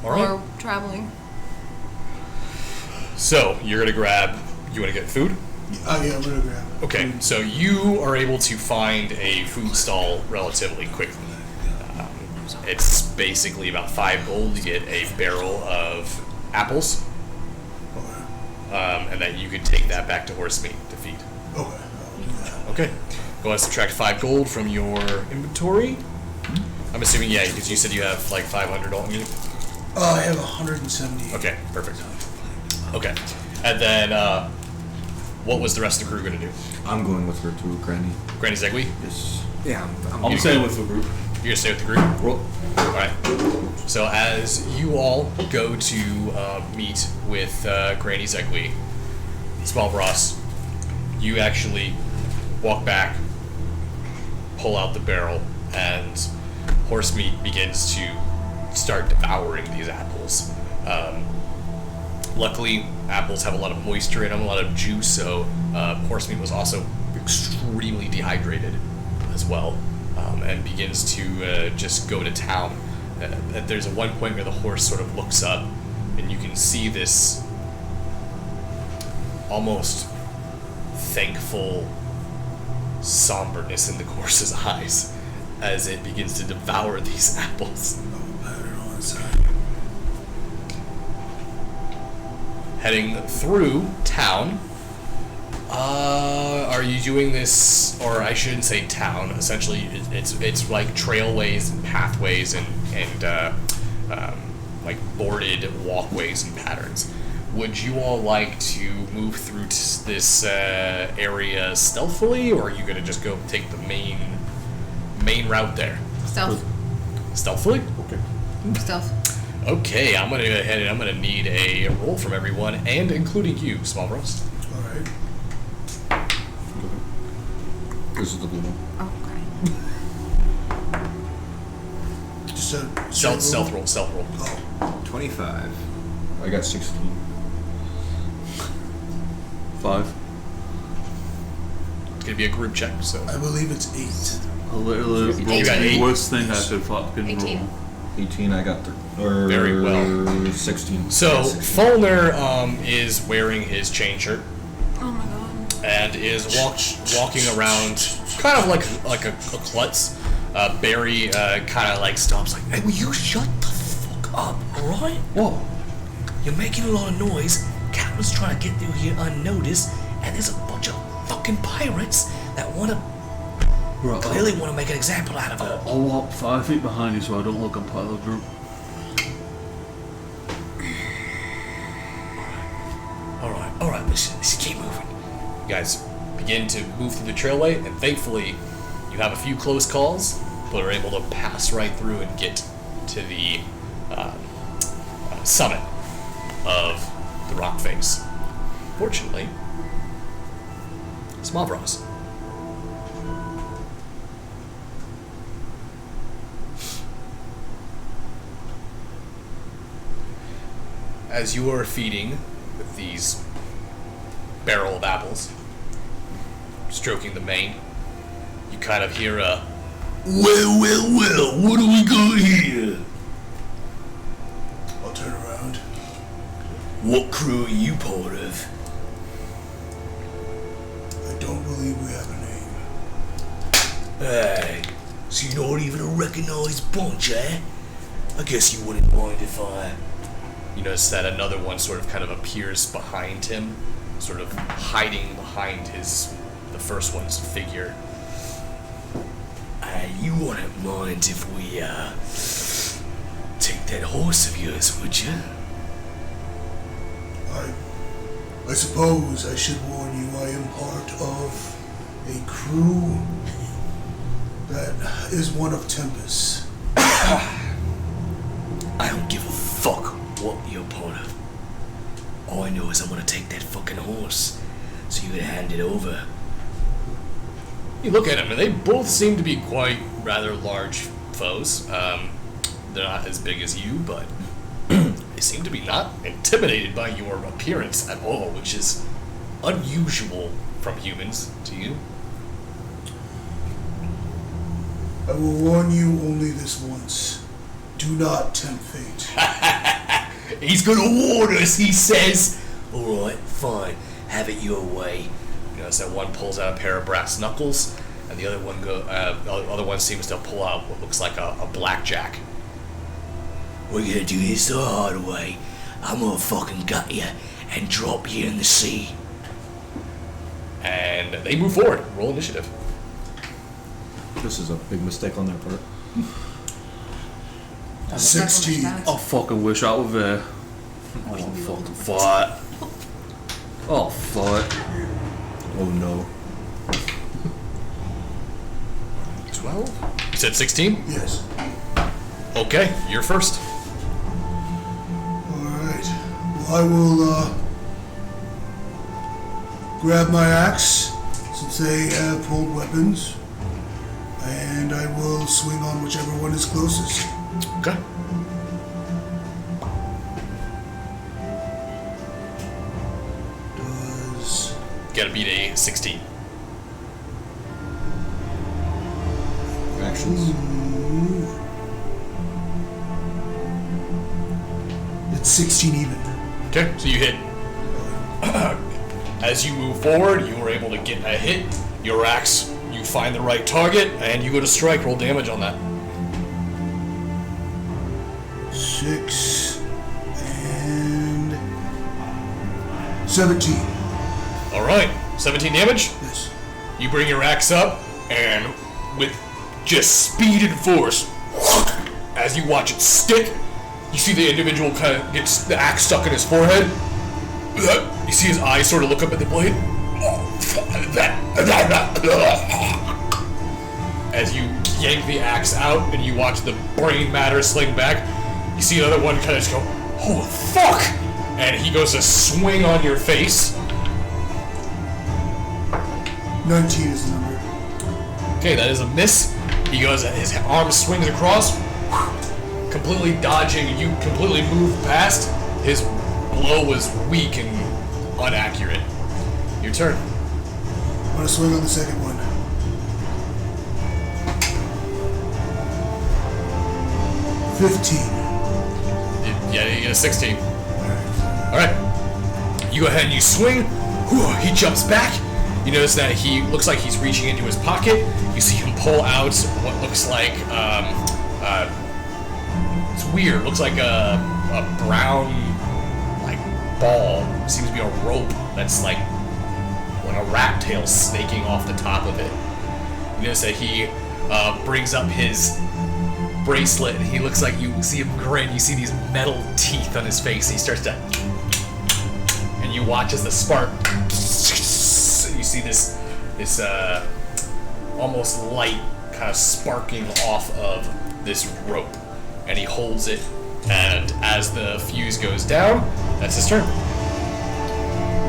Alright. Or traveling. So, you're gonna grab. You wanna get food? Yeah, I'm gonna grab. Okay, so you are able to find a food stall relatively quickly. It's basically about 5 gold to get a barrel of apples, and that you could take that back to Horsemeat to feed. Okay, I'll do that. Okay, go ahead and subtract 5 gold from your inventory. I'm assuming, yeah, because you said you have like 500 on you. I have 170. Okay, perfect. Okay, and then what was the rest of the crew going to do? I'm going with her to Granny. Granny Zegwee? Yes. Yeah, I'm staying with the group. You're gonna stay with the group? Roll. Alright. So as you all go to meet with Granny Zegwee, Small Ross, you actually walk back, pull out the barrel, and Horsemeat begins to start devouring these apples. Luckily, apples have a lot of moisture in them, a lot of juice, so Horsemeat was also extremely dehydrated as well. And begins to just go to town. There's one point where the horse sort of looks up, and you can see this almost thankful somberness in the horse's eyes as it begins to devour these apples. Heading through town. Are you doing this, or I shouldn't say town, essentially it's like trailways and pathways and like boarded walkways and patterns. Would you all like to move through this area stealthily, or are you going to just go take the main route there? Stealth. Stealthily? Okay. Stealth. Okay, I'm going to go ahead and I'm going to need a roll from everyone, and including you, Small Ross. Alright. This is the blue one. Okay. Just a Stealth roll. Oh. 25. I got 16. 5. It's going to be a group check, so. I believe it's 8. I literally You rolled got the 8. worst thing I could fucking 18. roll. 18, I got or Very well. 16. So, 16. Fulner is wearing his chain shirt Oh my god. and is walking around kind of like a klutz. Barry kind of like stops like, Hey, will you shut the fuck up, alright? Whoa. You're making a lot of noise. Captain's trying to get through here unnoticed, and there's a bunch of fucking pirates that clearly want to make an example out of her. I'll walk 5 feet behind you so I don't look I'm part of the group. Alright, let's keep moving. you guys begin to move through the trailway, and thankfully you have a few close calls, but are able to pass right through and get to the summit of the rock face. Fortunately, Smavros. As you are feeding with these barrel of apples, stroking the mane, you kind of hear a, Well, what do we got here? I'll turn around. What crew are you part of? I don't believe we have a name. Hey, so you're not even a recognized bunch, eh? I guess you wouldn't mind if I... you notice that another one sort of kind of appears behind him, sort of hiding behind the first one's figure. You wouldn't mind if we, take that horse of yours, would you? I suppose I should warn you I am part of a crew that is one of Tempest. I don't give a fuck what you're part of. All I know is I'm gonna take that fucking horse, so you can hand it over. You look at them, and they both seem to be quite rather large foes. They're not as big as you, but they seem to be not intimidated by your appearance at all, which is unusual from humans to you. I will warn you only this once. Do not tempt fate. He's gonna warn us, he says. Alright, fine. Have it your way. You notice that one pulls out a pair of brass knuckles, and the other one seems to pull out what looks like a blackjack. We're gonna do this the hard way. I'm gonna fucking gut you and drop you in the sea. And they move forward. Roll initiative. This is a big mistake on their part. 16. I fucking wish I were there. Oh, fucking fight. Oh, fight. Oh no. 12? You said 16? Yes. Okay, you're first. Alright. Well, I will, grab my axe, since they have pulled weapons, and I will swing on whichever one is closest. Okay. Does... Gotta beat a 16. Actions. It's 16 even. Okay, so you hit. As you move forward, you were able to get a hit. Your axe, you find the right target, and you go to strike. Roll damage on that. 6 and 17. Alright, 17 damage. Yes. You bring your axe up, and with just speed and force, as you watch it stick, you see the individual kind of gets the axe stuck in his forehead. You see his eyes sort of look up at the blade. As you yank the axe out and you watch the brain matter sling back, you see another one kind of just go, oh fuck! And he goes to swing on your face. 19 is the number. Okay, that is a miss. He goes, his arm swings across, completely dodging. You completely move past. His blow was weak and inaccurate. Your turn. I'm gonna swing on the second one. 15. Yeah, you get a 16. Alright. You go ahead and you swing. Whew, he jumps back. You notice that he looks like he's reaching into his pocket. You see him pull out what looks like, it's weird. Looks like a brown, like, ball. Seems to be a rope that's like a rat tail snaking off the top of it. You notice that he brings up his bracelet, and he looks like, you see him grin. You see these metal teeth on his face. He starts to, and you watch as the spark. You see this almost light kind of sparking off of this rope, and he holds it. And as the fuse goes down, that's his turn.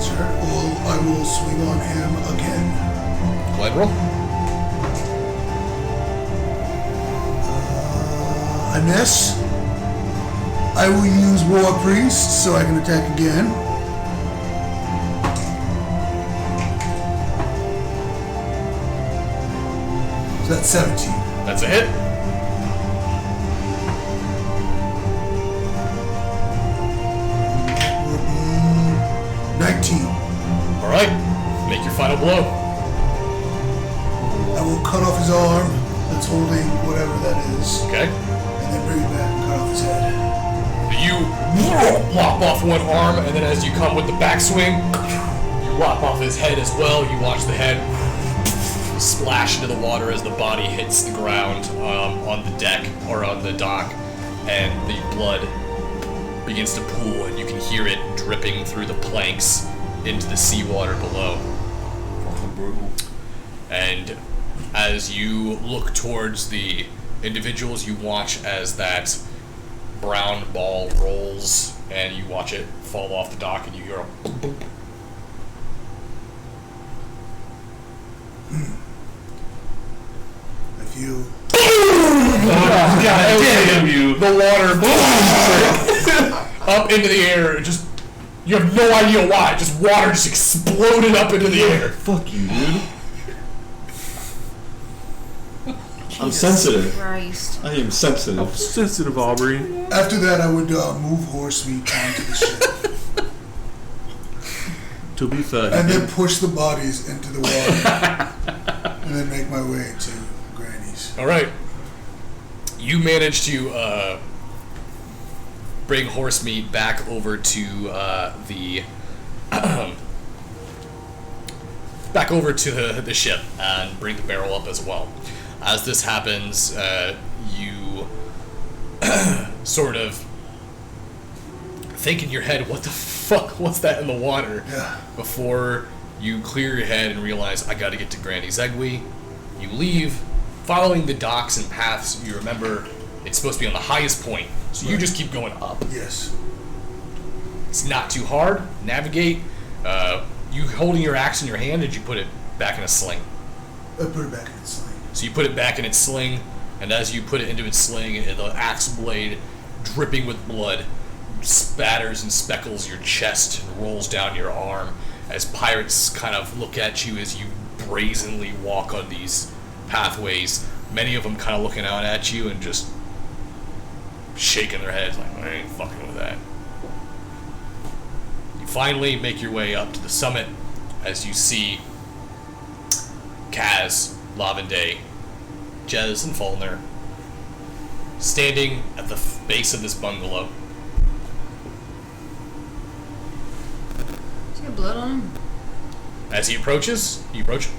Sure. Well, I will swing on him again. Go ahead, roll. I miss. I will use War Priest so I can attack again. So that's 17. That's a hit. Will be 19. All right, make your final blow. I will cut off his arm that's holding whatever that is, Okay. and then bring it back and cut off his head. You lop off one arm, and then as you come with the backswing, you lop off his head as well. You watch the head splash into the water as the body hits the ground on the deck or on the dock, and the blood begins to pool, and you can hear it dripping through the planks into the seawater below. And as you look towards the individuals, you watch as that brown ball rolls, and you watch it fall off the dock, and you hear a boop, boop. I feel God damn you! The water up into the air. Just, you have no idea why. Just water just exploded up into the air. Fuck you, dude. I'm sensitive. Christ. I am sensitive. Sensitive, Aubrey. After that, I would move horse meat onto the ship To be fair, and then push the bodies into the water, and then make my way to Granny's. All right. You managed to bring horse meat back over to the back over to the ship and bring the barrel up as well. As this happens, you sort of think in your head, what the fuck, what's that in the water? Yeah. Before you clear your head and realize, I gotta get to Granny Zegwe. You leave, following the docks and paths. You remember it's supposed to be on the highest point, so you just keep going up. Yes. It's not too hard. Navigate. You holding your axe in your hand, did you put it back in a sling? I put it back in its sling. So you put it back in its sling, and as you put it into its sling, the axe blade, dripping with blood, spatters and speckles your chest and rolls down your arm as pirates kind of look at you as you brazenly walk on these pathways. Many of them kind of looking out at you and just shaking their heads like, I ain't fucking with that. You finally make your way up to the summit as you see Kaz, Lavende, Jez, and Fulner standing at the base of this bungalow. Is he got blood on him? As he approaches, you approach.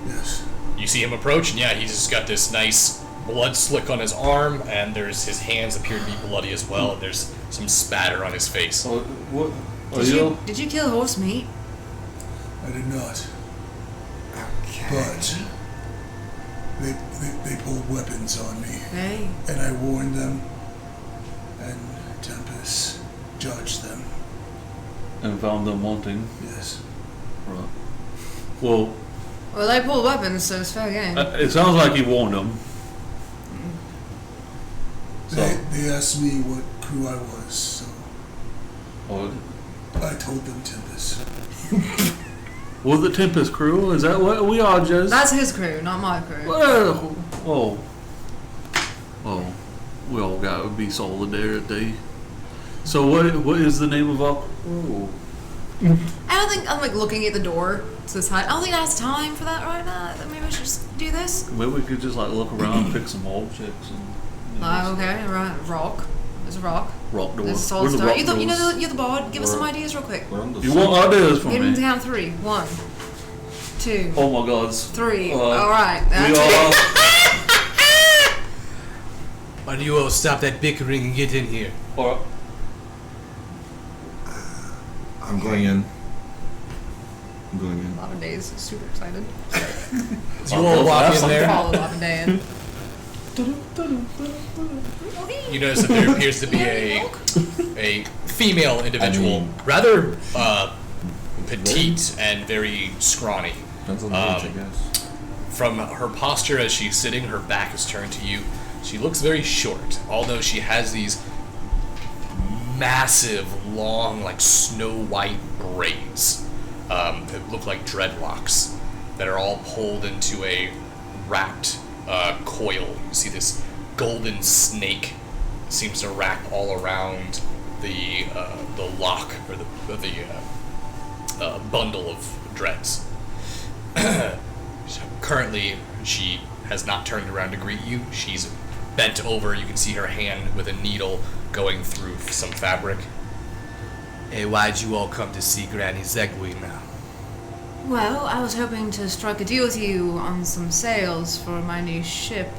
Yes. You see him approach, and yeah, he's just got this nice blood slick on his arm, and there's his hands appear to be bloody as well, and there's some spatter on his face. Oh, what? Are Did you kill horse meat? I did not. Okay. But they pulled weapons on me, Hey. and I warned them, and Tempest judged them. and found them wanting? Yes. Right. Well, Well, they pulled weapons, so it's fair game. it sounds like you warned them. They asked me what crew I was, so Or, I told them Tempest. was the Tempest crew? Is that what we are, Jez? That's his crew, not my crew. Well, oh. we all got to be solidarity. So what is the name of our crew? I don't think I'm like looking at the door to this hut. I don't think I have time for that right now. Maybe I should just do this. Maybe we could just like look around, pick some objects, and Okay, right. Rock. There's a rock. rock door. There's a soul We're the star. rock You're the bard. Give us some We're- ideas real quick. We're on the You want ideas from Give them me? down 3. 1, 2, Oh my God! 3. Uh, All right. We That's it. are. Why do you all stop that bickering and get in here? Or, I'm going in. I'm going in. Lavender is super excited. You all walk in there. Follow Lavender in. You notice that there appears to be a female individual, I mean- rather petite and very scrawny. Depends on the age, I guess. From her posture as she's sitting, her back is turned to you. She looks very short, although she has these massive, long, like snow white braids that look like dreadlocks that are all pulled into a wrapped coil. You see this golden snake seems to wrap all around the lock or the bundle of dreads. So currently, she has not turned around to greet you. She's bent over. You can see her hand with a needle going through some fabric. Hey, why'd you all come to see Granny Zegway now? Well, I was hoping to strike a deal with you on some sales for my new ship.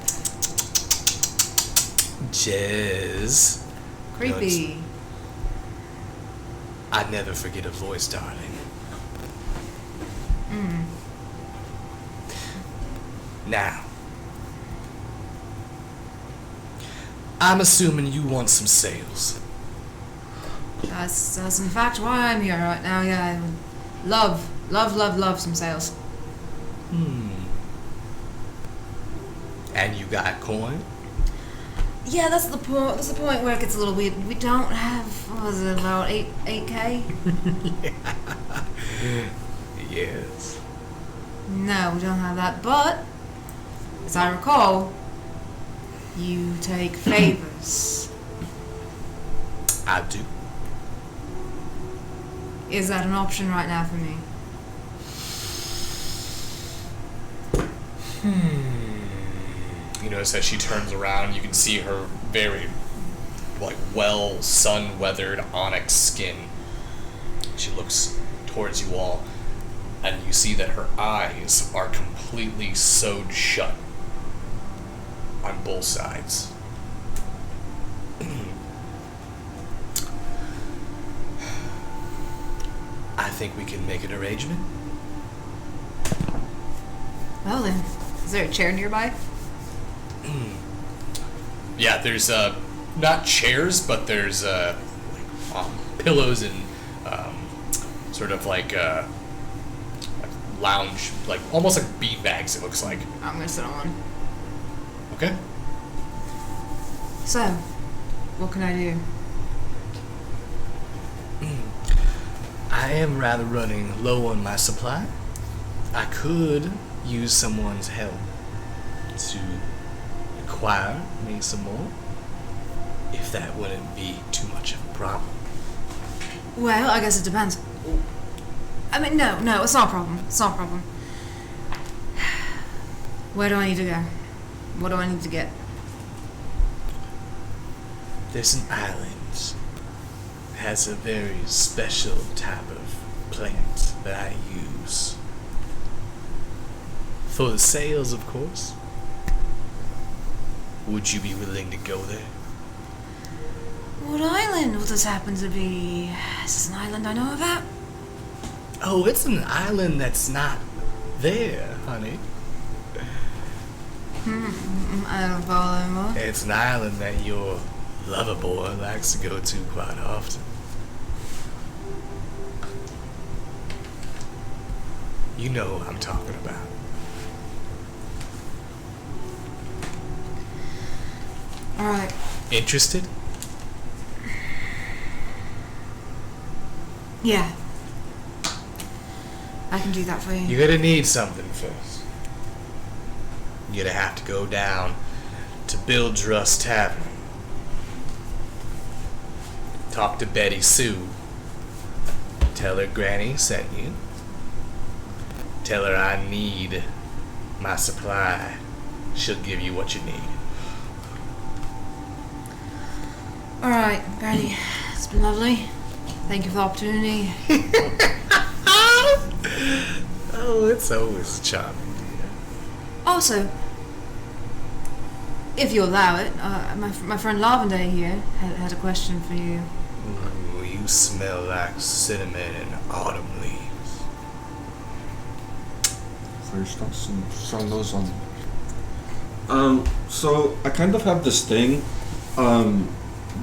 Jez. Creepy. I'd never forget a voice, darling. Now, I'm assuming you want some sales. That's in fact why I'm here right now. Yeah, I would love some sales. And you got coin? Yeah, that's the point. That's the point where it gets a little weird. We don't have, what was it, about 8K? Yes. No, we don't have that. But as I recall, you take favors. I do. Is that an option right now for me? You notice as she turns around, you can see her very, like, well sun-weathered onyx skin. She looks towards you all, and you see that her eyes are completely sewed shut on both sides. I think we can make an arrangement. Well then, is there a chair nearby? Yeah, there's not chairs, but there's pillows and sort of like lounge, like almost like bean bags. It looks like. I'm gonna sit on one. Okay. So, what can I do? I am rather running low on my supply. I could use someone's help to acquire me some more, if that wouldn't be too much of a problem. Well, I guess it depends. I mean, no, it's not a problem. It's not a problem. Where do I need to go? What do I need to get? There's an island. It has a very special type of plant that I use. For the sales, of course. Would you be willing to go there? What island will this happen to be? Is this an island I know about? Oh, it's an island that's not there, honey. I don't follow anymore. It's an island that your lover boy likes to go to quite often. You know what I'm talking about. Alright. Interested? Yeah. I can do that for you. You're gonna need something first. You're gonna have to go down to Bill Druss Tavern talk to Betty Sue. Tell her Granny sent you. Tell her I need my supply. She'll give you what you need. Alright, Betty. It's been lovely. Thank you for the opportunity. Oh, it's always charming. Also, if you allow it, my friend Lavender here had a question for you. Ooh, you smell like cinnamon and autumn leaves. First, some those on. So I kind of have this thing.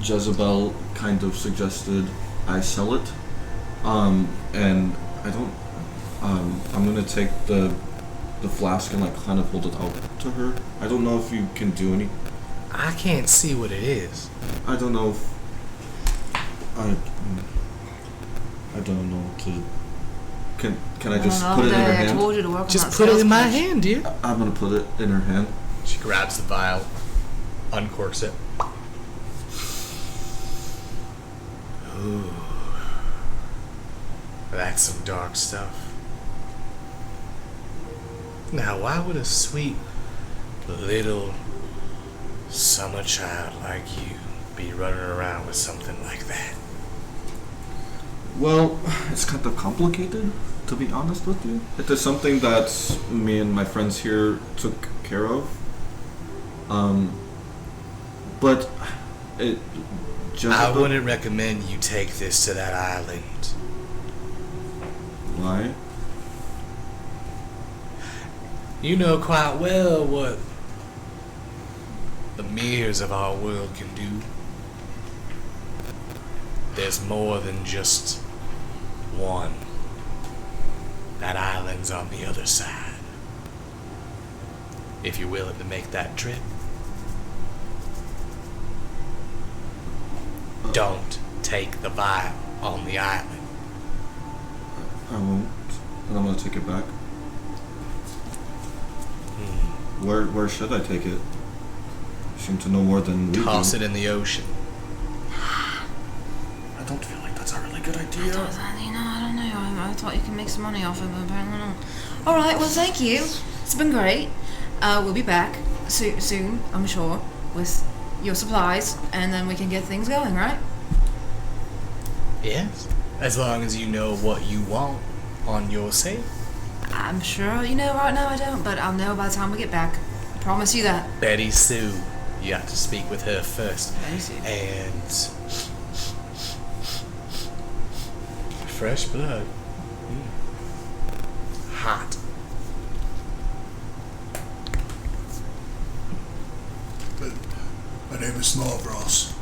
Jezebel kind of suggested I sell it. And I don't. I'm gonna take the flask and like kind of hold it out to her. I don't know if you can do any. I can't see what it is. I don't know if I don't know to. Can I just put it in her I hand? told you to work on Just that put it sales in my pitch. hand, dear. I'm gonna put it in her hand. She grabs the vial, uncorks it. Ooh. That's some dark stuff. Now, why would a sweet little summer child like you be running around with something like that? Well, it's kind of complicated, to be honest with you. It is something that me and my friends here took care of. But it just. I wouldn't recommend you take this to that island. Why? You know quite well what the mirrors of our world can do. There's more than just one. That island's on the other side. If you're willing to make that trip, don't take the vial on the island. I won't. And I'm gonna take it back. Where should I take it? You seem to know more than we Toss do. it in the ocean. I don't feel like that's a really good idea. I don't know. I thought you could make some money off it, but apparently not. Alright, well, thank you. It's been great. We'll be back soon, I'm sure, with your supplies, and then we can get things going, right? Yes. As long as you know what you want on your safe. I'm sure you know right now I don't, but I'll know by the time we get back. I promise you that. Betty Sue. You have to speak with her first. Betty Sue. And fresh blood. Hot. My name is Snodgrass.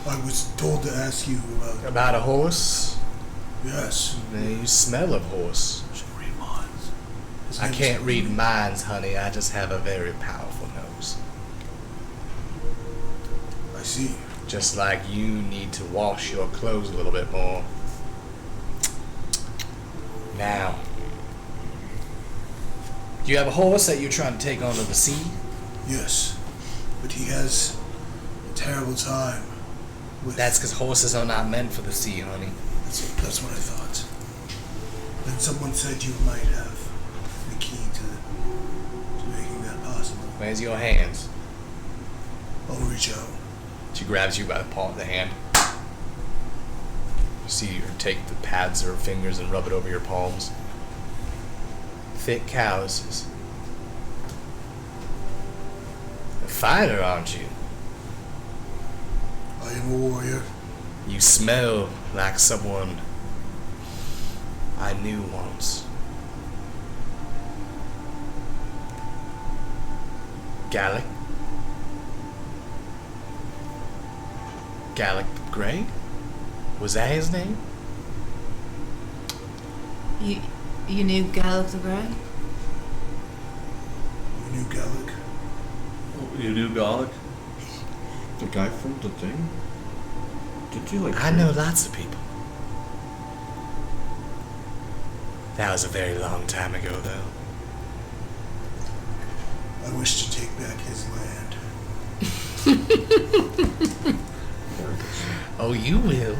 I was told to ask you about. About a horse? Yes. You smell of horse. Should read minds. His I name is- can't read minds, honey. I just have a very powerful nose. I see. Just like you need to wash your clothes a little bit more. Now, do you have a horse that you're trying to take onto the sea? Yes, but he has a terrible time with. That's because horses are not meant for the sea, honey. That's what I thought. Then someone said you might have the key to making that possible. Where's your hands? I'll reach out. She grabs you by the palm of the hand. You see her take the pads of her fingers and rub it over your palms. Thick calluses. A fighter, aren't you? I am a warrior. You smell like someone I knew once. Gallic? Gallic the Grey? Was that his name? You knew Gallic the Grey? You knew Gallic. You knew Gallic? The guy from the thing? Did you like? I know lots of people. That was a very long time ago, though. I wish to take back his land. Oh, you will.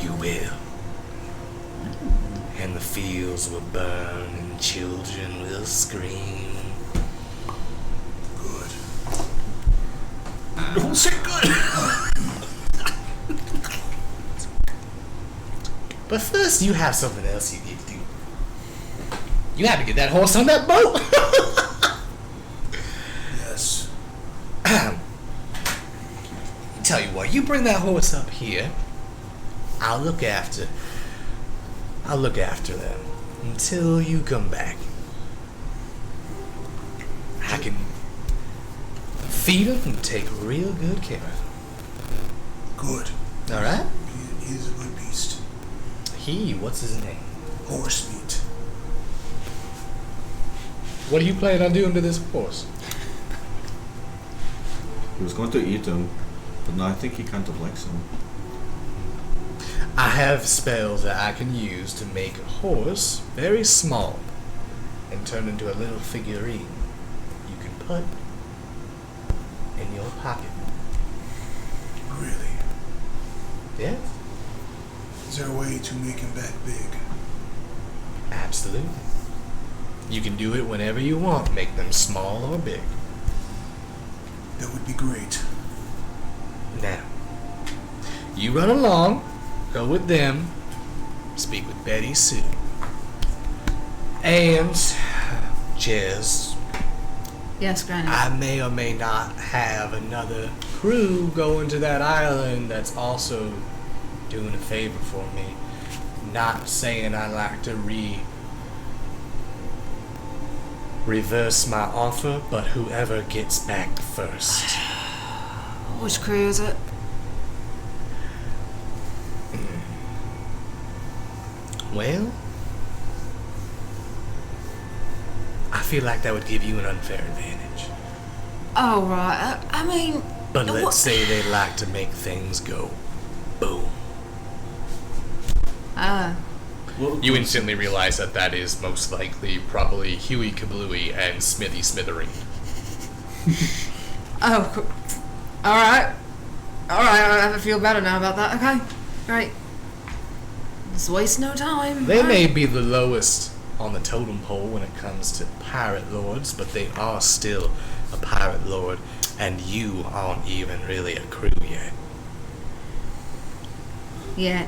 You will. And the fields will burn and children will scream. Good. Don't say good. But first, you have something else you need to do. You have to get that horse on that boat. Yes. Tell you what, you bring that horse up here. I'll look after them until you come back. I can feed them and take real good care of them. Good. All right? He is a good beast. What's his name? Horse meat. What are you planning on doing to this horse? He was going to eat him, but now I think he kind of likes him. I have spells that I can use to make a horse very small and turn into a little figurine you can put in your pocket. Really? Yes? Is there a way to make him that big? Absolutely. You can do it whenever you want, make them small or big. That would be great. Now, you run along, go with them, speak with Betty Sue. And, Jez, Yes, Granny. I may or may not have another crew going to that island that's also doing a favor for me. Not saying I like to reverse my offer, but whoever gets back first. Which crew is it? Well, I feel like that would give you an unfair advantage. Oh, right. I mean... But let's what- say they like to make things go boom. You instantly realize that is most likely probably Huey Kablooey and Smithy Smithereen. Oh, alright. Alright, I feel better now about that. Okay, great. Let's waste no time. They may be the lowest on the totem pole when it comes to pirate lords, but they are still a pirate lord, and you aren't even really a crew yet. Yeah.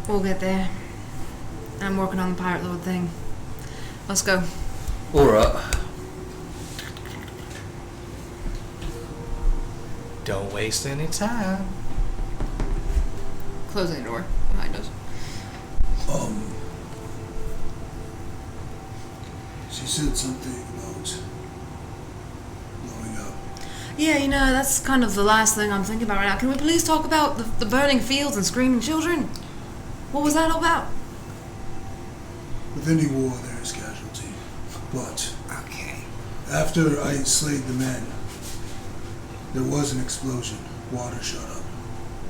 We'll get there. I'm working on the Pirate Lord thing. Let's go. Alright. Don't waste any time. Closing the door behind us. She said something about blowing up. Yeah, you know, that's kind of the last thing I'm thinking about right now. Can we please talk about the burning fields and screaming children? What was that all about? With any war, there is casualty. But Okay. after I slayed the men, there was an explosion. Water shut up.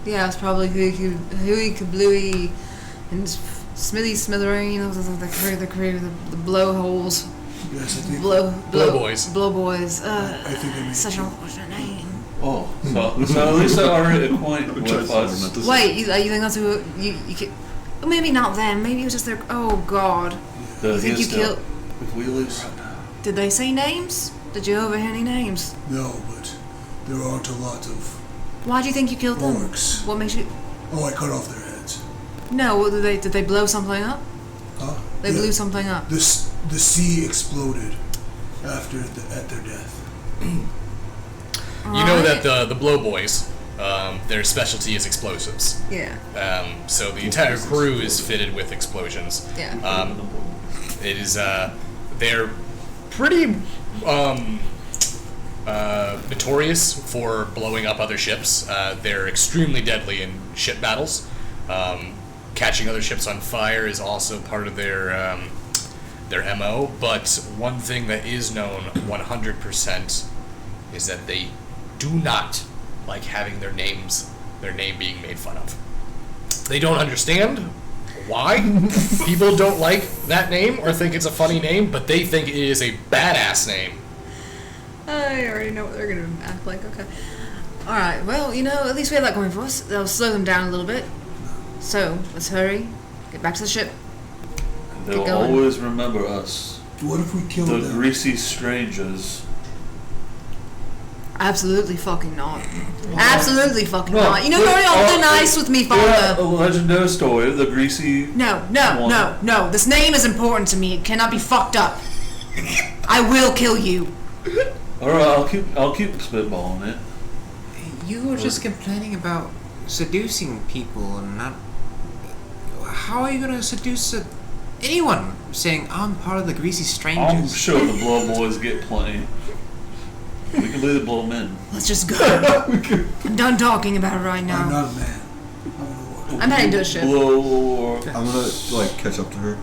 Yeah, it's probably Huey Kablooey and Smithy Smithereen, the crew, the blowholes. Yes, I think. Blowboys. Blowboys. I think they made Such two. an unfortunate name. Oh, so at least I already acquainted with us. Wait, you think that's who you could... Well, maybe not them. Maybe it was just their... Oh, God. You think you killed... With wheelies? Did they say names? Did you overhear any names? No, but there aren't a lot of Why do you think you killed them? orcs. What makes you... Oh, I cut off their heads. No, what did they blow something up? Huh? They blew something up. The sea exploded at their death. You know that the Blowboys, their specialty is explosives. Yeah. So the entire crew is fitted with explosions. Yeah. It is they're pretty notorious for blowing up other ships. They're extremely deadly in ship battles. Catching other ships on fire is also part of their MO. But one thing that is known 100% is that they do not like having their name being made fun of. They don't understand why people don't like that name or think it's a funny name, but they think it is a badass name. I already know what they're gonna act like. Okay. All right. Well, at least we have that going for us. That'll slow them down a little bit. So let's hurry. Get back to the ship. They'll going. always remember us, What if we killed the them? greasy strangers. Absolutely fucking not. Absolutely fucking No, not. You're very on thin ice with me, Yeah, a Father. legendary story, the greasy... No. One. No. This name is important to me. It cannot be fucked up. I will kill you. Alright, I'll keep spitballing it. You were just complaining about seducing people and not. How are you gonna seduce anyone saying I'm part of the greasy strangers? I'm sure the blow boys get plenty. We can be the blow men. Let's just go. I'm done talking about it right I'm now. not a man. I'm an orc. I'm heading to the ship. Blow... I'm gonna catch up to her.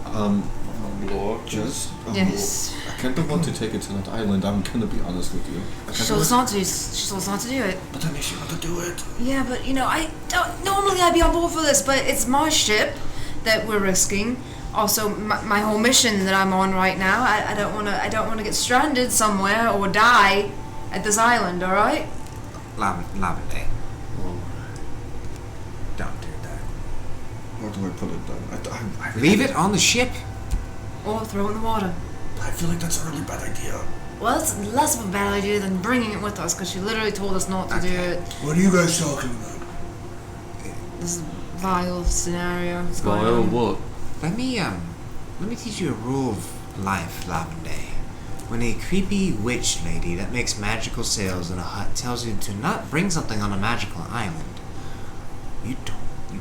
Blow... Just Yes. I kind of want to take it to that island. I'm gonna be honest with you. She told us not to. She told us not to do it. But that makes you want to do it. Yeah, but I don't. Normally I'd be on board for this, but it's my ship that we're risking. Also, my whole mission that I'm on right now. I don't wanna get stranded somewhere or die at this island. All right? Lavender. Don't do that. Where do I put it then? I Leave it on the ship. Or throw it in the water. I feel like that's a really bad idea. Well, it's less of a bad idea than bringing it with us, because she literally told us not to do it. What are you guys talking about? This vile scenario is going Vile on. what? Let me teach you a rule of life, Lavender. When a creepy witch lady that makes magical sails in a hut tells you to not bring something on a magical island, you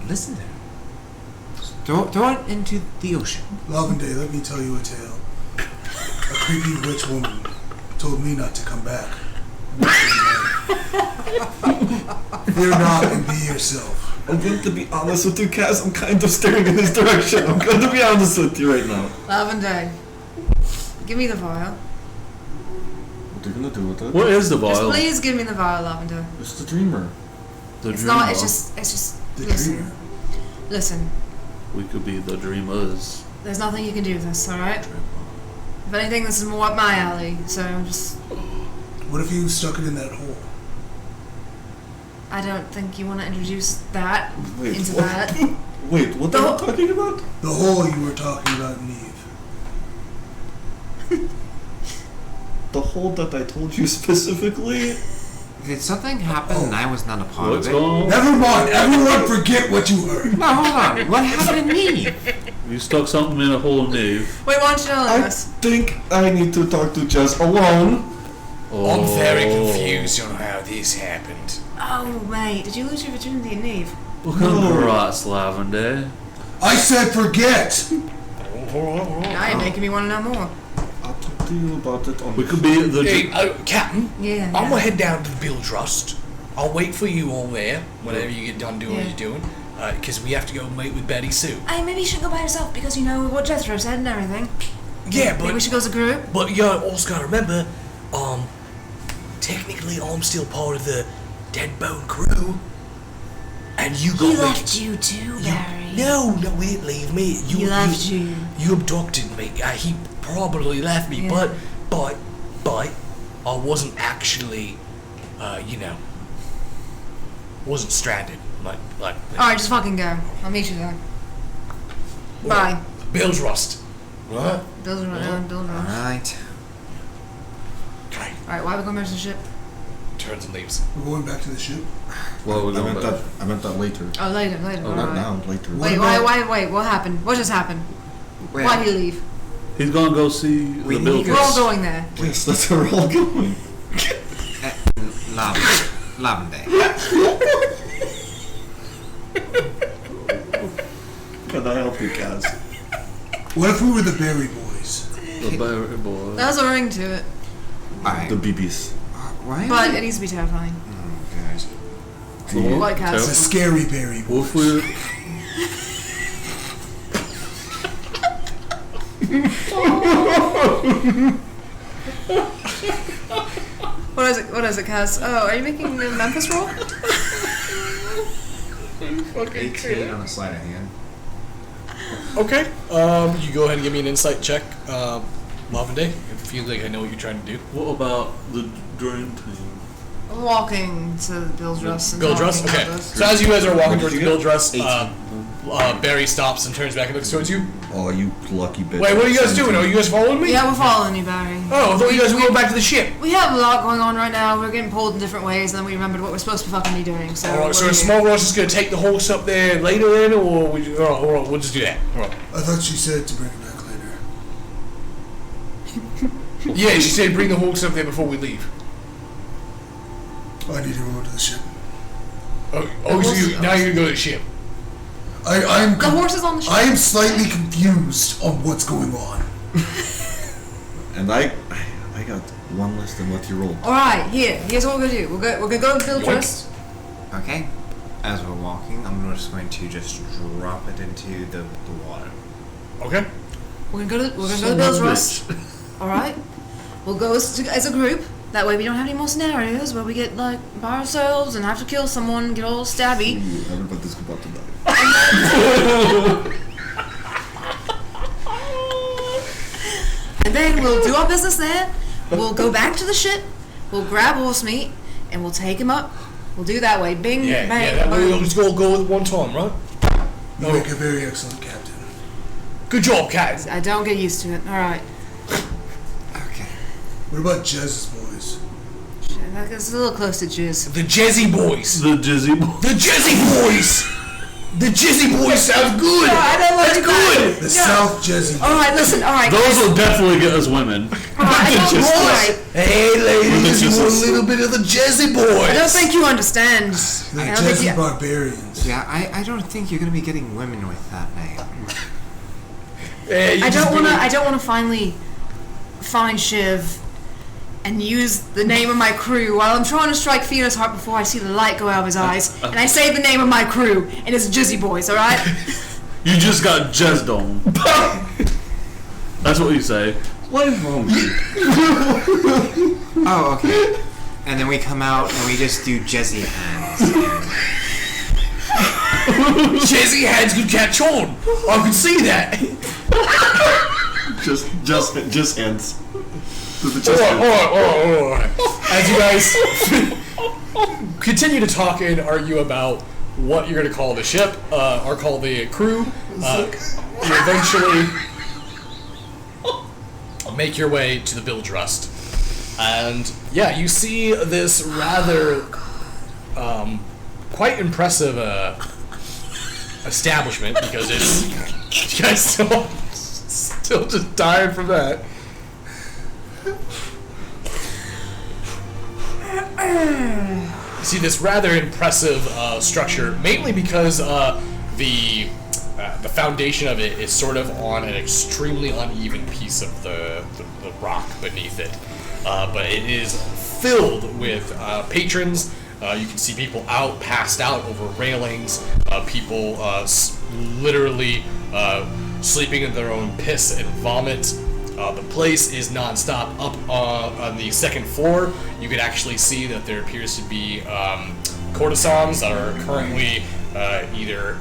listen to her. Throw it into the ocean. Lavender, let me tell you a tale. A creepy witch woman told me not to come back. Fear not and be yourself. I'm going to be honest with you, Kaz. I'm kind of staring in his direction. I'm going to be honest with you right now. Lavender, give me the vial. What are you gonna do with it? What is the Just vial? please give me the vial, Lavender. It's the dreamer. The It's dreamer. not. It's just. The Listen. dreamer. Listen. We could be the dreamers. There's nothing you can do with this. All right. If anything, this is more up my alley. So just. What if you stuck it in that hole? I don't think you want to introduce that Wait, into what? that. Wait, what are you talking about? The hole you were talking about, Neve. The hole that I told you specifically? Did something happen and I was not a part What's of it? going on? Never mind. Everyone forget what you heard. No, hold on. What happened to me? You stuck something in a hole, Nave. Wait, why don't you tell I us? think I need to talk to Jess alone. I'm very confused on how this happened. Oh, mate, did you lose your virginity in Neve? Well, congrats, Lavender. I said forget. Now you're making me want to know more. I'll talk to you about it on We could be the... Hey, Captain, Yeah. I'm gonna head down to the Bill Trust. I'll wait for you all there whenever you get done doing what you're doing, because we have to go meet with Betty Sue. Hey, maybe you should go by yourself because you know what Jethro said and everything. Yeah, Maybe we should go as a group. but you also gotta remember, technically I'm still part of the Dead Bone crew, and you got He me. left you too, Barry. No, he didn't leave me. He left you. You abducted me. He probably left me, Yeah. but I wasn't actually, wasn't stranded. Like. Alright, just fucking go. I'll meet you there. Bye. Bill's Rust. What? Bill's around, Bill's around. Alright. Okay. Alright, why are we going back to the ship? Turns and leaves. We're going back to the ship. Well, we're I going back. meant that later. Oh, later. Not Alright. now, later. Wait, wait, what happened? What just happened? Why did he leave? He's gonna go see We the Bill need We're all Trust. going there. Yes, that's where we're all going. Lavender. Can I help you, Kaz? What if we were the Berry Boys? The Barry boy. That has a ring to it, Alright. The BBs. Why? but it needs to be terrifying. Guys. Like cats. The scary Berry Wolf Boys. will... What is it, Cass? Oh, are you making the Memphis roll? 18 on a sleight of hand. Okay. You go ahead and give me an insight check, Lavender. feel like I know what you're trying to do. What about the dream team? I'm walking to Bill's Rust. And Bill's Rust? talking Okay. about this. So as you guys are walking towards the Bill's Rust, Barry stops and turns back and looks towards you. Oh, you lucky bitch. Wait, what are you guys doing? Are you guys following me? Yeah, we're following you, Barry. Oh, I thought you guys were going back to the ship. We have a lot going on right now. We're getting pulled in different ways, and then we remembered what we're supposed to fucking be doing. So, Alright, so Small Ross is going to take the horse up there later then, or alright, we'll just do that. Alright. I thought she said to bring it back later. Yeah, she said bring the horse up there before we leave. I need to go to the ship. Oh, so now you're going to go to the ship. I'm the horse is on the ship. I am slightly confused on what's going on. And I got one less than what you rolled. Alright, here's what we're gonna do. We're gonna go to Bill's Rust. Okay. As we're walking, I'm just going to just drop it into the water. Okay. We're gonna go to Bill's Rust. Alright? We'll go as a group. That way we don't have any more scenarios where we get like by ourselves and have to kill someone, get all stabby. Everybody's about to die. And then we'll do our business there. We'll go back to the ship. We'll grab horse meat and we'll take him up. We'll do that way. Bing, bang, that way we'll just go with one time, right? You make a very excellent captain. Good job, Captain. I don't get used to it. Alright. Okay. What about Jez's boys? It's a little close to jizz. The Jezzy Boys. The Jizzy Boys. The Jezzy Boys. The Jizzy Boys sound good. No, I don't like That's that. good. The South Jezzy. Alright, listen, alright. Those will definitely get us women. Alright. Hey, ladies, you want a little bit of the Jezzy Boys? I don't think you understand. The I don't think Jezzy you... barbarians. Yeah, I don't think you're gonna be getting women with that name. I don't wanna finally find Shiv and use the name of my crew while I'm trying to strike Theo's heart before I see the light go out of his eyes. And I say the name of my crew, and it's Jizzy Boys, alright? You just got jizzed on. That's what you say. What is wrong with you? Oh, okay. And then we come out and we just do jazzy hands. Jezzy hands could catch on. I could see that. Just hands. Alright. As you guys continue to talk and argue about what you're going to call the ship, or call the crew, you eventually make your way to the Bilge Rust. And yeah, you see this rather quite impressive establishment, because it's you guys still just dying from that. You see this rather impressive structure, mainly because the foundation of it is sort of on an extremely uneven piece of the rock beneath it. But it is filled with patrons. You can see people passed out over railings, people literally sleeping in their own piss and vomit. The place is non-stop. Up on the second floor, you can actually see that there appears to be courtesans that are currently either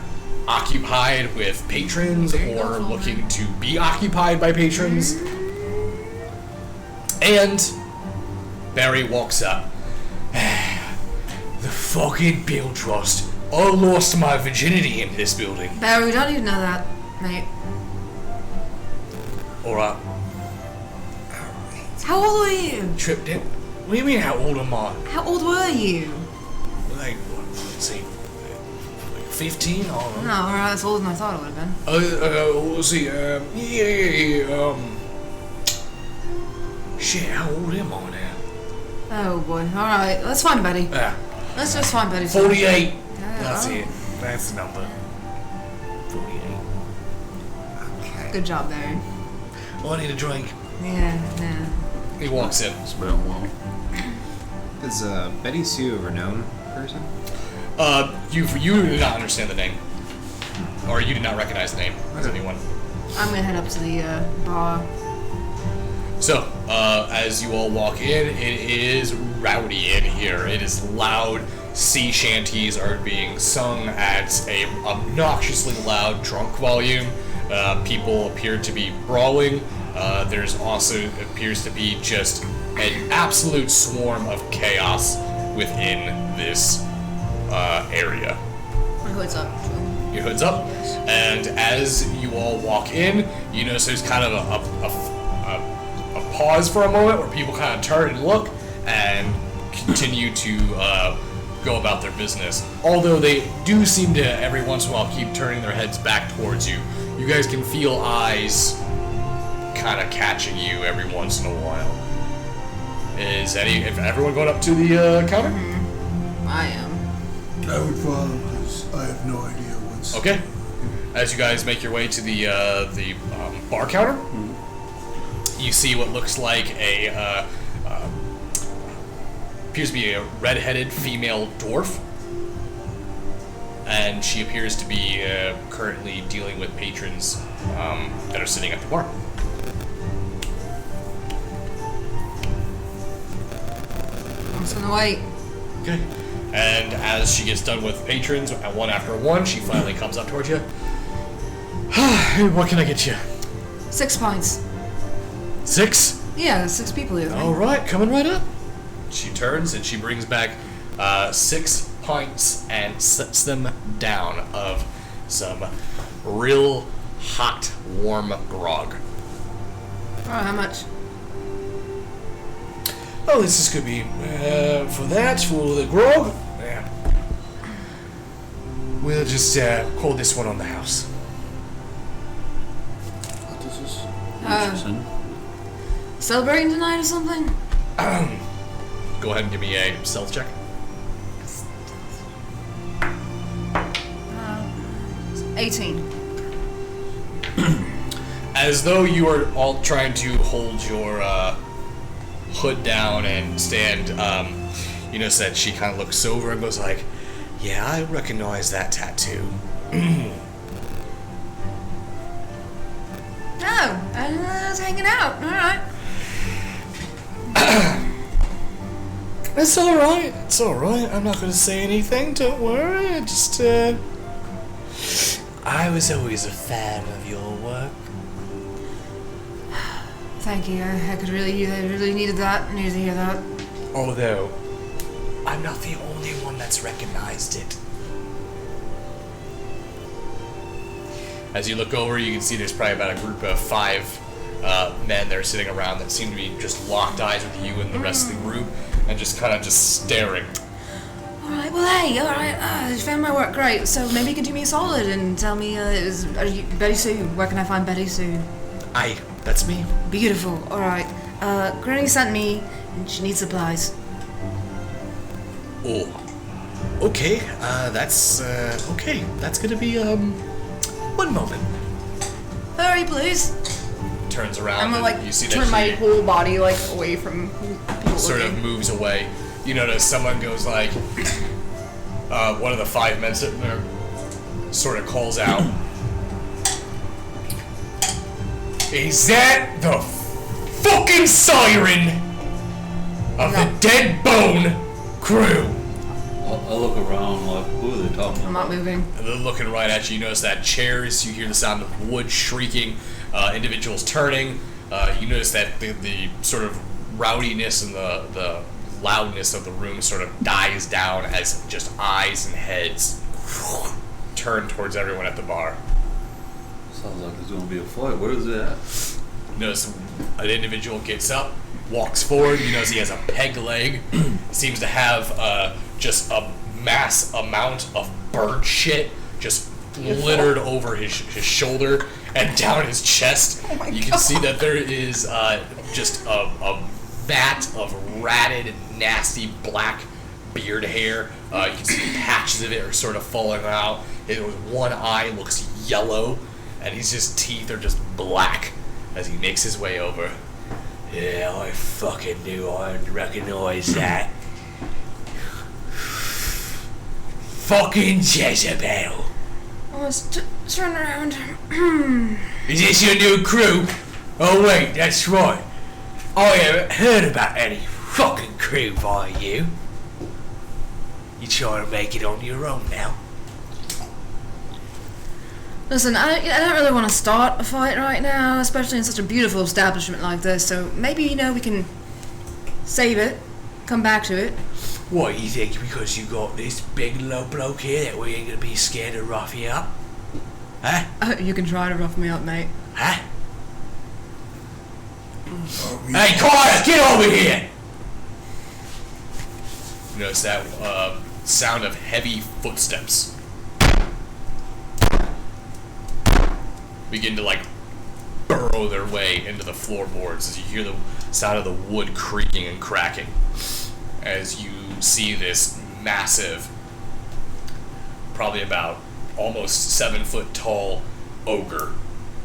occupied with patrons or looking to be occupied by patrons. And Barry walks up. The fucking Bilge Rust. I lost my virginity in this building. Barry, we don't need to know that, mate. Alright. How old were you? Tripped in. What do you mean, how old am I? How old were you? Like, let's see. Like 15? I don't know. No, alright, that's older than I thought it would have been. Let's see. Shit, how old am I now? Oh boy, alright, let's find Betty. Yeah. Let's just find Betty. 48. Yeah, That's oh. it. That's the number. 48. Okay. Good job, Barry. Oh, I need a drink. Yeah. He walks in. It's been a while. Is Betty Sue a renowned person? You do not understand the name. Or you do not recognize the name as anyone. I'm gonna head up to the bar. So, as you all walk in, it is rowdy in here. It is loud. Sea shanties are being sung at a obnoxiously loud drunk volume. People appear to be brawling. There's also appears to be just an absolute swarm of chaos within this area. My hood's up. Your hood's up, and as you all walk in, you notice there's kind of a pause for a moment where people kind of turn and look and continue to go about their business. Although they do seem to every once in a while keep turning their heads back towards you. You guys can feel eyes kind of catching you every once in a while. Is everyone going up to the counter? I am. I would follow because I have no idea what's. Okay. As you guys make your way to the bar counter, you see what looks like a appears to be a red-headed female dwarf, and she appears to be currently dealing with patrons that are sitting at the bar. I'm just gonna wait. Okay. And as she gets done with patrons, one after one, she finally comes up towards you. What can I get you? 6 pints. 6? Yeah, there's 6 people here. Right? All right, coming right up. She turns and she brings back 6 pints and sets them down of some real hot, warm grog. Alright, how much? Oh, this is gonna be for the grog. Yeah. We'll just call this one on the house. What is this? Interesting. Celebrating tonight or something? Go ahead and give me a stealth check. 18. As though you are all trying to hold your hood down and stand, you notice that she kind of looks over and goes like, Yeah, I recognize that tattoo. Oh, I was hanging out. Alright. It's alright. It's alright. I'm not gonna say anything. Don't worry. I just, I was always a fan of your work. Thank you. I really needed that. I needed to hear that. Although, I'm not the only one that's recognized it. as you look over, you can see there's probably about a group of 5 men that are sitting around that seem to be just locked eyes with you and the rest of the group, and just kind of just staring. Alright, well hey, alright, I found my work great, so maybe you can do me a solid and tell me, are you Betty Sue? Where can I find Betty Sue? Aye, that's me. Beautiful, alright. Granny sent me, and she needs supplies. Oh. Okay, that's gonna be, one moment. Hurry, please. Turns around I'm gonna, and like, you see turn that my she whole body, like, away from people sort looking. of moves away. You notice someone goes like, one of the 5 men sitting there sort of calls out, "Is that the fucking siren of the Dead Bone crew?" I'll look around like, who are they talking I'm about? not moving. And they're looking right at you. You notice that chairs, you hear the sound of wood shrieking, individuals turning. You notice that the sort of rowdiness and the loudness of the room sort of dies down as just eyes and heads turn towards everyone at the bar. Sounds like there's gonna be a fight. Where is it at? You notice an individual gets up, walks forward. You notice he has a peg leg. Seems to have just a mass amount of bird shit just littered over his shoulder and down his chest. Oh my you can God. see that there is just a vat of ratted, nasty black beard hair. You can see patches of it are sort of falling out. One eye looks yellow, and his teeth are just black as he makes his way over. Yeah, I fucking knew I'd recognize that. Fucking Jezebel. Oh, let's turn around. Is this your new crew? Oh wait, that's right. I haven't heard about any fucking crew by you. You trying to make it on your own now? Listen, I don't really want to start a fight right now, especially in such a beautiful establishment like this, so maybe, we can save it, come back to it. What, you think because you got this big low bloke here that we ain't gonna be scared to rough you up? Huh? You can try to rough me up, mate. Huh? Hey, Carter, get over here! You notice that sound of heavy footsteps begin to burrow their way into the floorboards as you hear the sound of the wood creaking and cracking as you see this massive, probably about almost 7 foot tall ogre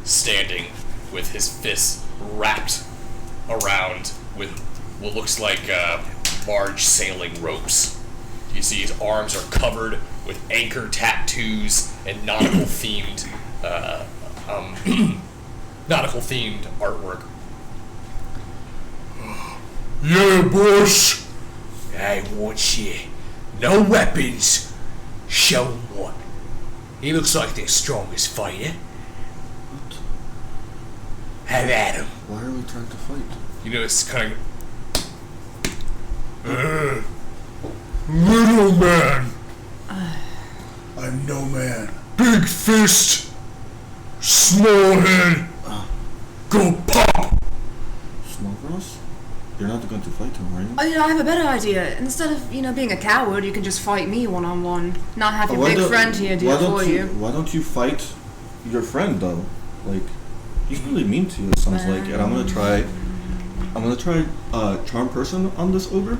standing with his fists wrapped around with what looks like large sailing ropes. You see his arms are covered with anchor tattoos and nautical themed artwork. Yeah, boss. I want you. No weapons. Show 'em what. He looks like their strongest fighter. Have at him. Why are we trying to fight? You notice kind of Little man. I'm no man. Big fist. Small head. Go pop. Smallgrass? You're not going to fight him, are you? I have a better idea. Instead of, being a coward, you can just fight me one-on-one. Not have your big friend here do it for you. Why don't you fight your friend, though? He's really mean to you, it sounds like. And I'm gonna try charm person on this ogre.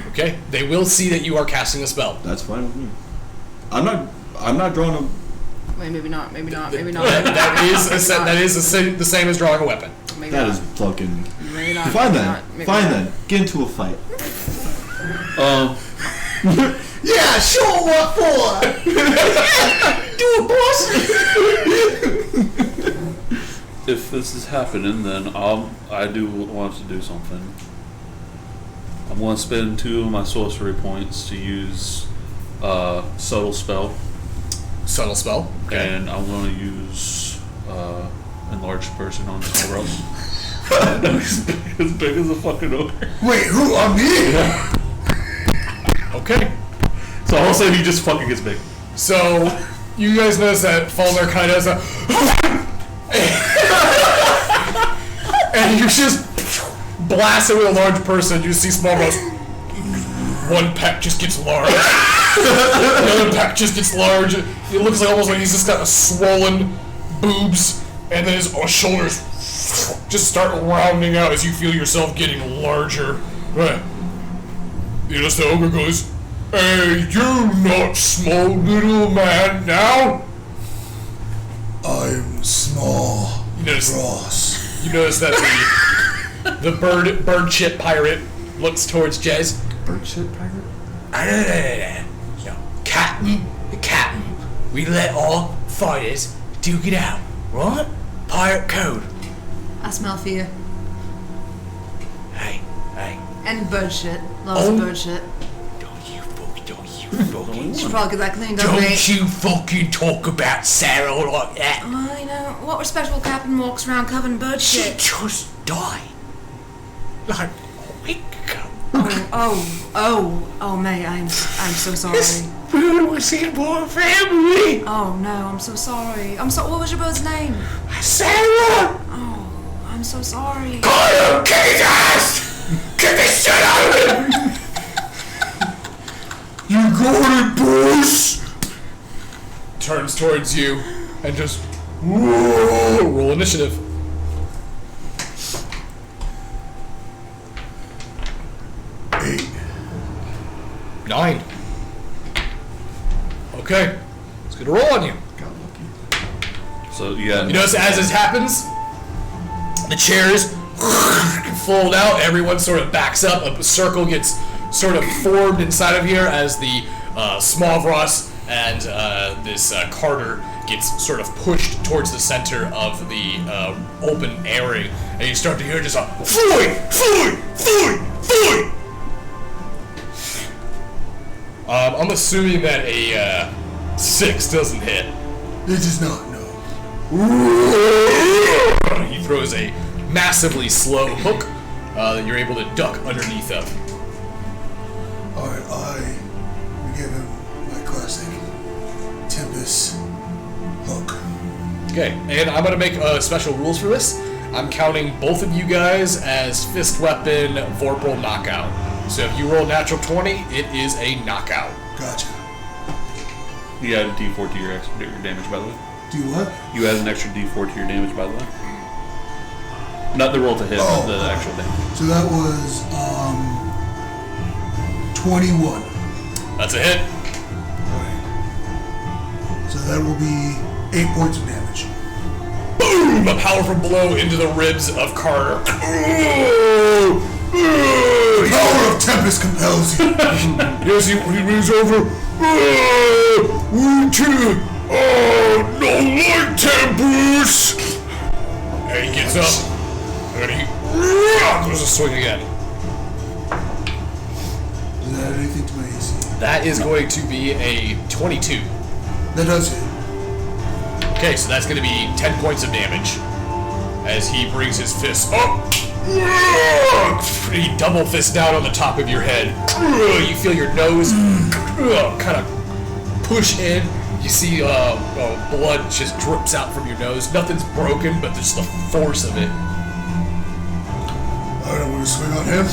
okay. They will see that you are casting a spell. That's fine with me. I'm not drawing a... Wait, maybe not. That is the same as drawing a weapon. Maybe That not. is fucking... Maybe not. Fine maybe then. not, maybe Fine not. then. Get into a fight. Yeah, sure, what for? Do it, boss. If this is happening, then I do want to do something. I'm going to spend 2 of my sorcery points to use subtle spell, Subtle spell. Okay. and I'm going to use enlarged person on Smallgrass. as big as a fucking ogre. Wait, who? On me? Okay. So I'll say he just fucking gets big. So you guys notice that Falmer kind of does a and you just blast it with a large person. You see small rose. One peck just gets large. The other peck just gets large. It looks like almost like he's just got a swollen boobs, and then his shoulders just start rounding out as you feel yourself getting larger. Right. You notice the ogre goes, "Hey, you not small little man now." I'm small. You notice that the bird chip pirate looks towards Jez. Bird shit pirate? No, Captain. The captain. We let all fighters duke it out, right? Pirate code. I smell fear. Hey. And bird shit. Lots of bird shit. Don't you fucking. Should probably get that cleaned up, Don't mate. you fucking talk about Sarah like that. What respectable captain walks around covered in bird She shit? just died. Like a week ago. Oh, mate, I'm so sorry. This bird was in my family. Oh no, I'm so sorry. What was your bird's name? Sarah! Oh, I'm so sorry. Call Jesus! Get this shit out of here! You got it, boss! Turns towards you and just roll initiative. 8. 9. Okay. Let's get a roll on you. Got lucky. So yeah, You notice as this happens, the chairs fold out, everyone sort of backs up, a circle gets sort of formed inside of here as the Smallvross and this Carter gets sort of pushed towards the center of the open area, and you start to hear just a Floyd! I'm assuming that a 6 doesn't hit. It does not, no. He throws a massively slow hook that you're able to duck underneath of. Alright, I give him my classic Tempest hook. Okay, and I'm going to make special rules for this. I'm counting both of you guys as fist weapon Vorpal knockout. So if you roll a natural 20, it is a knockout. Gotcha. You add a D4 to your damage, by the way. Do what? You add an extra D4 to your damage, by the way. Not the roll to hit, but the actual damage. So that was 21. That's a hit. Alright. So that will be 8 points of damage. Boom! A powerful blow into the ribs of Carter. The power of Tempest compels you. Yes, he moves over. No light, Tempest! And he gets up. And he goes to swing again. Does that add anything to my AC? That is going to be a 22. That does hit. Okay, so that's going to be 10 points of damage. As he brings his fist up. He double fist down on the top of your head. You feel your nose kind of push in. You see blood just drips out from your nose. Nothing's broken, but just the force of it. Alright, I'm going to swing on him.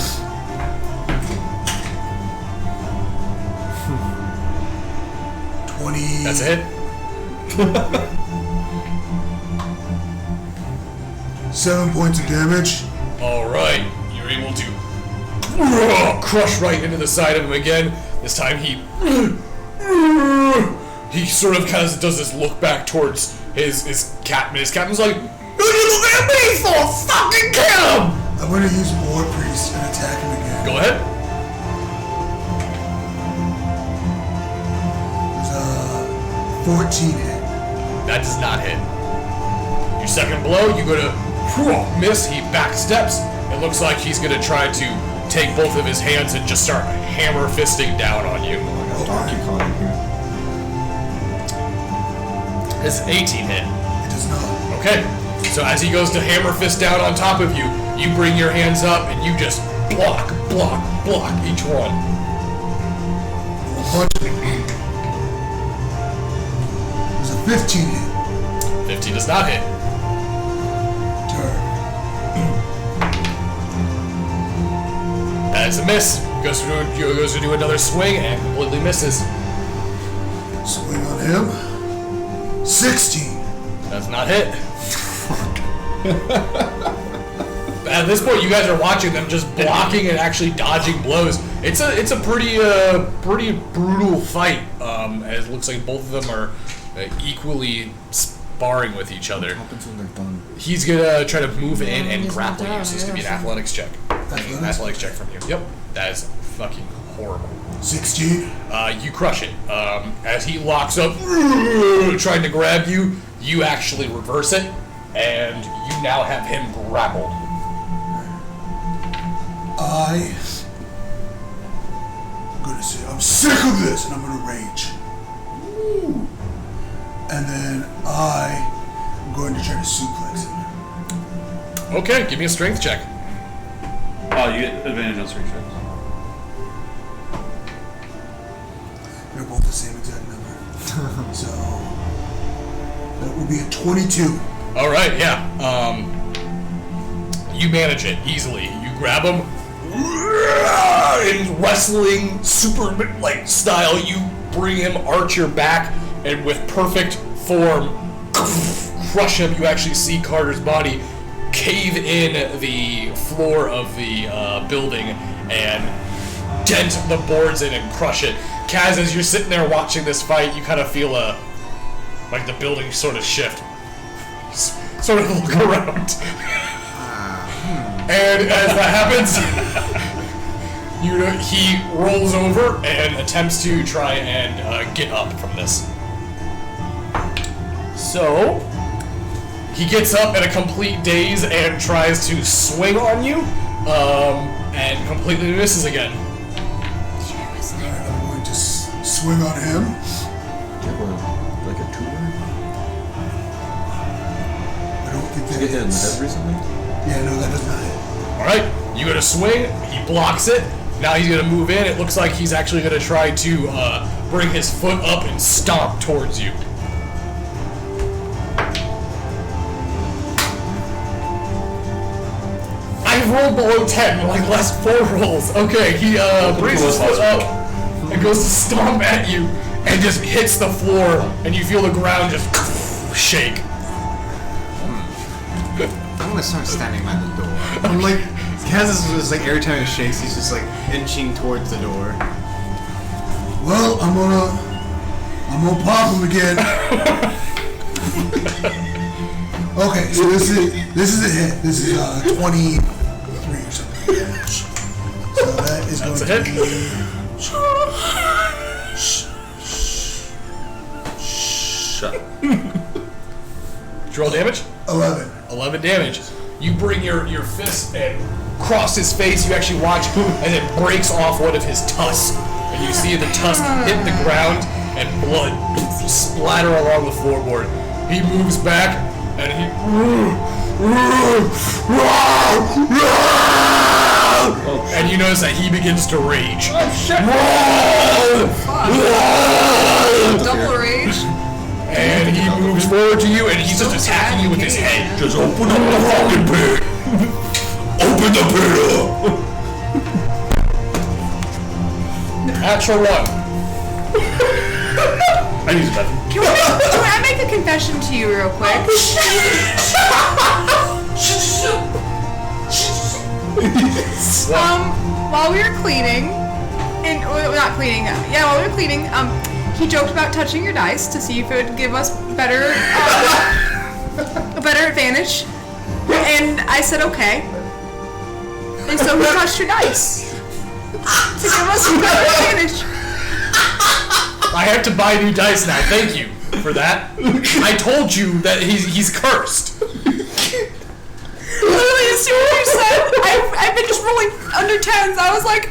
That's a hit. 7 points of damage. Alright, you're able to crush right into the side of him again. This time he sort of kind of does this look back towards his captain. His captain's like, "What are you looking at me for? Fucking kill him!" I'm going to use War Priest and attack him again. Go ahead. There's 14 hit. That does not hit. Your second blow, you go to miss. He backsteps. It looks like he's going to try to take both of his hands and just start hammer fisting down on you. Donkey Kong here. This is 18 hit. It does not. Okay. So as he goes to hammer fist down on top of you, you bring your hands up and you just block each one. There's a 15 hit. 15 does not hit. Turn. That's a miss. Goes to do another swing and completely misses. Swing on him. 16. Does not hit. At this point, you guys are watching them just blocking and actually dodging blows. It's a pretty brutal fight. As it looks like both of them are equally sparring with each other. What happens when they're done? He's gonna try to move in and grapple you. So it's gonna be an athletics check. Athletics? An athletics check from you. Yep. That is fucking horrible. 16. You crush it. As he locks up, trying to grab you, you actually reverse it, and you now have him grappled. I'm gonna say I'm sick of this, and I'm gonna rage. And then I'm going to try to suplex him. Okay, give me a strength check. Oh, you get advantage on strength checks. They're both the same exact number. So that will be a 22. All right, yeah. You manage it easily. You grab him, in wrestling super style. You bring him, arch your back, and with perfect form, crush him. You actually see Carter's body cave in the floor of the building and dent the boards in and crush it. Kaz, as you're sitting there watching this fight, you kind of feel like the building sort of shift. Sort of look around. And as that happens, he rolls over and attempts to try and get up from this. So, he gets up in a complete daze and tries to swing on you, and completely misses again. Alright, I'm going to swing on him. Do you have like a tutor? Did you get hit in the head recently? Yeah, no, that does not hit. Alright, you gonna swing, he blocks it. Now he's gonna move in. It looks like he's actually gonna try to bring his foot up and stomp towards you. I've rolled below 10, like last 4 rolls. Okay, he brings his foot up and goes to stomp at you and just hits the floor, and you feel the ground just shake. I'm gonna start standing by the door. I'm like, Kaz is just like every time it shakes, he's just like inching towards the door. Well, I'm gonna pop him again. Okay, so this is a hit. This is 23 or something. So that is That's going a to hit. be. Shut. Did you roll damage? 11. 11 damage. You bring your fist and cross his face. You actually watch as it breaks off one of his tusks. And you see the tusk hit the ground and blood splatter along the floorboard. He moves back and he... And you notice that he begins to rage. Double rage. And he moves forward to you and he's just attacking you with his head. Just open up the fucking pit! Open the pit up! Natural 1. I use that. Can I make a confession to you real quick? While we were cleaning, while we were cleaning, he joked about touching your dice to see if it would give us a better advantage, and I said okay. And so he touched your dice to give us a better advantage. I have to buy new dice now, thank you for that. I told you that he's cursed. Literally, as soon as you said, I've been just rolling under 10s. I was like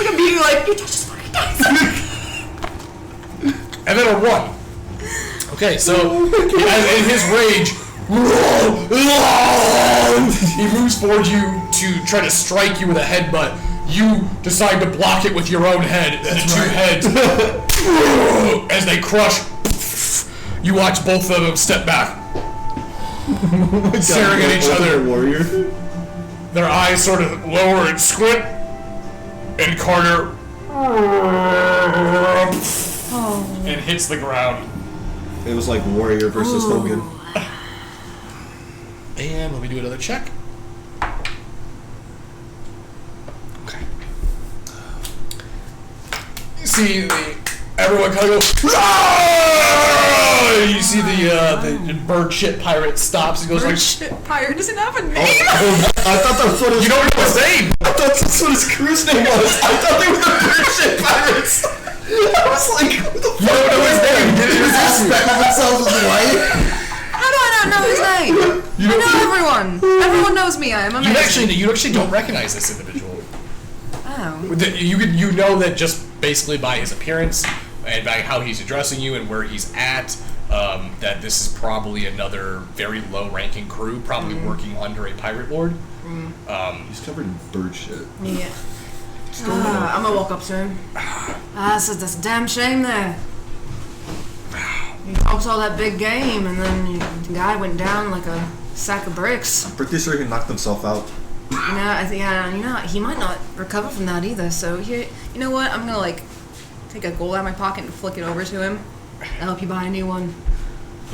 immediately like, you touched his fucking dice. And then a 1. Okay, so in his rage, he moves forward you to try to strike you with a headbutt. You decide to block it with your own head, and the two heads, as they crush, you watch both of them step back, staring at each other. Warrior. Their eyes sort of lower and squint, and Carter and hits the ground. It was like Warrior versus Hogan. And let me do another check. Okay. You see everyone kind of goes, "Aah!" You see the bird shit pirate stops and goes Bird like, shit pirate doesn't have a name. I thought that's what his... you don't know his name. I thought that's what his cruise name was. I thought they were the bullshit pirates. I was like, who the fuck? You don't know his name. He didn't even ask me. themselves as white. How do I not know his name? I know everyone. Everyone knows me. I am amazing. You actually don't recognize this individual. Oh. You know that just basically by his appearance and by how he's addressing you and where he's at, that this is probably another very low-ranking crew, probably working under a pirate lord. He's covered in bird shit. Yeah. I'm gonna walk up to him. That's a damn shame there. You talked all that big game, and then the guy went down like a sack of bricks. I'm pretty sure he knocked himself out. I think he might not recover from that either. So here, you know what? I'm gonna take a gold out of my pocket and flick it over to him. I'll help you buy a new one.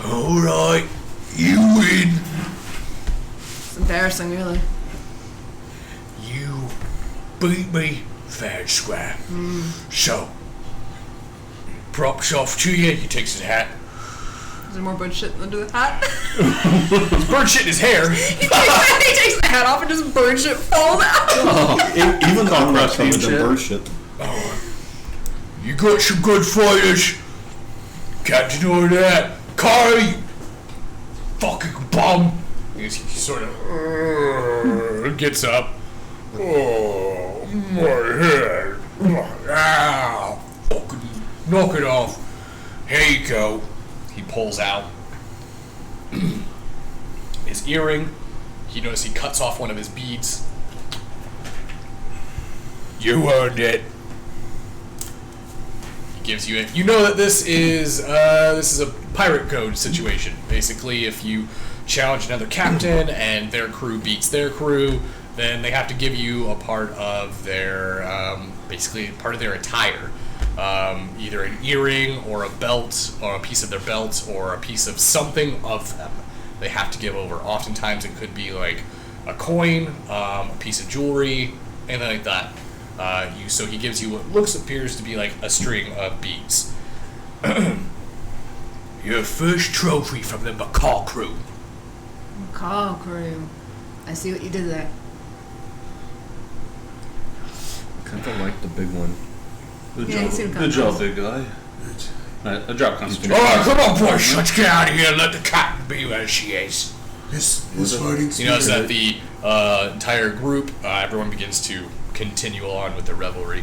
All right, you win. It's embarrassing, really. You beat me fair and square. So, props off to you. He takes his hat. Is there more bird shit under the hat? There's bird shit in his hair. he takes the hat off and just bird shit falls out. Even the armor Cockroach covered in shit. bird shit. You got some good fighters. Can't deny that. Carl, you fucking bum. He sort of gets up. Oh, my head. Ow. Fucking knock it off. Here you go. He pulls out his earring. You notice he cuts off one of his beads. You earned it. He gives you it. You know that this is a pirate code situation. Basically, if you challenge another captain and their crew beats their crew, then they have to give you a part of their basically part of their attire. Either an earring or a belt or a piece of their belt or a piece of something of them they have to give over. Oftentimes it could be like a coin, a piece of jewelry, anything like that. So he gives you what appears to be like a string of beads. Your first trophy from the Macaw crew. Macaw crew. I see what you did there. Kind of like the big one. Good Yeah, you seem job. Good job, confident. big guy. Right, I dropped concentration. Alright, come on, boys, let's get out of here and let the captain be where she is. His fighting You notice spirit. that the entire group, everyone begins to continue on with their revelry.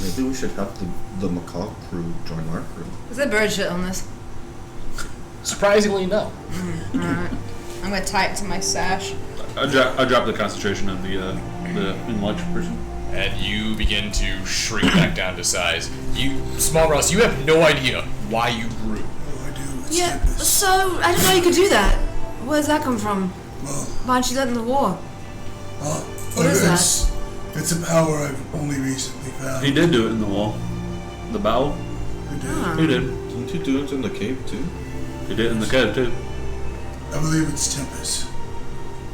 Maybe we should have the macaw crew join our crew. Is there bird shit on this? Surprisingly, no. Alright. I'm gonna tie it to my sash. I dropped the concentration of the enlarged person. And you begin to shrink back down to size. Small Ross, you have no idea why you grew. Oh, I do. It's Yeah, Tempest. so I didn't know you could do that. Where does that come from? Well, Why aren't you that in the war? What is it's a power I've only recently found. He did do it in the wall. The bow. I did. Ah. He did. Didn't you do it in the cave too? He did it in the cave too. I believe it's Tempest.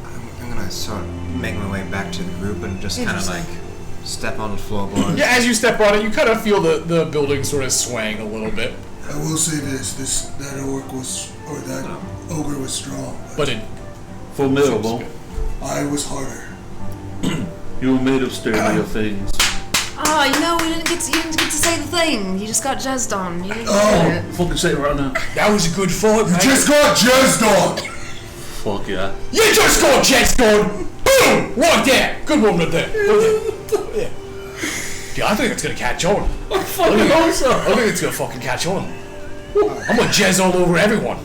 I'm gonna sort of make my way back to the group and just kind of like step on the floorboards. Yeah, as you step on it, you kind of feel the building sort of swaying a little bit. I will say that ogre was strong, But it Formidable. I was harder. You were made of sturdier things. Oh, you know, you didn't get to say the thing. You just got jazzed on. You didn't Oh. say it. Fucking say it right now. That was a good fight, You mate. just got jazzed on! Fuck yeah. You just got chest on! Boom! Like that! Good one right there. Yeah. Yeah, I think it's gonna catch on. I fucking hope so. I think it's gonna fucking catch on. I'm gonna jazz all over everyone.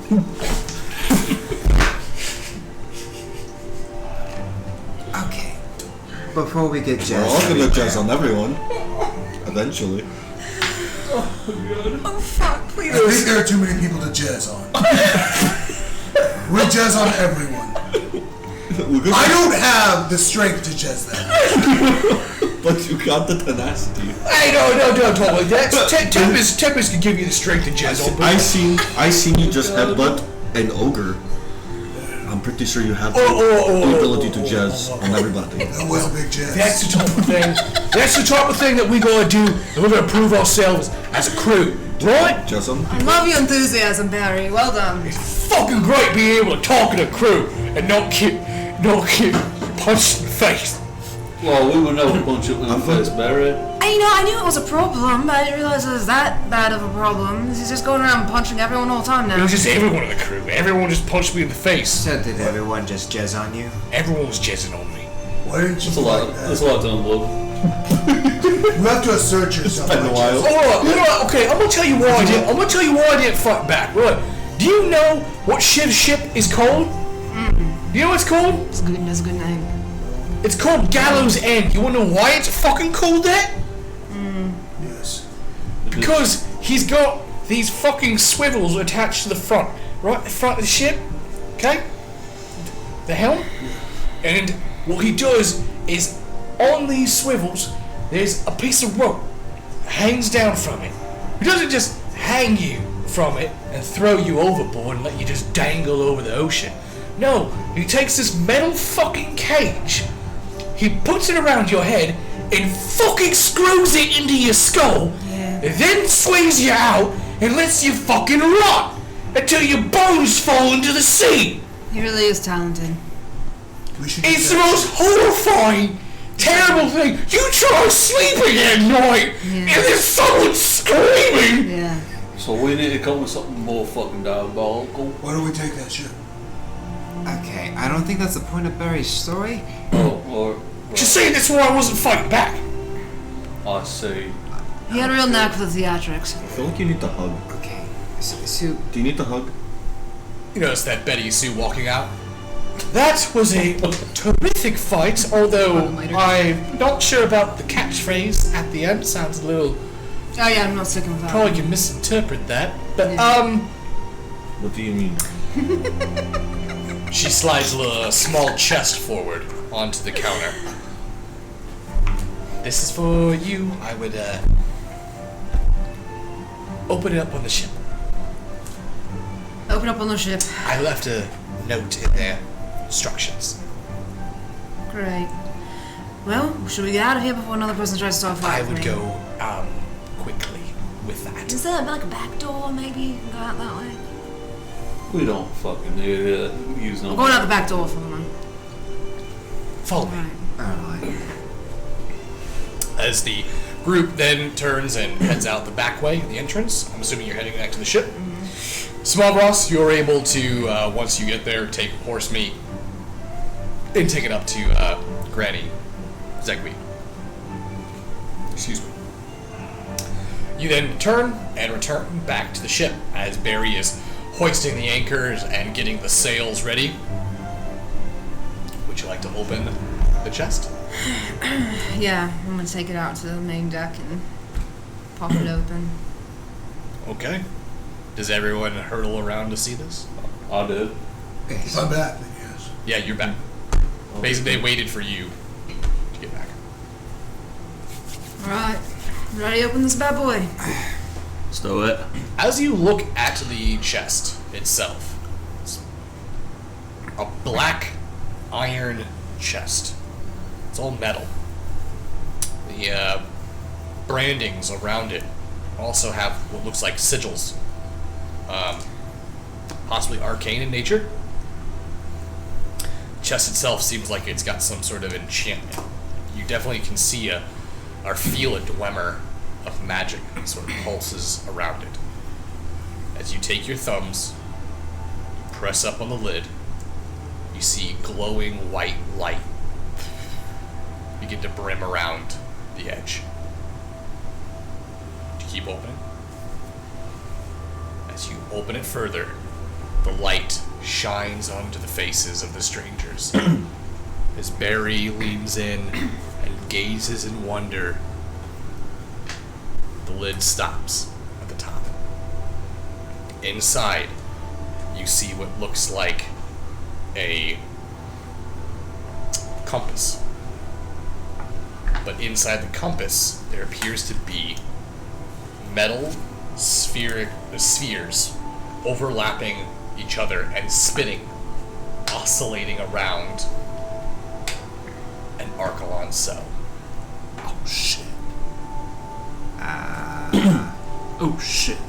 Okay. Before we get We're all jazzed, gonna jazz on everyone. Eventually. Oh, fuck, please. I think there are too many people to jazz on. We'll jazz on everyone. I don't have the strength to jazz that. But you got the tenacity. Hey, no, don't talk like that. Tempest can give you the strength to jazz on. I seen you just headbutt an ogre. I'm pretty sure you have the ability to jazz on everybody. That was a big jazz. That's the type of thing. That's the type of thing that we gotta do, and we're gonna prove ourselves as a crew, right? Jazz on I love your enthusiasm, Barry. Well done. Fucking great being able to talk in a crew and not get punched in the face. Well, we would never punch it in the face, Barry. I knew it was a problem, but I didn't realize it was that bad of a problem. He's just going around punching everyone all the time It now. was just everyone in the crew. Everyone just punched me in the face. So did everyone just jazz on you? Everyone was jazzing on me. Why didn't you That's a lot. like That's that? a lot to unload. You have to assert yourself. been a by while. jazzing. Alright, okay, I'm gonna tell you why I did. I'm gonna tell you why I didn't fight back. Right? Do you know what Shiv's ship is called? Do you know what it's called? That's a good name. It's called Gallows End. You wanna know why it's fucking called that? Yes. Because he's got these fucking swivels attached to the front, right? The front of the ship, okay? The helm. And what he does is, on these swivels, there's a piece of rope that hangs down from it. He doesn't just hang you from it and throw you overboard and let you just dangle over the ocean. No, he takes this metal fucking cage, he puts it around your head and fucking screws it into your skull, Yeah. and then swings you out and lets you fucking rot until your bones fall into the sea. He really is talented. We should It's do the that. most horrifying, terrible thing. You try sleeping at night and there's someone screaming. Yeah. So we need to come with something more fucking diabolical. Why don't we take that ship? Okay, I don't think that's the point of Barry's story. Or Just saying that's why I wasn't fighting back. I see. He had a real knack for the theatrics. I feel like you need to hug. Okay, so Do you need to hug? You notice that Betty Sue walking out. That was a terrific fight, although Later. I'm not sure about the catchphrase at the end. Sounds a little... Oh yeah, I'm not sticking with that. Probably can misinterpret that. But, What do you mean? She slides a small chest forward onto the counter. This is for you. I would, open it up on the ship. Open up on the ship. I left a note in there. Instructions. Great. Well, should we get out of here before another person tries to start I fighting? would me? go, quickly with that. Is there like a back door? Maybe you can go out that way. We don't fucking use no. I'm going out the back door for them. Follow me. Alright. As the group then turns and heads out the back way, the entrance. I'm assuming you're heading back to the ship. Small Ross, you're able to, once you get there, take horse meat and take it up to Granny Zegby. Excuse me. You then turn and return back to the ship as Barry is hoisting the anchors and getting the sails ready. Would you like to open the chest? Yeah, I'm gonna take it out to the main deck and pop it open. Okay. Does everyone hurtle around to see this? I did. If I'm back, then yes. Yeah, you're back. Basically, they waited for you to get back. Alright, ready to open this bad boy. Let's do it. As you look at the chest itself, it's a black iron chest. It's all metal. The brandings around it also have what looks like sigils. Possibly arcane in nature. The chest itself seems like it's got some sort of enchantment. You definitely can see or feel a dwemer of magic that sort of pulses around it. As you take your thumbs, you press up on the lid, you see glowing white light begin to brim around the edge. Do you keep opening? As you open it further, the light shines onto the faces of the strangers. As Barry leans in and gazes in wonder, the lid stops at the top. Inside, you see what looks like a compass. But inside the compass, there appears to be metal spheres overlapping each other and spinning, oscillating around an Archelon cell. Oh shit. Oh shit.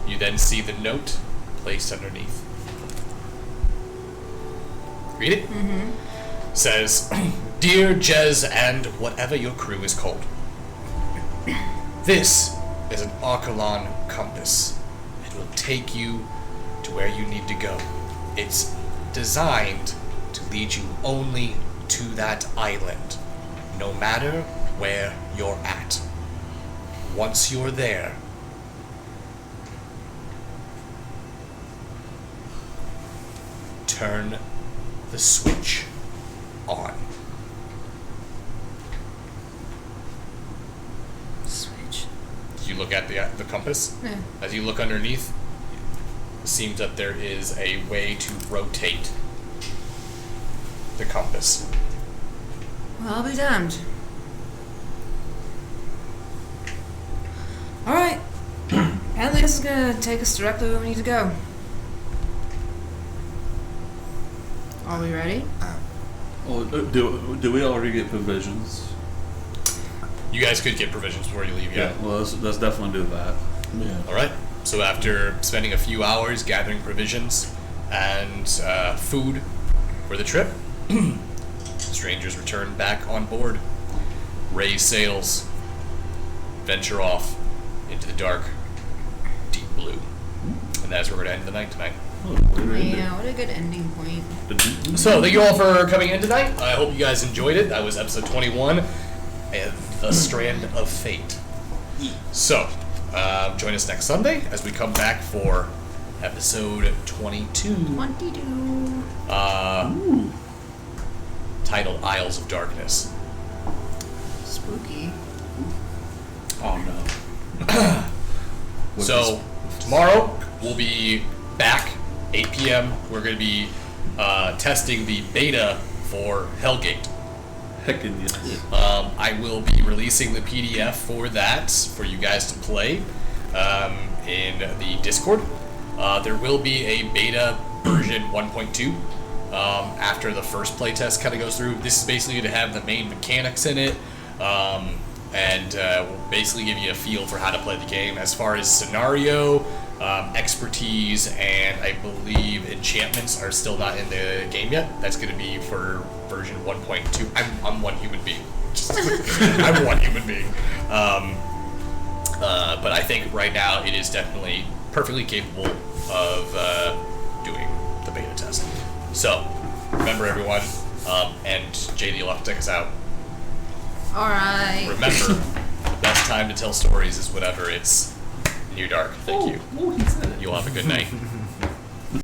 You then see the note placed underneath. Read it? Mm-hmm. Says, Dear Jez and whatever your crew is called. This is an Archelon compass. It will take you to where you need to go. It's designed to lead you only to that island, no matter where you're at. Once you're there, turn the switch on. Switch. You look at the compass. Yeah. As you look underneath, it seems that there is a way to rotate the compass. Well, I'll be damned. Alright. Apparently this is gonna take us directly where we need to go. Are we ready? Oh, do we already get provisions? You guys could get provisions before you leave, yeah. Well, let's definitely do that. Yeah. Alright. So after spending a few hours gathering provisions and food for the trip, strangers return back on board, raise sails, venture off into the dark, deep blue. And that's where we're going to end the night tonight. Yeah, what a good ending point. So, thank you all for coming in tonight. I hope you guys enjoyed it. That was episode 21, and The Strand of Fate. So, join us next Sunday as we come back for episode 22. 22. Titled Isles of Darkness. Spooky. Oh no. So, tomorrow we'll be back, 8 p.m. We're going to be testing the beta for Hellgate. Heckin' yes. I will be releasing the PDF for that for you guys to play in the Discord. There will be a beta version 1.2 after the first playtest kind of goes through. This is basically to have the main mechanics in it and will basically give you a feel for how to play the game. As far as scenario, expertise, and I believe enchantments are still not in the game yet. That's going to be for version 1.2. I'm one human being. I'm one human being. But I think right now it is definitely perfectly capable of doing the beta test. So, remember everyone, and JD will have to take us out. Alright. Remember, the best time to tell stories is whenever it's near dark. Thank you. Oh, he said it. You'll have a good night.